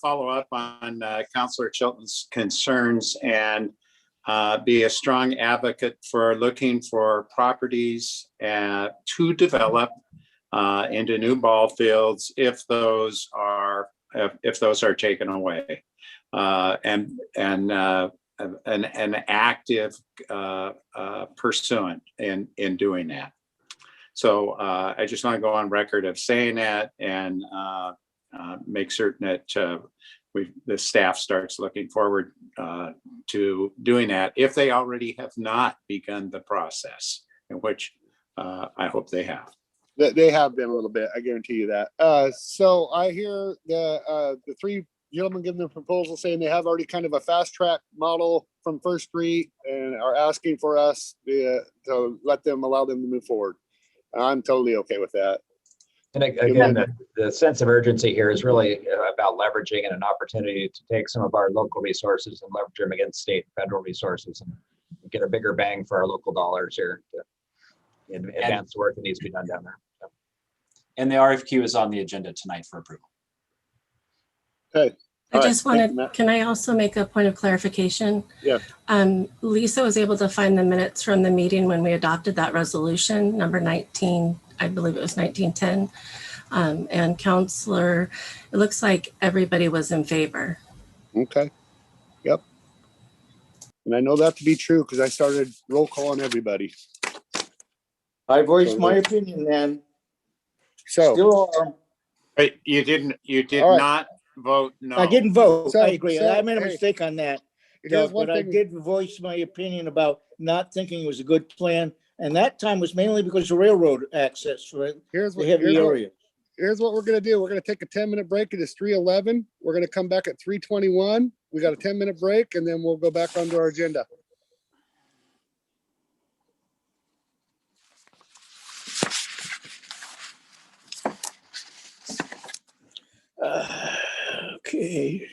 [SPEAKER 8] follow up on Councillor Chilton's concerns and be a strong advocate for looking for properties to develop into new ball fields if those are taken away, and an active pursuant in doing that. So I just want to go on record of saying that and make certain that the staff starts looking forward to doing that if they already have not begun the process, in which I hope they have.
[SPEAKER 2] They have been a little bit, I guarantee you that. So I hear the three gentlemen giving their proposal saying they have already kind of a fast track model from First Street and are asking for us to allow them to move forward. I'm totally okay with that.
[SPEAKER 14] And again, the sense of urgency here is really about leveraging and an opportunity to take some of our local resources and leverage them against state and federal resources and get a bigger bang for our local dollars here to advance the work that needs to be done down there. So.
[SPEAKER 1] And the RFQ is on the agenda tonight for approval.
[SPEAKER 2] Okay.
[SPEAKER 10] I just wanted, can I also make a point of clarification?
[SPEAKER 2] Yeah.
[SPEAKER 10] Lisa was able to find the minutes from the meeting when we adopted that resolution, number 19, I believe it was 1910. And Counselor, it looks like everybody was in favor.
[SPEAKER 2] Okay. Yep. And I know that to be true because I started roll calling everybody.
[SPEAKER 9] I voiced my opinion then.
[SPEAKER 2] So
[SPEAKER 9] still are.
[SPEAKER 8] But you did not vote no.
[SPEAKER 9] I didn't vote.
[SPEAKER 2] So-
[SPEAKER 9] I agree.
[SPEAKER 2] so,
[SPEAKER 9] I made a
[SPEAKER 2] hey,
[SPEAKER 9] mistake on that.
[SPEAKER 2] here's
[SPEAKER 9] Doug,
[SPEAKER 2] one
[SPEAKER 9] but I
[SPEAKER 2] thing-
[SPEAKER 9] did voice my opinion about not thinking it was a good plan. And that time was mainly because of railroad access for the heavy area.
[SPEAKER 2] Here's what we're going to do. We're going to take a 10-minute break. It is 3:11. We're going to come back at 3:21. We got a 10-minute break and then we'll go back onto our agenda.
[SPEAKER 9] Okay.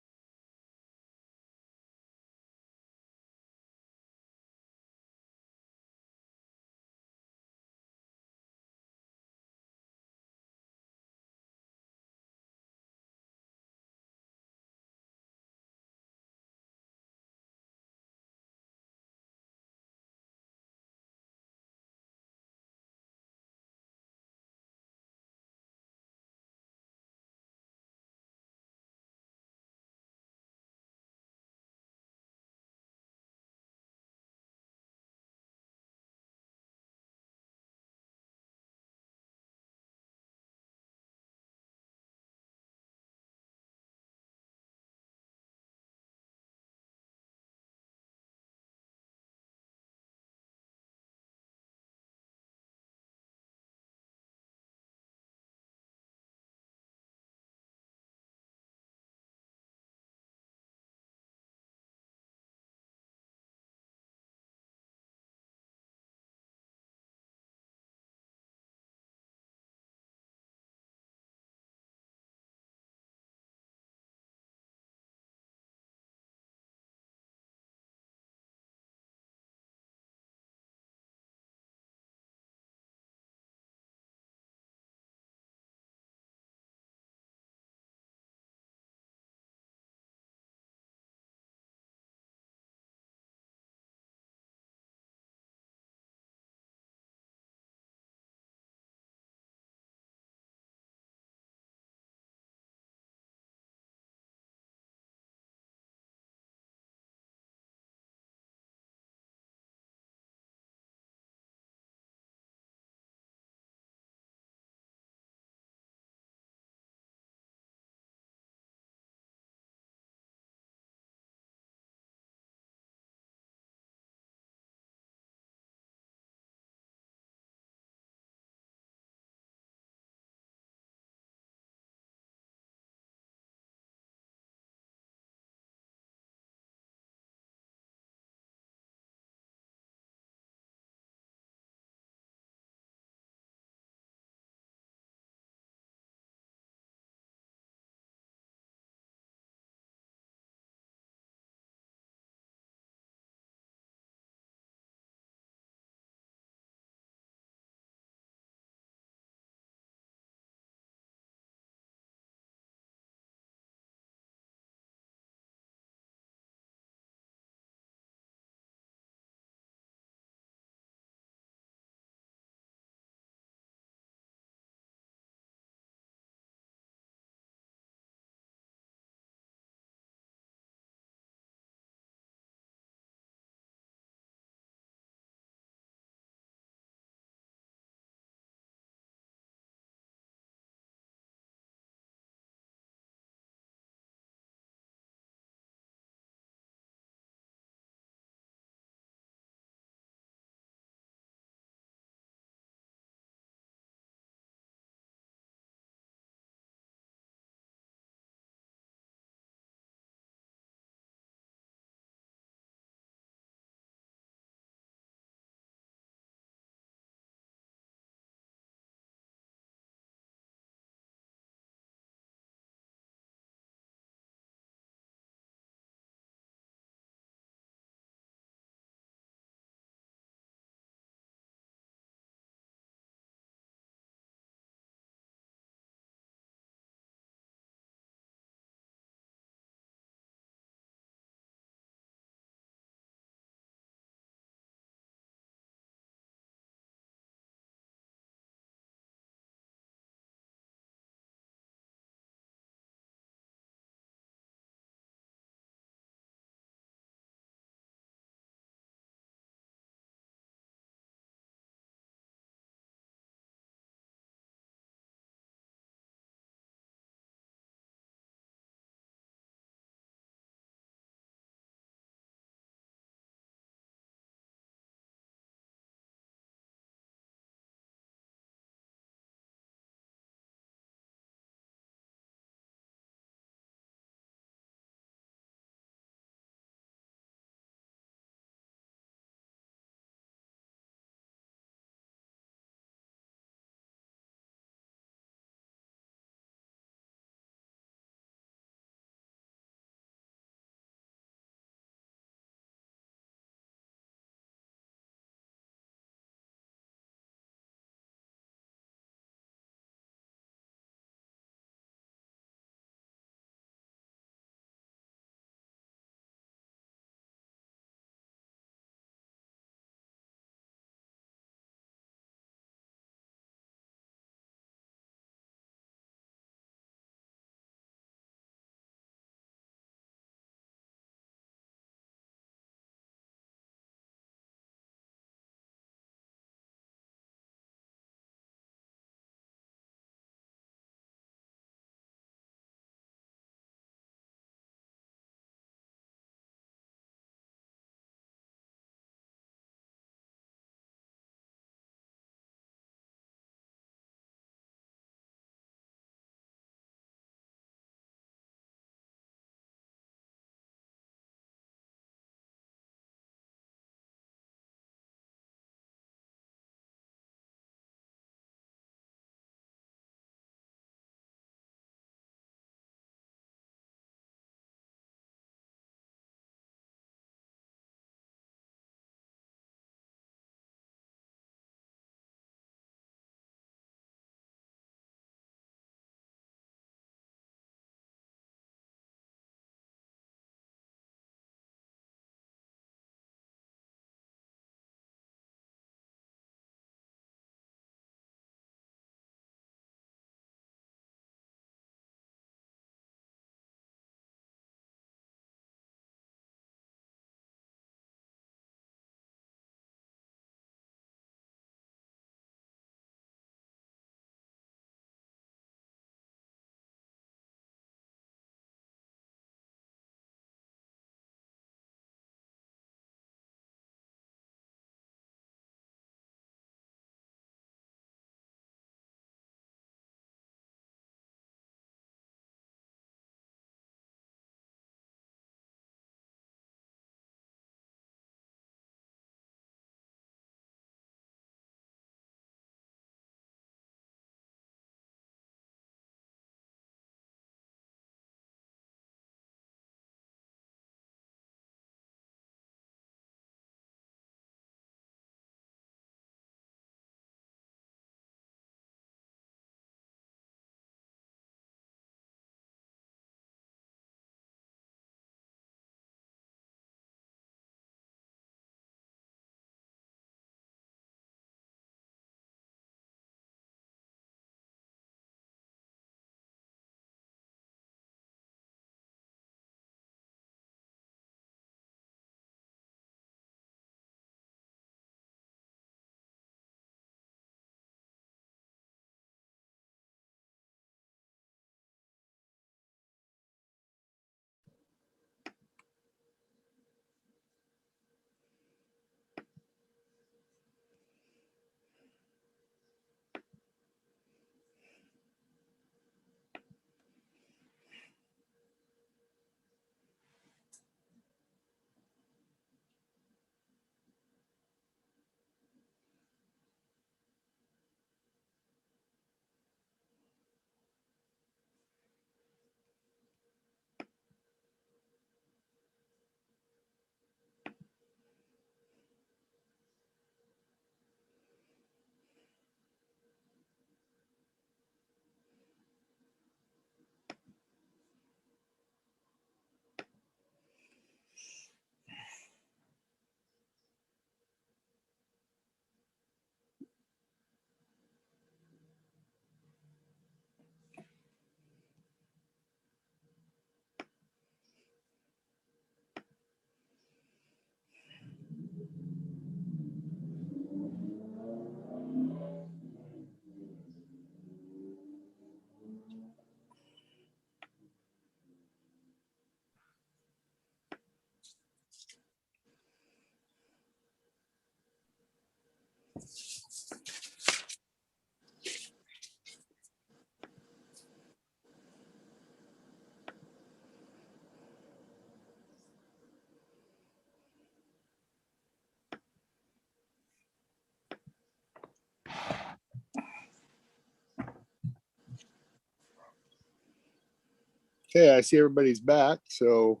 [SPEAKER 2] Okay, I see everybody's back, so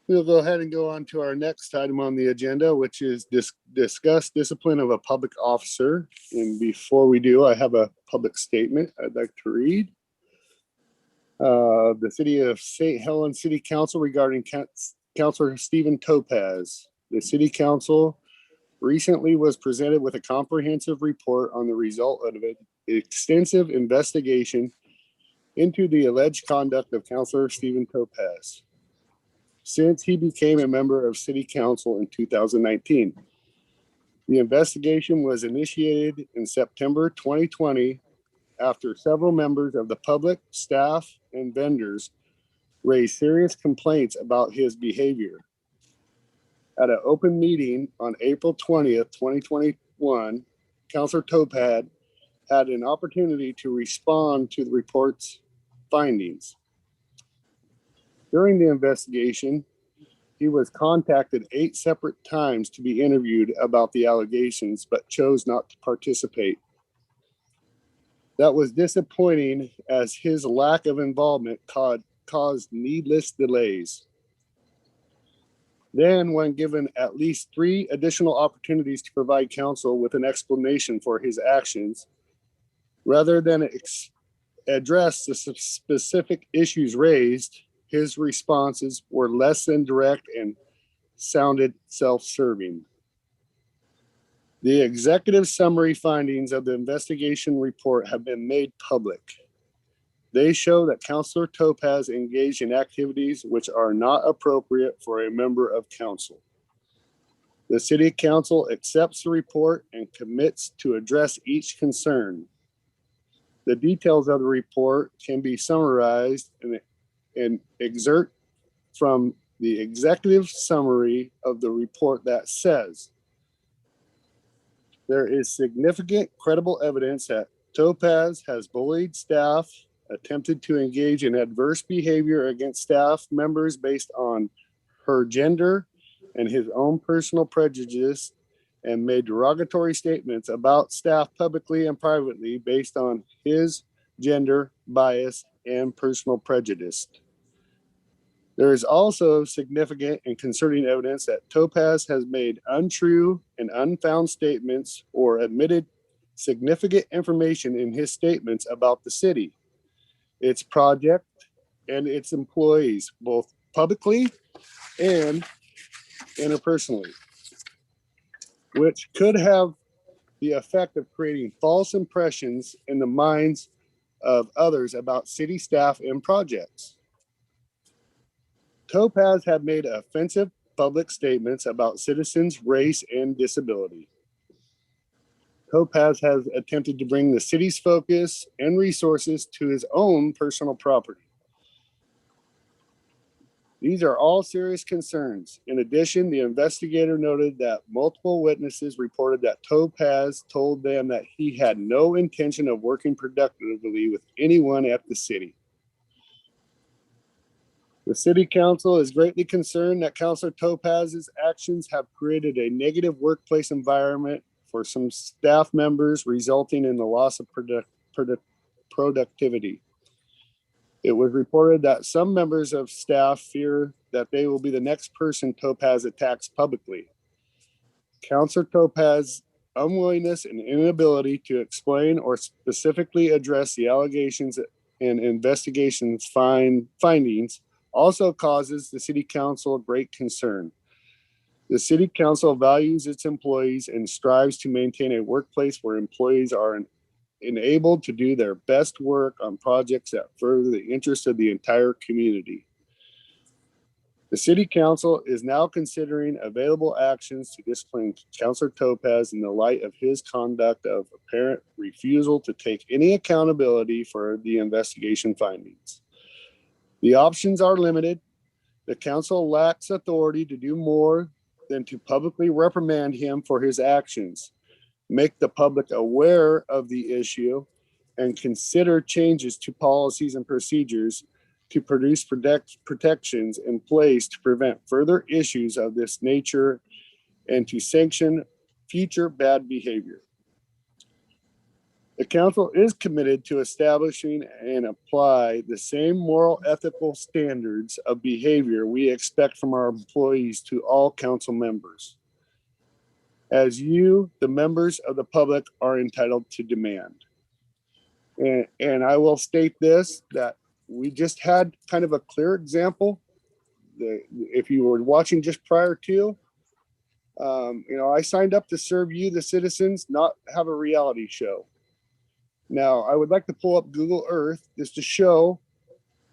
[SPEAKER 2] we'll go ahead and go on to our next item on the agenda, which is discuss discipline of a public officer. And before we do, I have a public statement I'd like to read. The City of St. Helens City Council regarding Councilor Stephen Topaz. The City Council recently was presented with a comprehensive report on the result of an extensive investigation into the alleged conduct of Councilor Stephen Topaz since he became a member of City Council in 2019. The investigation was initiated in September 2020 after several members of the public, staff, and vendors raised serious complaints about his behavior. At an open meeting on April 20th, 2021, Councilor Topaz had an opportunity to respond to the report's findings. During the investigation, he was contacted 8 separate times to be interviewed about the allegations, but chose not to participate. That was disappointing as his lack of involvement caused needless delays. Then, when given at least 3 additional opportunities to provide counsel with an explanation for his actions, rather than address the specific issues raised, his responses were less than direct and sounded self-serving. The executive summary findings of the investigation report have been made public. They show that Councilor Topaz engaged in activities which are not appropriate for a member of council. The City Council accepts the report and commits to address each concern. The details of the report can be summarized and excerpt from the executive summary of the report that says, there is significant credible evidence that Topaz has bullied staff, attempted to engage in adverse behavior against staff members based on her gender and his own personal prejudice, and made derogatory statements about staff publicly and privately based on his gender, bias, and personal prejudice. There is also significant and concerning evidence that Topaz has made untrue and unfounded statements or admitted significant information in his statements about the city, its project, and its employees, both publicly and interpersonally, which could have the effect of creating false impressions in the minds of others about city staff and projects. Topaz had made offensive public statements about citizens' race and disability. Topaz has attempted to bring the city's focus and resources to his own personal property. These are all serious concerns. In addition, the investigator noted that multiple witnesses reported that Topaz told them that he had no intention of working productively with anyone at the city. The City Council is greatly concerned that Councilor Topaz's actions have created a negative workplace environment for some staff members, resulting in the loss of productivity. It was reported that some members of staff fear that they will be the next person Topaz attacks publicly. Councilor Topaz's unwillingness and inability to explain or specifically address the allegations and investigations findings also causes the City Council great concern. The City Council values its employees and strives to maintain a workplace where employees are enabled to do their best work on projects that further the interest of the entire community. The City Council is now considering available actions to discipline Councilor Topaz in the light of his conduct of apparent refusal to take any accountability for the investigation findings. The options are limited. The council lacks authority to do more than to publicly reprimand him for his actions, make the public aware of the issue, and consider changes to policies and procedures to produce protections in place to prevent further issues of this nature and to sanction future bad behavior. The council is committed to establishing and apply the same moral ethical standards of behavior we expect from our employees to all council members, as you, the members of the public, are entitled to demand. And I will state this, that we just had kind of a clear example. If you were watching just prior to, I signed up to serve you, the citizens, not have a reality show. Now, I would like to pull up Google Earth just to show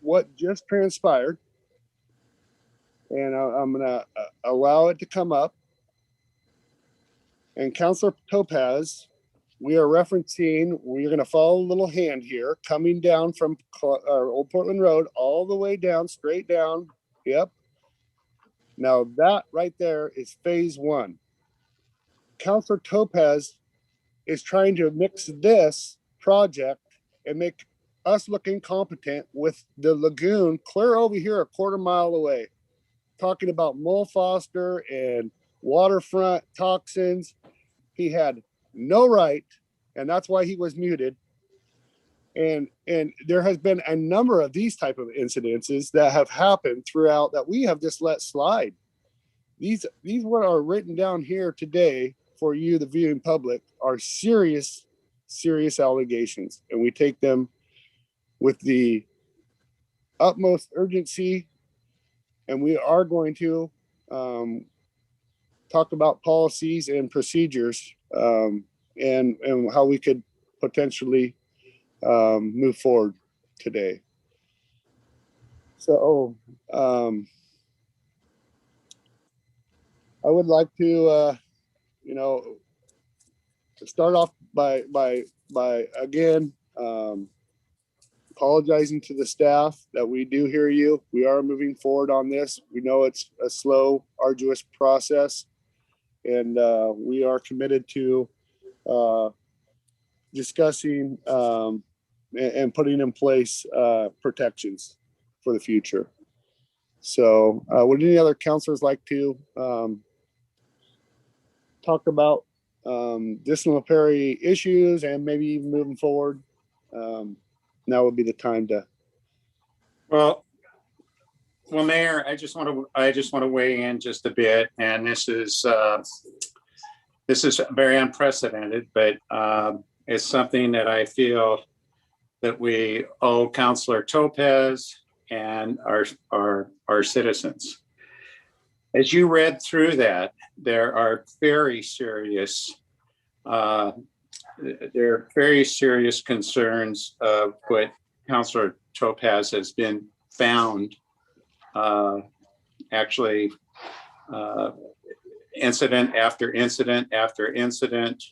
[SPEAKER 2] what just transpired. And I'm going to allow it to come up. And Councilor Topaz, we are referencing, we're going to follow a little hand here, coming down from Old Portland Road all the way down, straight down. Yep. Now that right there is phase one. Councilor Topaz is trying to mix this project and make us look incompetent with the lagoon clear over here a quarter mile away, talking about Mull Foster and waterfront toxins. He had no right, and that's why he was muted. And there has been a number of these type of incidences that have happened throughout that we have just let slide. These what are written down here today for you, the viewing public, are serious allegations, and we take them with the utmost urgency. And we are going to talk about policies and procedures, and how we could potentially move forward today. So I would like to start off by again apologizing to the staff that we do hear you. We are moving forward on this. We know it's a slow, arduous process, and we are committed to discussing and putting in place protections for the future. So would any other counselors like to talk about disciplinary issues and maybe even moving forward? Now would be the time to.
[SPEAKER 8] Well, Mayor, I just want to weigh in just a bit, and this is very unprecedented, but it's something that I feel that we owe Councilor Topaz and our citizens. As you read through that, there are very serious concerns of what Councilor Topaz has been found actually incident after incident after incident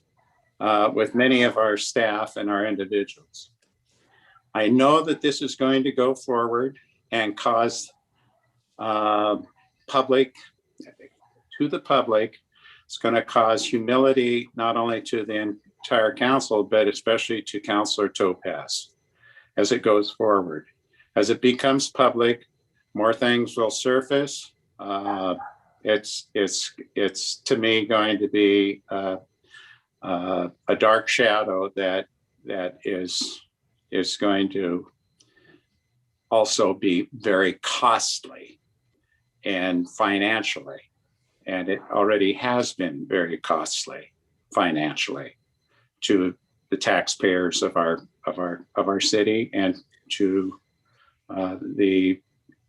[SPEAKER 8] with many of our staff and our individuals. I know that this is going to go forward and cause the public, it's going to cause humility not only to the entire council, but especially to Councilor Topaz as it goes forward. As it becomes public, more things will surface. It's to me going to be a dark shadow that is going to also be very costly and financially, and it already has been very costly financially to the taxpayers of our city and to the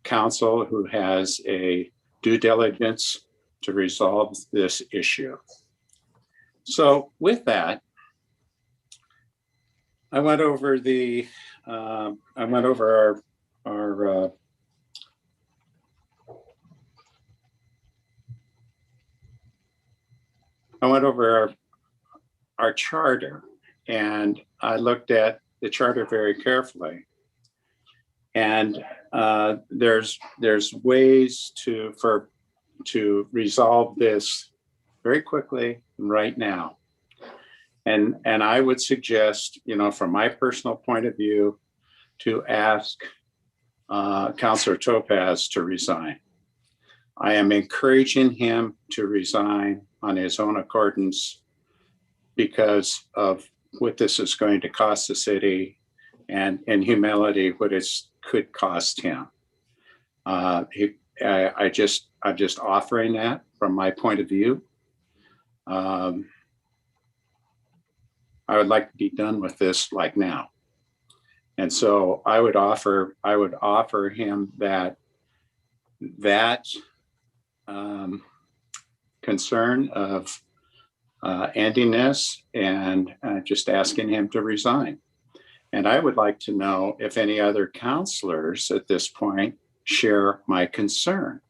[SPEAKER 8] council, who has a due diligence to resolve this issue. So with that, I went over our charter, and I looked at the charter very carefully. And there's ways to resolve this very quickly right now. And I would suggest, from my personal point of view, to ask Councilor Topaz to resign. I am encouraging him to resign on his own accordance because of what this is going to cost the city, and in humility, what it could cost him. I'm just offering that from my point of view. I would like to be done with this like now. And so I would offer him that concern of ending this and just asking him to resign. And I would like to know if any other counselors at this point share my concern.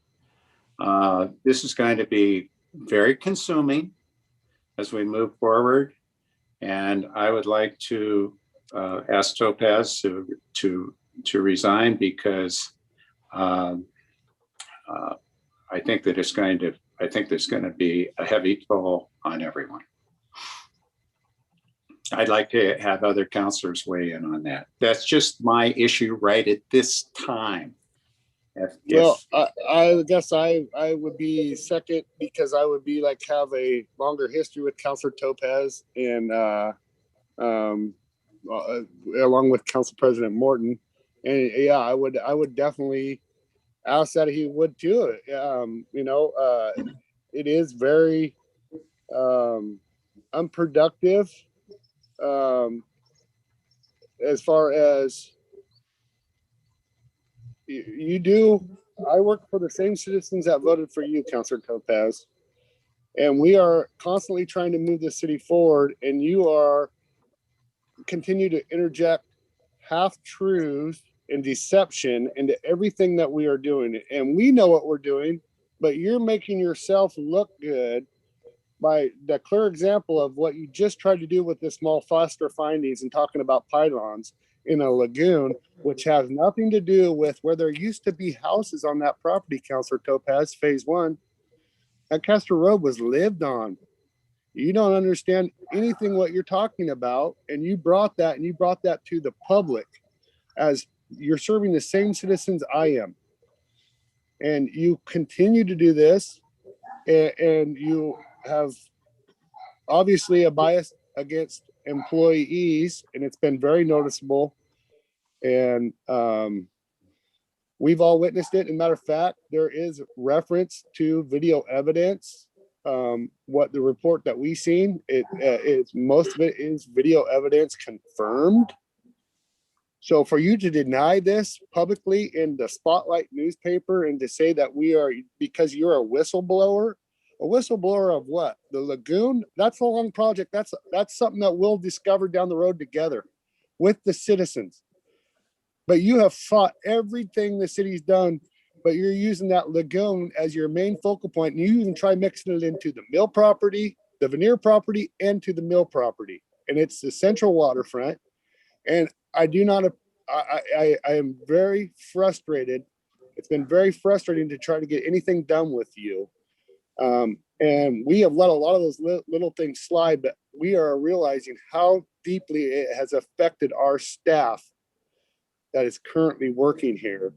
[SPEAKER 8] This is going to be very consuming as we move forward. And I would like to ask Topaz to resign, because I think that there's going to be a heavy toll on everyone. I'd like to have other counselors weigh in on that. That's just my issue right at this time.
[SPEAKER 2] Well, I guess I would be second, because I would be like have a longer history with Councilor Topaz and along with Council President Morton. And yeah, I would definitely ask that he would too. It is very unproductive as far as you do. I work for the same citizens that voted for you, Councilor Topaz, and we are constantly trying to move the city forward, and you are continue to interject half-truths and deception into everything that we are doing. And we know what we're doing, but you're making yourself look good by the clear example of what you just tried to do with the small Foster findings and talking about pylons in a lagoon, which has nothing to do with where there used to be houses on that property, Councilor Topaz, phase 1. That Castor Road was lived on. You don't understand anything what you're talking about, and you brought that to the public as you're serving the same citizens I am. And you continue to do this, and you have obviously a bias against employees, and it's been very noticeable. And we've all witnessed it. As a matter of fact, there is reference to video evidence. What the report that we've seen, most of it is video evidence confirmed. So for you to deny this publicly in the Spotlight newspaper and to say that because you're a whistleblower of what? The lagoon? That's a long project. That's something that we'll discover down the road together with the citizens. But you have fought everything the city's done, but you're using that lagoon as your main focal point. And you even try mixing it into the mill property, the veneer property, and to the mill property. And it's the central waterfront. And I am very frustrated. It's been very frustrating to try to get anything done with you. And we have let a lot of those little things slide, but we are realizing how deeply it has affected our staff that is currently working here.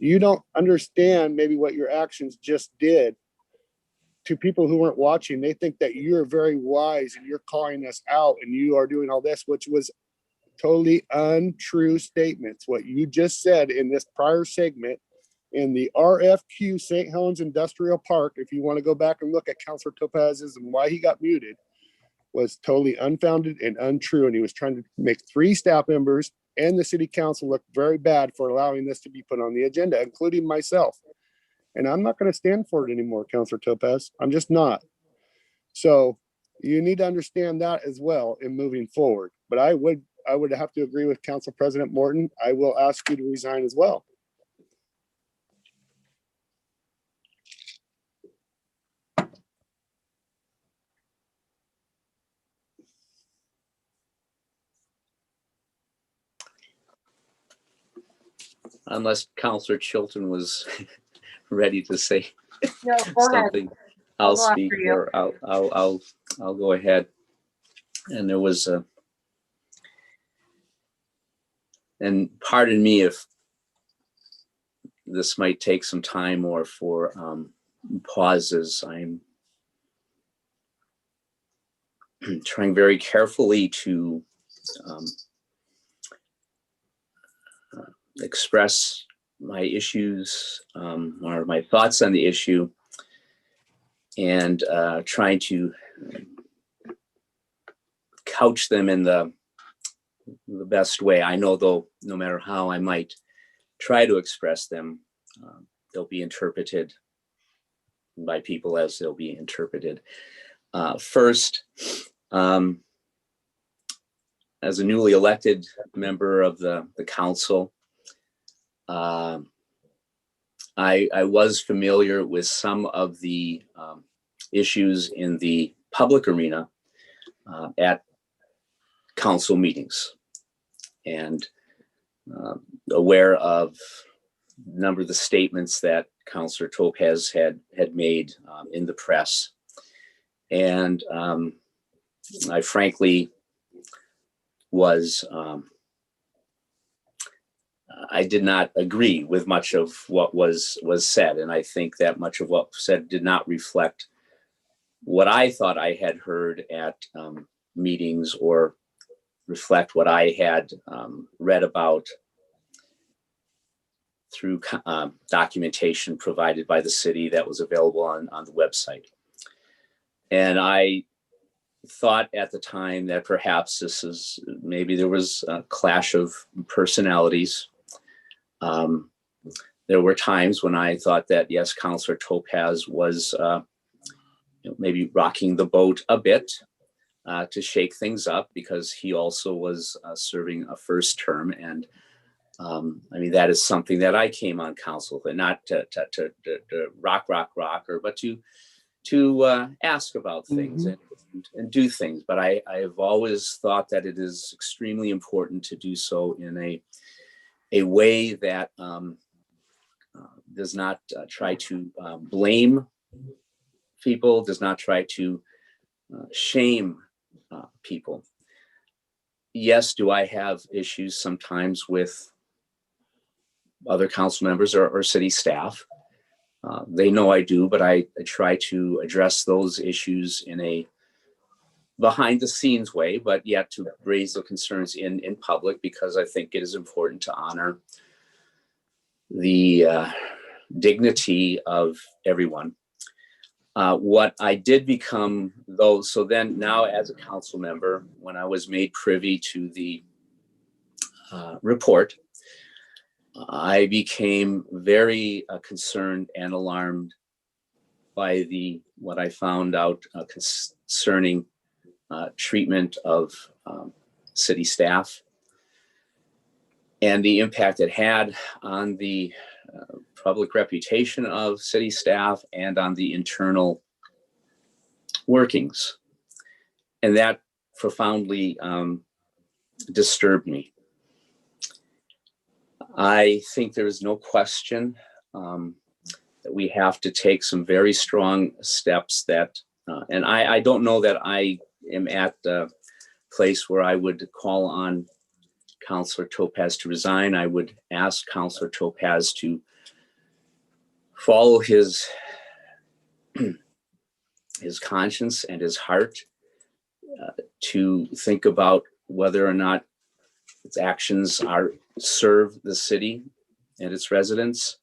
[SPEAKER 2] You don't understand maybe what your actions just did to people who weren't watching. They think that you're very wise and you're calling us out and you are doing all this, which was totally untrue statements. What you just said in this prior segment in the RFQ St. Helens Industrial Park, if you want to go back and look at Councilor Topaz's and why he got muted, was totally unfounded and untrue. And he was trying to make 3 staff members and the city council look very bad for allowing this to be put on the agenda, including myself. And I'm not going to stand for it anymore, Councilor Topaz. I'm just not. So you need to understand that as well in moving forward. But I would have to agree with Council President Morton. I will ask you to resign as well.
[SPEAKER 5] Unless Councilor Chilton was ready to say
[SPEAKER 6] No, go
[SPEAKER 5] something,
[SPEAKER 6] ahead.
[SPEAKER 5] I'll
[SPEAKER 6] go
[SPEAKER 5] speak,
[SPEAKER 6] after you.
[SPEAKER 5] or I'll go ahead. And there was and pardon me if this might take some time or for pauses. I'm trying very carefully to express my issues or my thoughts on the issue, and trying to couch them in the best way. I know, though, no matter how I might try to express them, they'll be interpreted by people as they'll be interpreted. First, as a newly elected member of the council, I was familiar with some of the issues in the public arena at council meetings, and aware of a number of the statements that Councillor Topaz had made in the press. And I frankly was, I did not agree with much of what was said. And I think that much of what was said did not reflect what I thought I had heard at meetings, or reflect what I had read about through documentation provided by the city that was available on the website. And I thought at the time that perhaps maybe there was a clash of personalities. There were times when I thought that, yes, Councillor Topaz was maybe rocking the boat a bit to shake things up, because he also was serving a first term. And I mean, that is something that I came on council with, not to rock, but to ask about things and do things. But I have always thought that it is extremely important to do so in a way that does not try to blame people, does not try to shame people. Yes, do I have issues sometimes with other council members or city staff? They know I do, but I try to address those issues in a behind the scenes way, but yet to raise the concerns in public, because I think it is important to honor the dignity of everyone. What I did become, though, so then now as a council member, when I was made privy to the report, I became very concerned and alarmed by what I found out concerning treatment of city staff, and the impact it had on the public reputation of city staff and on the internal workings. And that profoundly disturbed me. I think there is no question that we have to take some very strong steps that, and I don't know that I am at the place where I would call on Councillor Topaz to resign. I would ask Councillor Topaz to follow his conscience and his heart, to think about whether or not its actions serve the city and its residents,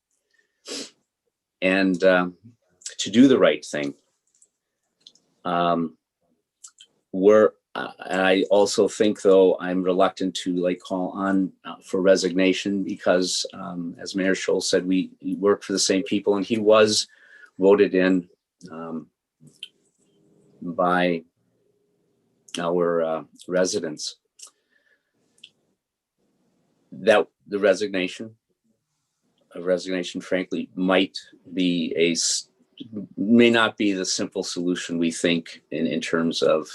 [SPEAKER 5] and to do the right thing. I also think, though, I'm reluctant to call on for resignation, because as Mayor Scholl said, we work for the same people, and he was voted in by our residents. That the resignation, frankly, may not be the simple solution we think in terms of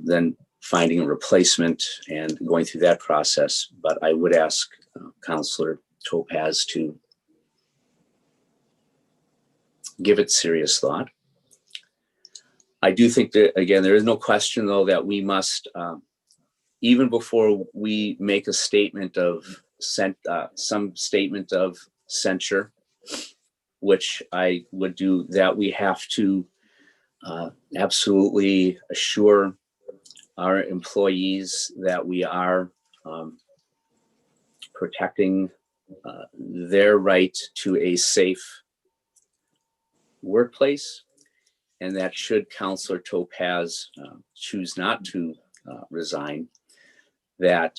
[SPEAKER 5] then finding a replacement and going through that process. But I would ask Councillor Topaz to give it serious thought. I do think that, again, there is no question, though, that we must, even before we make a statement of some statement of censure, which I would do, that we have to absolutely assure our employees that we are protecting their right to a safe workplace, and that should Counselor Topaz choose not to resign, that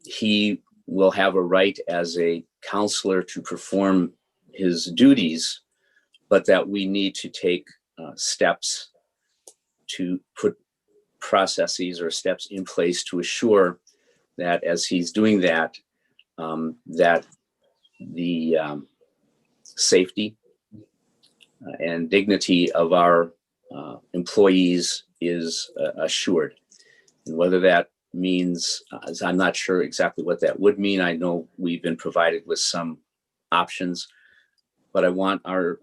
[SPEAKER 5] he will have a right as a counselor to perform his duties, but that we need to take steps to put processes or steps in place to assure that as he's doing that, that the safety and dignity of our employees is assured. And whether that means, I'm not sure exactly what that would mean. I know we've been provided with some options, but I want our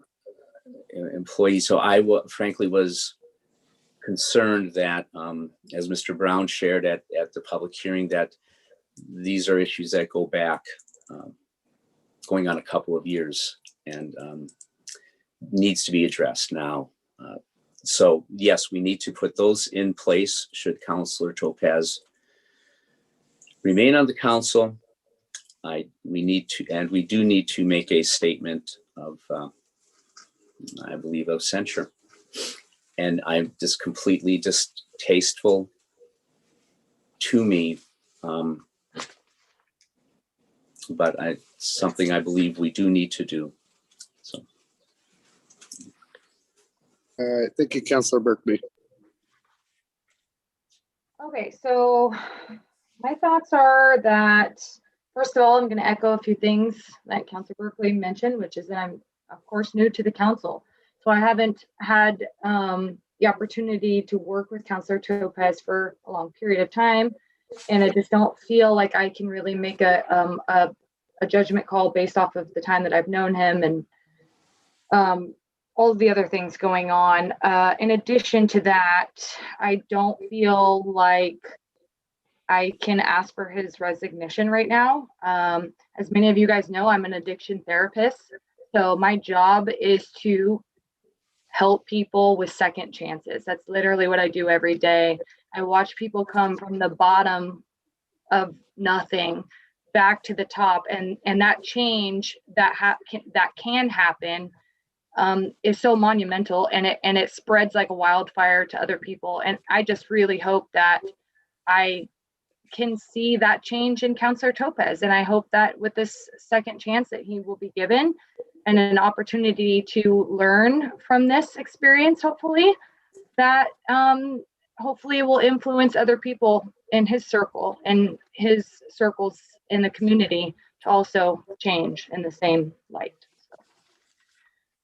[SPEAKER 5] employees. So I frankly was concerned that, as Mr. Brown shared at the public hearing, that these are issues that go back, going on a couple of years, and needs to be addressed now. So yes, we need to put those in place should Counselor Topaz remain on the council. We need to, and we do need to make a statement of, I believe, of censure. And I'm just completely distasteful to me, but something I believe we do need to do. So.
[SPEAKER 2] All right, thank you, Councilor Berkeley.
[SPEAKER 6] Okay, so my thoughts are that, first of all, I'm going to echo a few things that Councilor Berkeley mentioned, which is that I'm, of course, new to the council. So I haven't had the opportunity to work with Councilor Topaz for a long period of time. And I just don't feel like I can really make a judgment call based off of the time that I've known him and all of the other things going on. In addition to that, I don't feel like I can ask for his resignation right now. As many of you guys know, I'm an addiction therapist. So my job is to help people with second chances. That's literally what I do every day. I watch people come from the bottom of nothing back to the top, and that change that can happen is so monumental, and it spreads like a wildfire to other people. And I just really hope that I can see that change in Councilor Topaz, and I hope that with this second chance that he will be given and an opportunity to learn from this experience, hopefully, that hopefully it will influence other people in his circle and his circles in the community to also change in the same light. So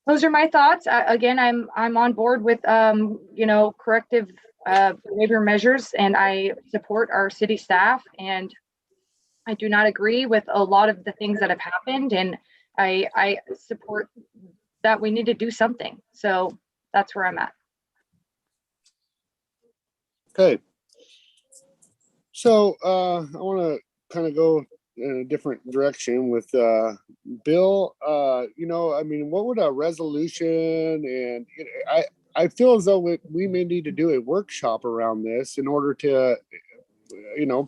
[SPEAKER 6] those are my thoughts. Again, I'm on board with corrective behavior measures, and I support our city staff, and I do not agree with a lot of the things that have happened, and I support that we need to do something. So that's where I'm at.
[SPEAKER 2] Okay. So I want to kind of go in a different direction with Bill. I mean, what would a resolution, and I feel as though we may need to do a workshop around this in order to,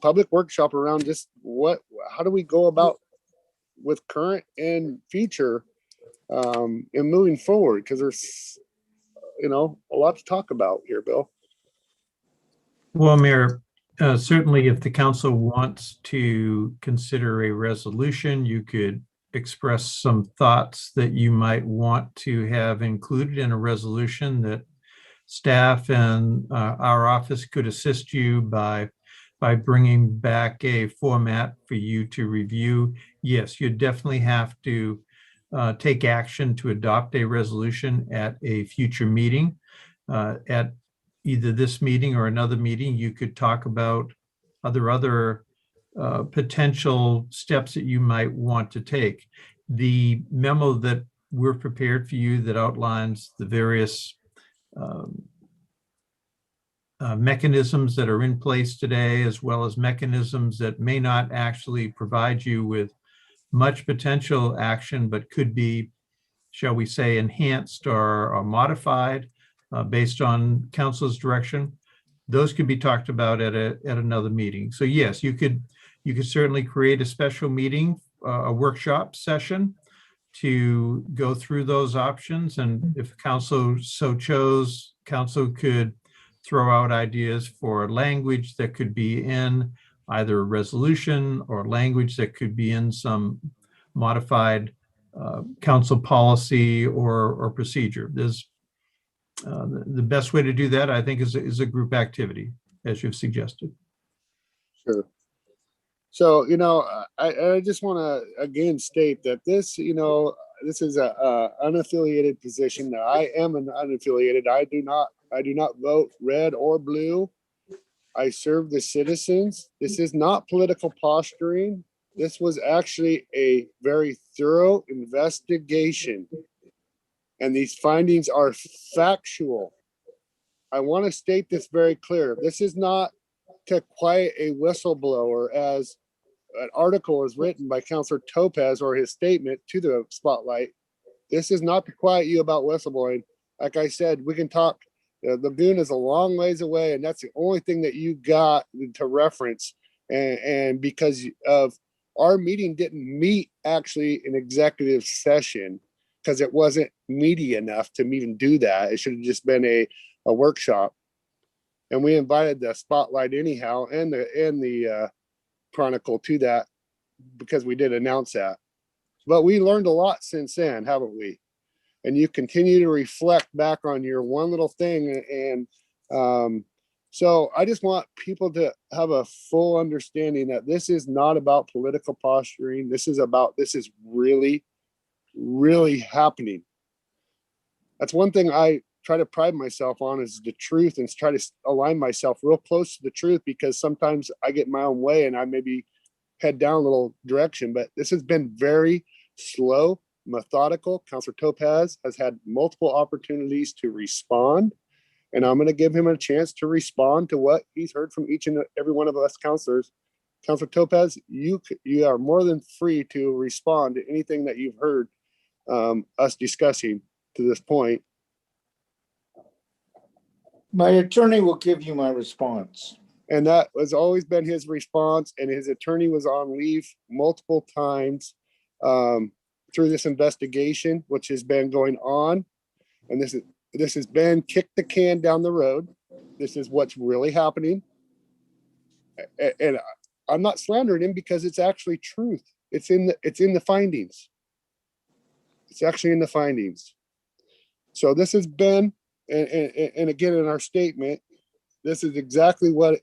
[SPEAKER 2] public workshop around just how do we go about with current and future and moving forward, because there's a lot to talk about here, Bill.
[SPEAKER 17] Well, Mayor, certainly if the council wants to consider a resolution, you could express some thoughts that you might want to have included in a resolution that staff and our office could assist you by bringing back a format for you to review. Yes, you definitely have to take action to adopt a resolution at a future meeting. At either this meeting or another meeting, you could talk about other potential steps that you might want to take. The memo that we're prepared for you that outlines the various mechanisms that are in place today, as well as mechanisms that may not actually provide you with much potential action, but could be, shall we say, enhanced or modified. based on council's direction, those could be talked about at another meeting. So yes, you could certainly create a special meeting, a workshop session to go through those options. And if council so chose, council could throw out ideas for language that could be in either a resolution or language that could be in some modified council policy or procedure. There's the best way to do that, I think, is a group activity, as you've suggested.
[SPEAKER 2] Sure. So, I just want to again state that this, this is a unaffiliated position. Now, I am an unaffiliated. I do not vote red or blue. I serve the citizens. This is not political posturing. This was actually a very thorough investigation. And these findings are factual. I want to state this very clear. This is not to quiet a whistleblower, as an article was written by Councilor Topaz, or his statement to the Spotlight. This is not to quiet you about whistleblowing. Like I said, we can talk. The lagoon is a long ways away, and that's the only thing that you got to reference. And because of our meeting didn't meet actually an executive session, because it wasn't meaty enough to even do that. It should have just been a workshop. And we invited the Spotlight anyhow, and the Chronicle to that, because we did announce that. But we learned a lot since then, haven't we? And you continue to reflect back on your one little thing. And so I just want people to have a full understanding that this is not about political posturing. This is really, really happening. That's one thing I try to pride myself on, is the truth, and try to align myself real close to the truth, because sometimes I get my own way and I maybe head down a little direction. But this has been very slow, methodical. Councilor Topaz has had multiple opportunities to respond, and I'm going to give him a chance to respond to what he's heard from each and every one of us councilors. Councilor Topaz, you are more than free to respond to anything that you've heard us discussing to this point.
[SPEAKER 9] My attorney will give you my response.
[SPEAKER 2] And that has always been his response. And his attorney was on leave multiple times through this investigation, which has been going on. And this has been kick the can down the road. This is what's really happening. And I'm not slandering him, because it's actually truth. It's in the findings. It's actually in the findings. So this has been, and again, in our statement, this is exactly what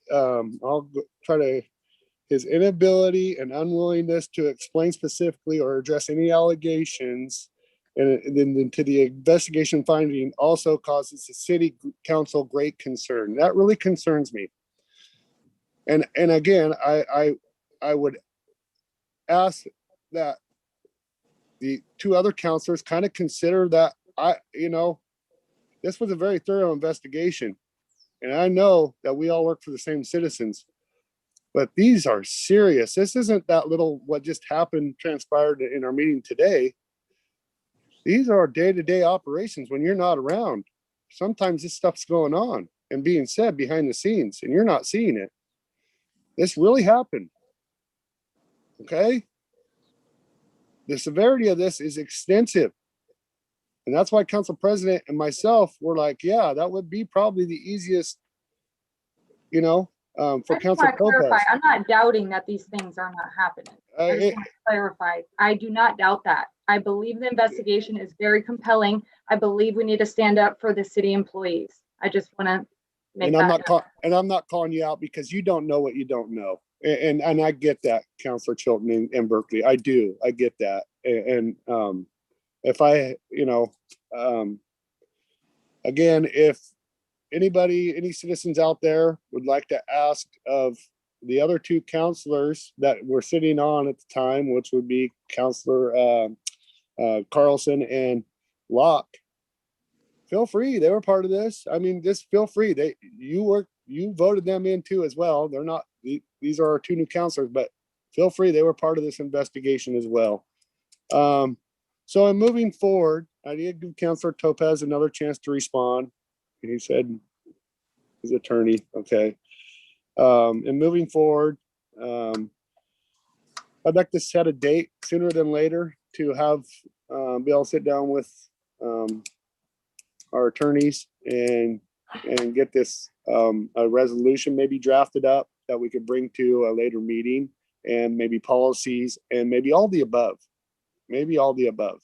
[SPEAKER 2] his inability and unwillingness to explain specifically or address any allegations, and then to the investigation finding, also causes the city council great concern. That really concerns me. And again, I would ask that the two other councilors kind of consider that this was a very thorough investigation. And I know that we all work for the same citizens, but these are serious. This isn't that little what just happened, transpired in our meeting today. These are day-to-day operations when you're not around. Sometimes this stuff's going on and being said behind the scenes, and you're not seeing it. This really happened. Okay? The severity of this is extensive. And that's why Council President and myself were like, yeah, that would be probably the easiest, for Council Topaz.
[SPEAKER 6] I'm not doubting that these things are not happening. I just want to clarify. I do not doubt that. I believe the investigation is very compelling. I believe we need to stand up for the city employees. I just want to make that.
[SPEAKER 2] I'm not calling you out, because you don't know what you don't know. And I get that, Councilor Chilton and Berkeley. I do. I get that. And if I, again, if any citizens out there would like to ask of the other two counselors that were sitting on at the time, which would be Councilor Carlson and Locke, feel free. They were part of this. I mean, just feel free. You voted them in too as well. They're not, these are our two new counselors, but feel free. They were part of this investigation as well. So in moving forward, I did give Councilor Topaz another chance to respond. he said his attorney. Okay. And moving forward, I'd like to set a date sooner than later to have be able to sit down with our attorneys and get this a resolution maybe drafted up that we could bring to a later meeting, and maybe policies and maybe all the above. Maybe all the above.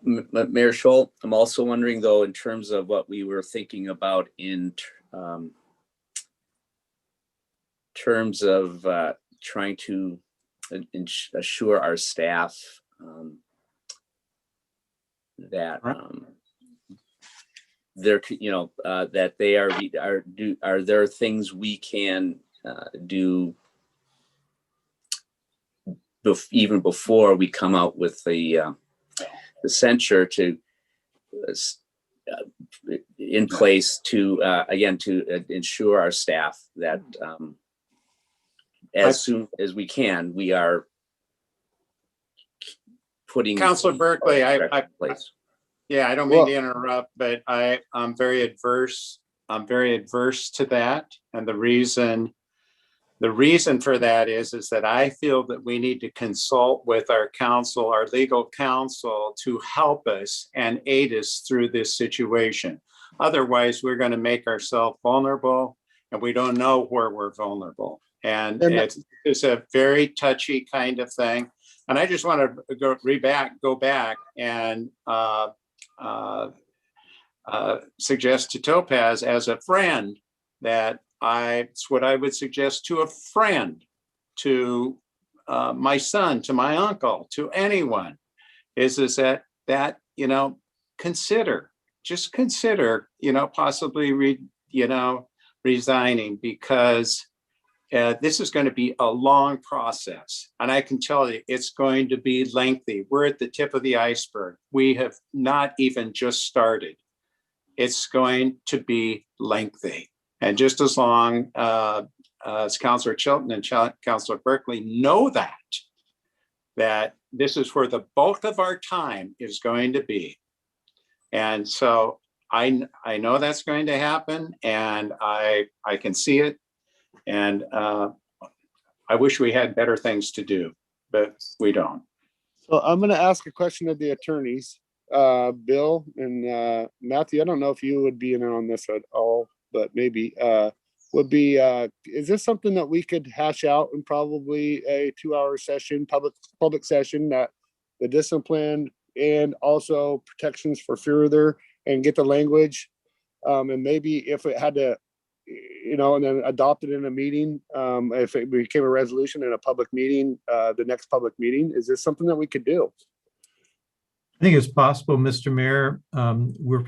[SPEAKER 5] Mayor Scholl, I'm also wondering though, in terms of what we were thinking about in terms of trying to assure our staff that there, that they are there things we can do even before we come out with the censure to in place to again to ensure our staff that as soon as we can, we are putting
[SPEAKER 8] Councilor Berkeley, yeah, I don't mean to interrupt, but I'm very adverse. I'm very adverse to that, and the reason for that is that I feel that we need to consult with our counsel, our legal counsel, to help us and aid us through this situation. Otherwise, we're going to make ourselves vulnerable, and we don't know where we're vulnerable. And it's a very touchy kind of thing. And I just want to go back and suggest to Topaz as a friend that it's what I would suggest to a friend, to my son, to my uncle, to anyone, is that consider possibly resigning, because this is going to be a long process, and I can tell you it's going to be lengthy. We're at the tip of the iceberg. We have not even just started. It's going to be lengthy. And just as long as Councillor Chilton and Councillor Berkeley know that this is where the bulk of our time is going to be. And so I know that's going to happen, and I can see it. And I wish we had better things to do, but we don't.
[SPEAKER 2] So I'm going to ask a question of the attorneys, Bill and Matthew. I don't know if you would be in on this at all, but maybe would be, is this something that we could hash out in probably a 2-hour session, public session, that the discipline and also protections for further, and get the language, and maybe if it had to, and then adopt it in a meeting, if it became a resolution in a public meeting, the next public meeting, is this something that we could do?
[SPEAKER 17] I think it's possible, Mr. Mayor. We're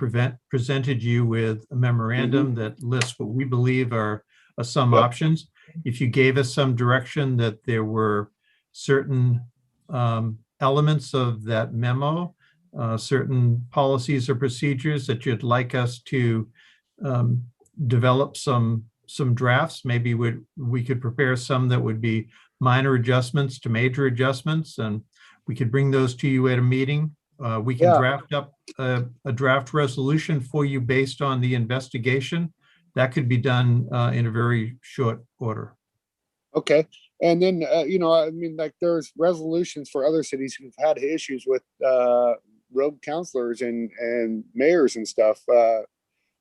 [SPEAKER 17] presented you with a memorandum that lists what we believe are some options. If you gave us some direction that there were certain elements of that memo, certain policies or procedures that you'd like us to develop some drafts, maybe we could prepare some that would be minor adjustments to major adjustments, and we could bring those to you at a meeting. We can draft up a draft resolution for you based on the investigation. That could be done in a very short order.
[SPEAKER 2] Okay. And then, I mean, like, there's resolutions for other cities who've had issues with rogue councilors and mayors and stuff.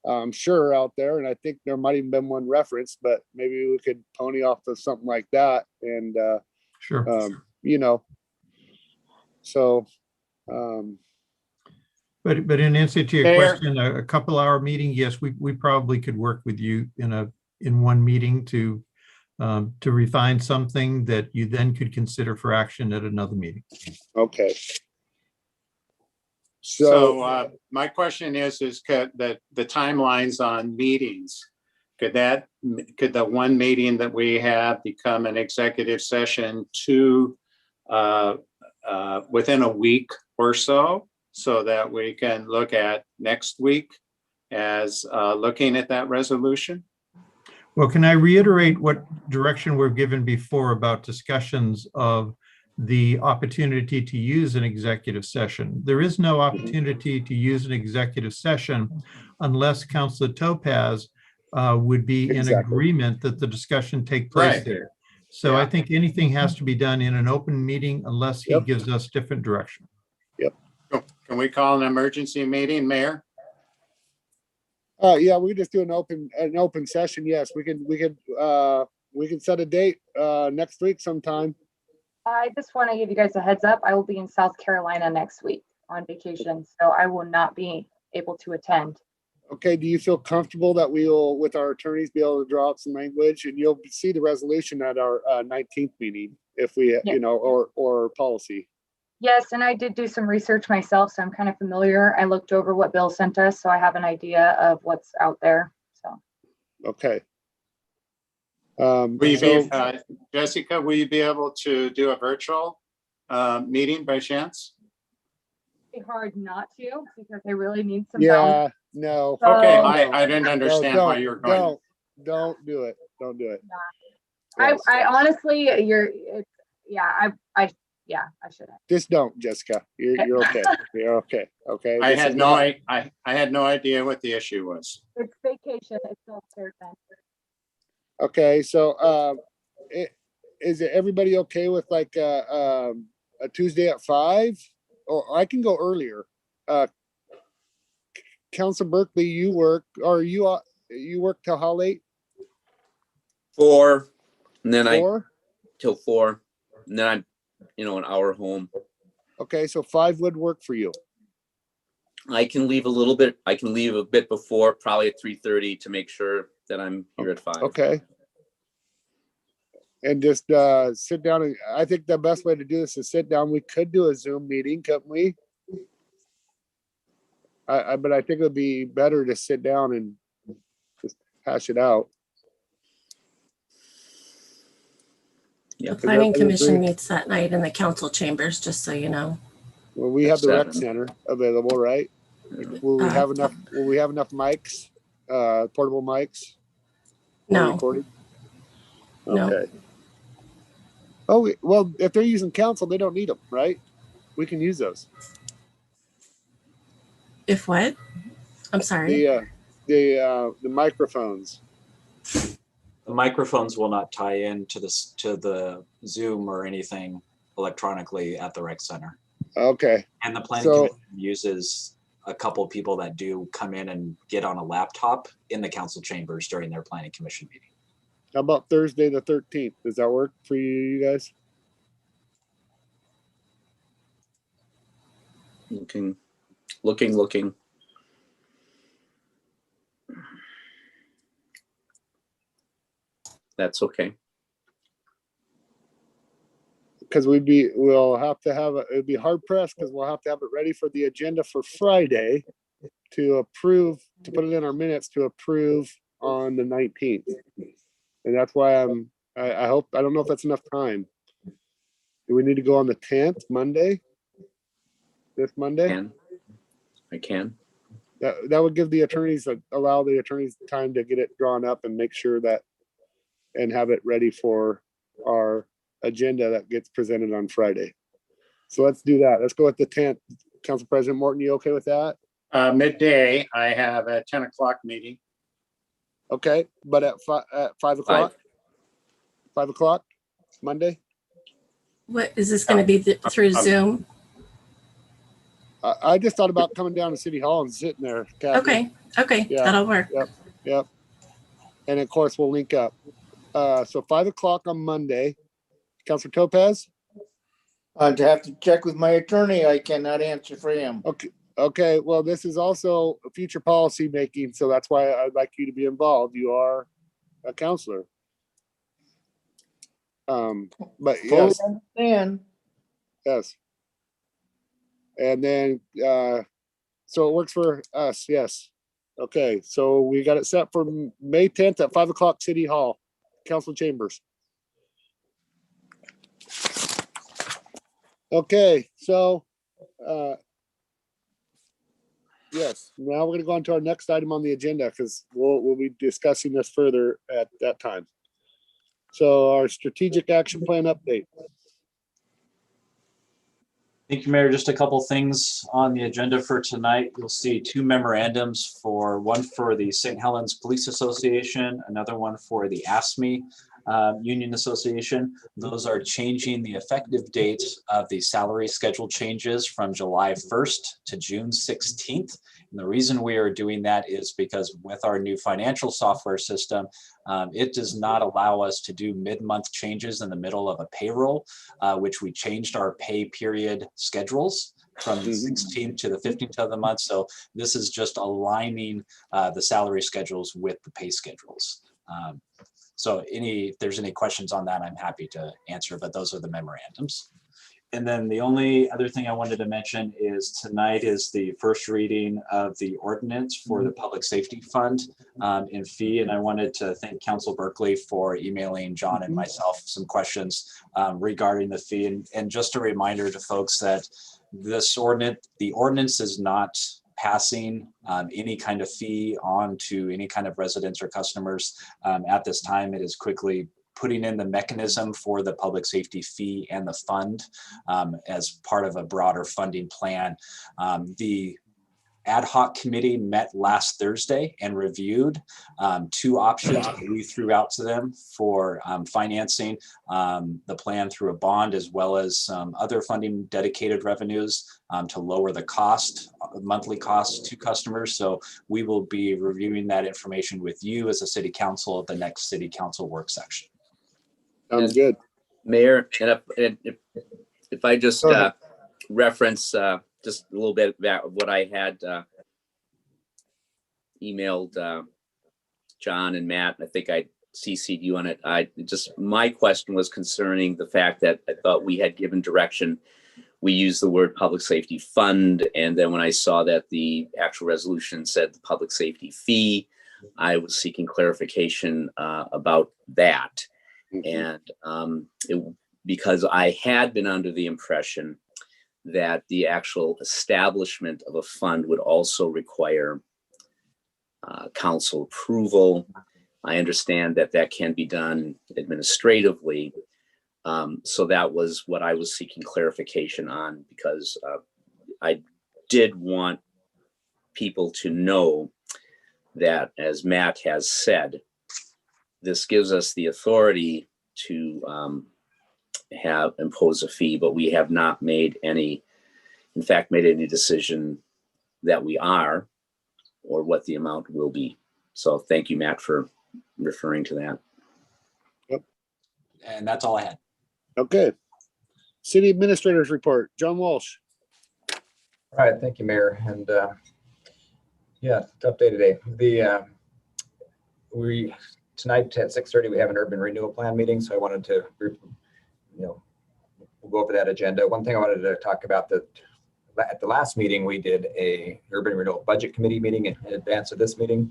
[SPEAKER 2] I'm sure out there, and I think there might even been one reference, but maybe we could pony off of something like that. And
[SPEAKER 17] sure,
[SPEAKER 2] so.
[SPEAKER 17] But in answer to your question, a couple-hour meeting, yes, we probably could work with you in one meeting to refine something that you then could consider for action at another meeting.
[SPEAKER 2] Okay.
[SPEAKER 8] So my question is could the timelines on meetings, could the one meeting that we have become an executive session within a week or so that we can look at next week as looking at that resolution?
[SPEAKER 17] Well, can I reiterate what direction we're given before about discussions of the opportunity to use an executive session. There is no opportunity to use an executive session unless Councilor Topaz would be in agreement that the discussion take place there. So I think anything has to be done in an open meeting unless he gives us different direction.
[SPEAKER 2] Yep.
[SPEAKER 8] Can we call an emergency meeting, Mayor?
[SPEAKER 2] Yeah, we could just do an open session. Yes, we can set a date next week sometime.
[SPEAKER 6] I just want to give you guys a heads up. I will be in South Carolina next week on vacation, so I will not be able to attend.
[SPEAKER 2] Okay, do you feel comfortable that we will, with our attorneys, be able to draw up some language, and you'll see the resolution at our 19th meeting if we, you know, or policy?
[SPEAKER 6] Yes, and I did do some research myself, so I'm kind of familiar. I looked over what Bill sent us, so I have an idea of what's out there. So.
[SPEAKER 2] Okay.
[SPEAKER 8] Will you be, Jessica, will you be able to do a virtual meeting by chance?
[SPEAKER 6] It'd be hard not to because I really need some.
[SPEAKER 2] Yeah, no.
[SPEAKER 6] So,
[SPEAKER 8] okay, I didn't understand why you were going.
[SPEAKER 2] Don't do it. Don't do it.
[SPEAKER 6] Yes. I honestly, I shouldn't.
[SPEAKER 2] Just don't, Jessica. You're okay. You're okay. Okay.
[SPEAKER 8] I had no idea what the issue was.
[SPEAKER 6] It's vacation. It's not fair.
[SPEAKER 2] Okay, so is it everybody okay with like a Tuesday at 5? Or I can go earlier. Council Berkeley, you work, or you work till how late?
[SPEAKER 18] 4, and then
[SPEAKER 2] 4?
[SPEAKER 18] Till 4, and then I'm, an hour home.
[SPEAKER 2] Okay, so 5 would work for you.
[SPEAKER 18] I can leave a little bit. I can leave a bit before, probably at 3:30, to make sure that I'm here at 5.
[SPEAKER 2] Okay. And just sit down, and I think the best way to do this is sit down. We could do a Zoom meeting, couldn't we? But I think it would be better to sit down and just hash it out.
[SPEAKER 10] The planning commission meets that night in the council chambers, just so you know.
[SPEAKER 2] Well, we have the rec center available, right? Will we have enough? Will we have enough mics, portable mics?
[SPEAKER 10] No.
[SPEAKER 2] Recording?
[SPEAKER 10] No.
[SPEAKER 2] Okay. Oh, well, if they're using council, they don't need them, right? We can use those.
[SPEAKER 10] If what? I'm sorry.
[SPEAKER 2] The microphones.
[SPEAKER 1] The microphones will not tie in to the Zoom or anything electronically at the rec center.
[SPEAKER 2] Okay.
[SPEAKER 1] And the planning commission uses a couple of people that do come in and get on a laptop in the council chambers during their planning commission meeting.
[SPEAKER 2] How about Thursday the 13th? Does that work for you guys?
[SPEAKER 18] Looking. That's okay.
[SPEAKER 2] Because we'll have to have it'd be hard pressed because we'll have to have it ready for the agenda for Friday to approve, to put it in our minutes to approve on the 19th. And that's why I hope, I don't know if that's enough time. Do we need to go on the 10th, Monday? This Monday?
[SPEAKER 18] I can.
[SPEAKER 2] That would give the attorneys, allow the attorneys time to get it drawn up and make sure that, and have it ready for our agenda that gets presented on Friday. So let's do that. Let's go with the 10th. Council President Morton, you okay with that?
[SPEAKER 8] Midday, I have a 10 o'clock meeting.
[SPEAKER 2] Okay, but at 5 o'clock? 5 o'clock, Monday?
[SPEAKER 10] What, is this gonna be through Zoom?
[SPEAKER 2] I just thought about coming down to City Hall and sitting there. Kathy.
[SPEAKER 10] Okay,
[SPEAKER 2] Yeah.
[SPEAKER 10] that'll work.
[SPEAKER 2] Yep. And of course, we'll link up. So 5 o'clock on Monday. Councilor Topaz?
[SPEAKER 9] I'd have to check with my attorney. I cannot answer for him.
[SPEAKER 2] Okay, well, this is also a future policy making, so that's why I'd like you to be involved. You are a counselor. But yes.
[SPEAKER 9] Understand.
[SPEAKER 2] Yes. And then, so it works for us, yes. Okay, so we got it set for May 10th at 5 o'clock, City Hall, Council Chambers. Okay, so, yes, now we're gonna go on to our next item on the agenda because we'll be discussing this further at that time. So our strategic action plan update.
[SPEAKER 1] Thank you, Mayor. Just a couple things on the agenda for tonight. You'll see two memorandums, one for the St. Helens Police Association, another one for the ASME Union Association. Those are changing the effective date of the salary schedule changes from July 1st to June 16th. And the reason we are doing that is because with our new financial software system, it does not allow us to do mid-month changes in the middle of a payroll, which we changed our pay period schedules from the 16th to the 15th of the month. So this is just aligning the salary schedules with the pay schedules. So if there's any questions on that, I'm happy to answer, but those are the memorandums. And then the only other thing I wanted to mention is tonight is the first reading of the ordinance for the Public Safety Fund in fee. And I wanted to thank Council Berkeley for emailing John and myself some questions regarding the fee. And just a reminder to folks that the ordinance is not passing any kind of fee on to any kind of residents or customers. At this time, it is quickly putting in the mechanism for the public safety fee and the fund as part of a broader funding plan. The ad hoc committee met last Thursday and reviewed two options that we threw out to them for financing the plan through a bond, as well as some other funding dedicated revenues to lower the monthly cost to customers. So we will be reviewing that information with you as a city council at the next city council work session.
[SPEAKER 2] Sounds good.
[SPEAKER 18] Mayor, and if I just reference just a little bit about what I had emailed John and Matt, I think I CC'd you on it. My question was concerning the fact that I thought we had given direction. We used the word public safety fund, and then when I saw that the actual resolution said the public safety fee, I was seeking clarification about that. And because I had been under the impression that the actual establishment of a fund would also require council approval. I understand that that can be done administratively. So that was what I was seeking clarification on, because I did want people to know that, as Matt has said, this gives us the authority to impose a fee, but we have not made any decision that we are or what the amount will be. So thank you, Matt, for referring to that.
[SPEAKER 2] Yep.
[SPEAKER 1] And that's all I had.
[SPEAKER 2] Okay. City Administrator's report. John Walsh.
[SPEAKER 14] All right, thank you, Mayor. And yeah, tough day today. Tonight at 6:30, we have an urban renewal plan meeting. So I wanted to, we'll go over that agenda. One thing I wanted to talk about, that at the last meeting, we did a urban renewal budget committee meeting in advance of this meeting,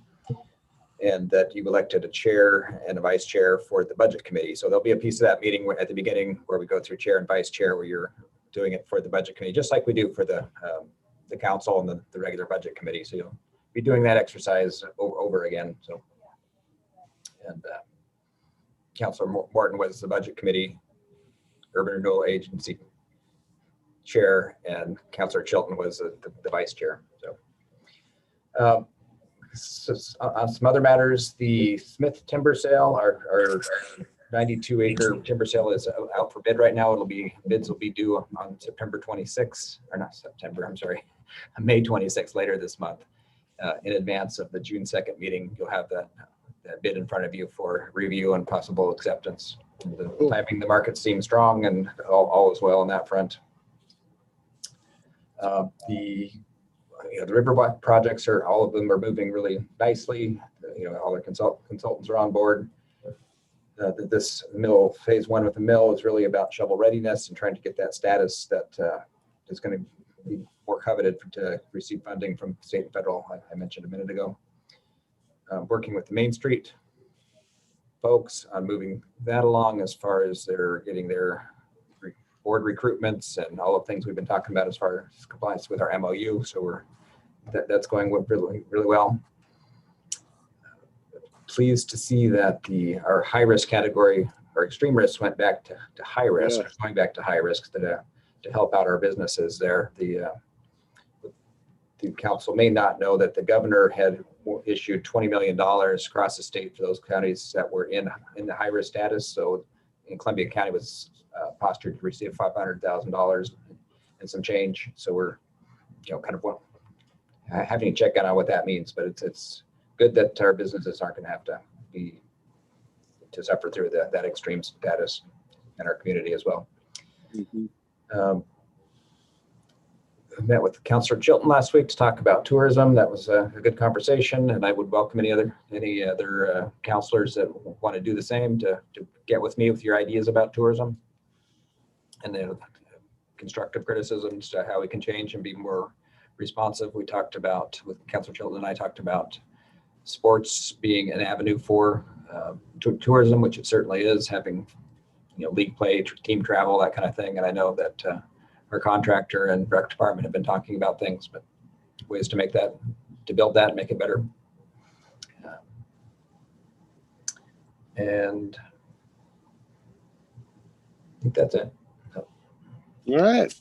[SPEAKER 14] and that you elected a chair and a vice chair for the budget committee. So there'll be a piece of that meeting at the beginning where we go through chair and vice chair, where you're doing it for the budget committee, just like we do for the council and the regular budget committee. So you'll be doing that exercise over again. So, and Councilor Morton was the budget committee, urban renewal agency chair, and Councilor Chilton was the vice chair. So, on some other matters, the Smith timber sale, our 92-acre timber sale is out for bid right now. Bids will be due on September 26th, or not September, I'm sorry, May 26th, later this month. In advance of the June 2nd meeting, you'll have that bid in front of you for review and possible acceptance. The timing, the market seems strong, and all is well on that front. The river projects all of them are moving really nicely. All the consultants are on board. This mill, phase one with the mill, is really about shovel readiness and trying to get that status that is going to be more coveted to receive funding from state and federal, I mentioned a minute ago. Working with the Main Street folks on moving that along as far as they're getting their board recruitments and all the things we've been talking about as far as compliance with our MOU. So that's going really, really well. Pleased to see that our high risk category, or extreme risk, went back to high risk, going back to high risk. That help out our businesses there. The council may not know that the governor had issued $20 million across the state for those counties that were in the high risk status. So in Columbia County was postured to receive $500,000 and some change. So we're, kind of having to check on what that means, but it's good that our businesses aren't going to have to suffer through that extreme status in our community as well. I met with Councilor Chilton last week to talk about tourism. That was a good conversation, and I would welcome any other councilors that want to do the same to get with me with your ideas about tourism and then constructive criticisms to how we can change and be more responsive. We talked about, with Councilor Chilton and I talked about sports being an avenue for tourism, which it certainly is, having league play, team travel, that kind of thing. And I know that our contractor and rec department have been talking about things, but ways to make that, to build that and make it better. And I think that's it.
[SPEAKER 2] All right.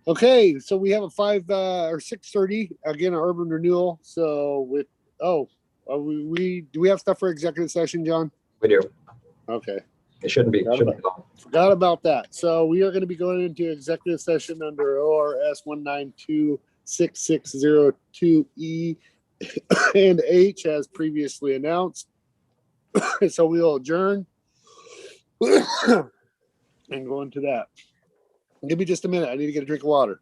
[SPEAKER 2] Okay, so we have a 5 or 6:30 again, our urban renewal. So with do we have stuff for executive session, John?
[SPEAKER 14] We do.
[SPEAKER 2] Okay.
[SPEAKER 14] It shouldn't be.
[SPEAKER 2] Forgot about that. So we are going to be going into executive session under ORS 1926602E and H as previously announced. So we'll adjourn and go into that. Give me just a minute. I need to get a drink of water.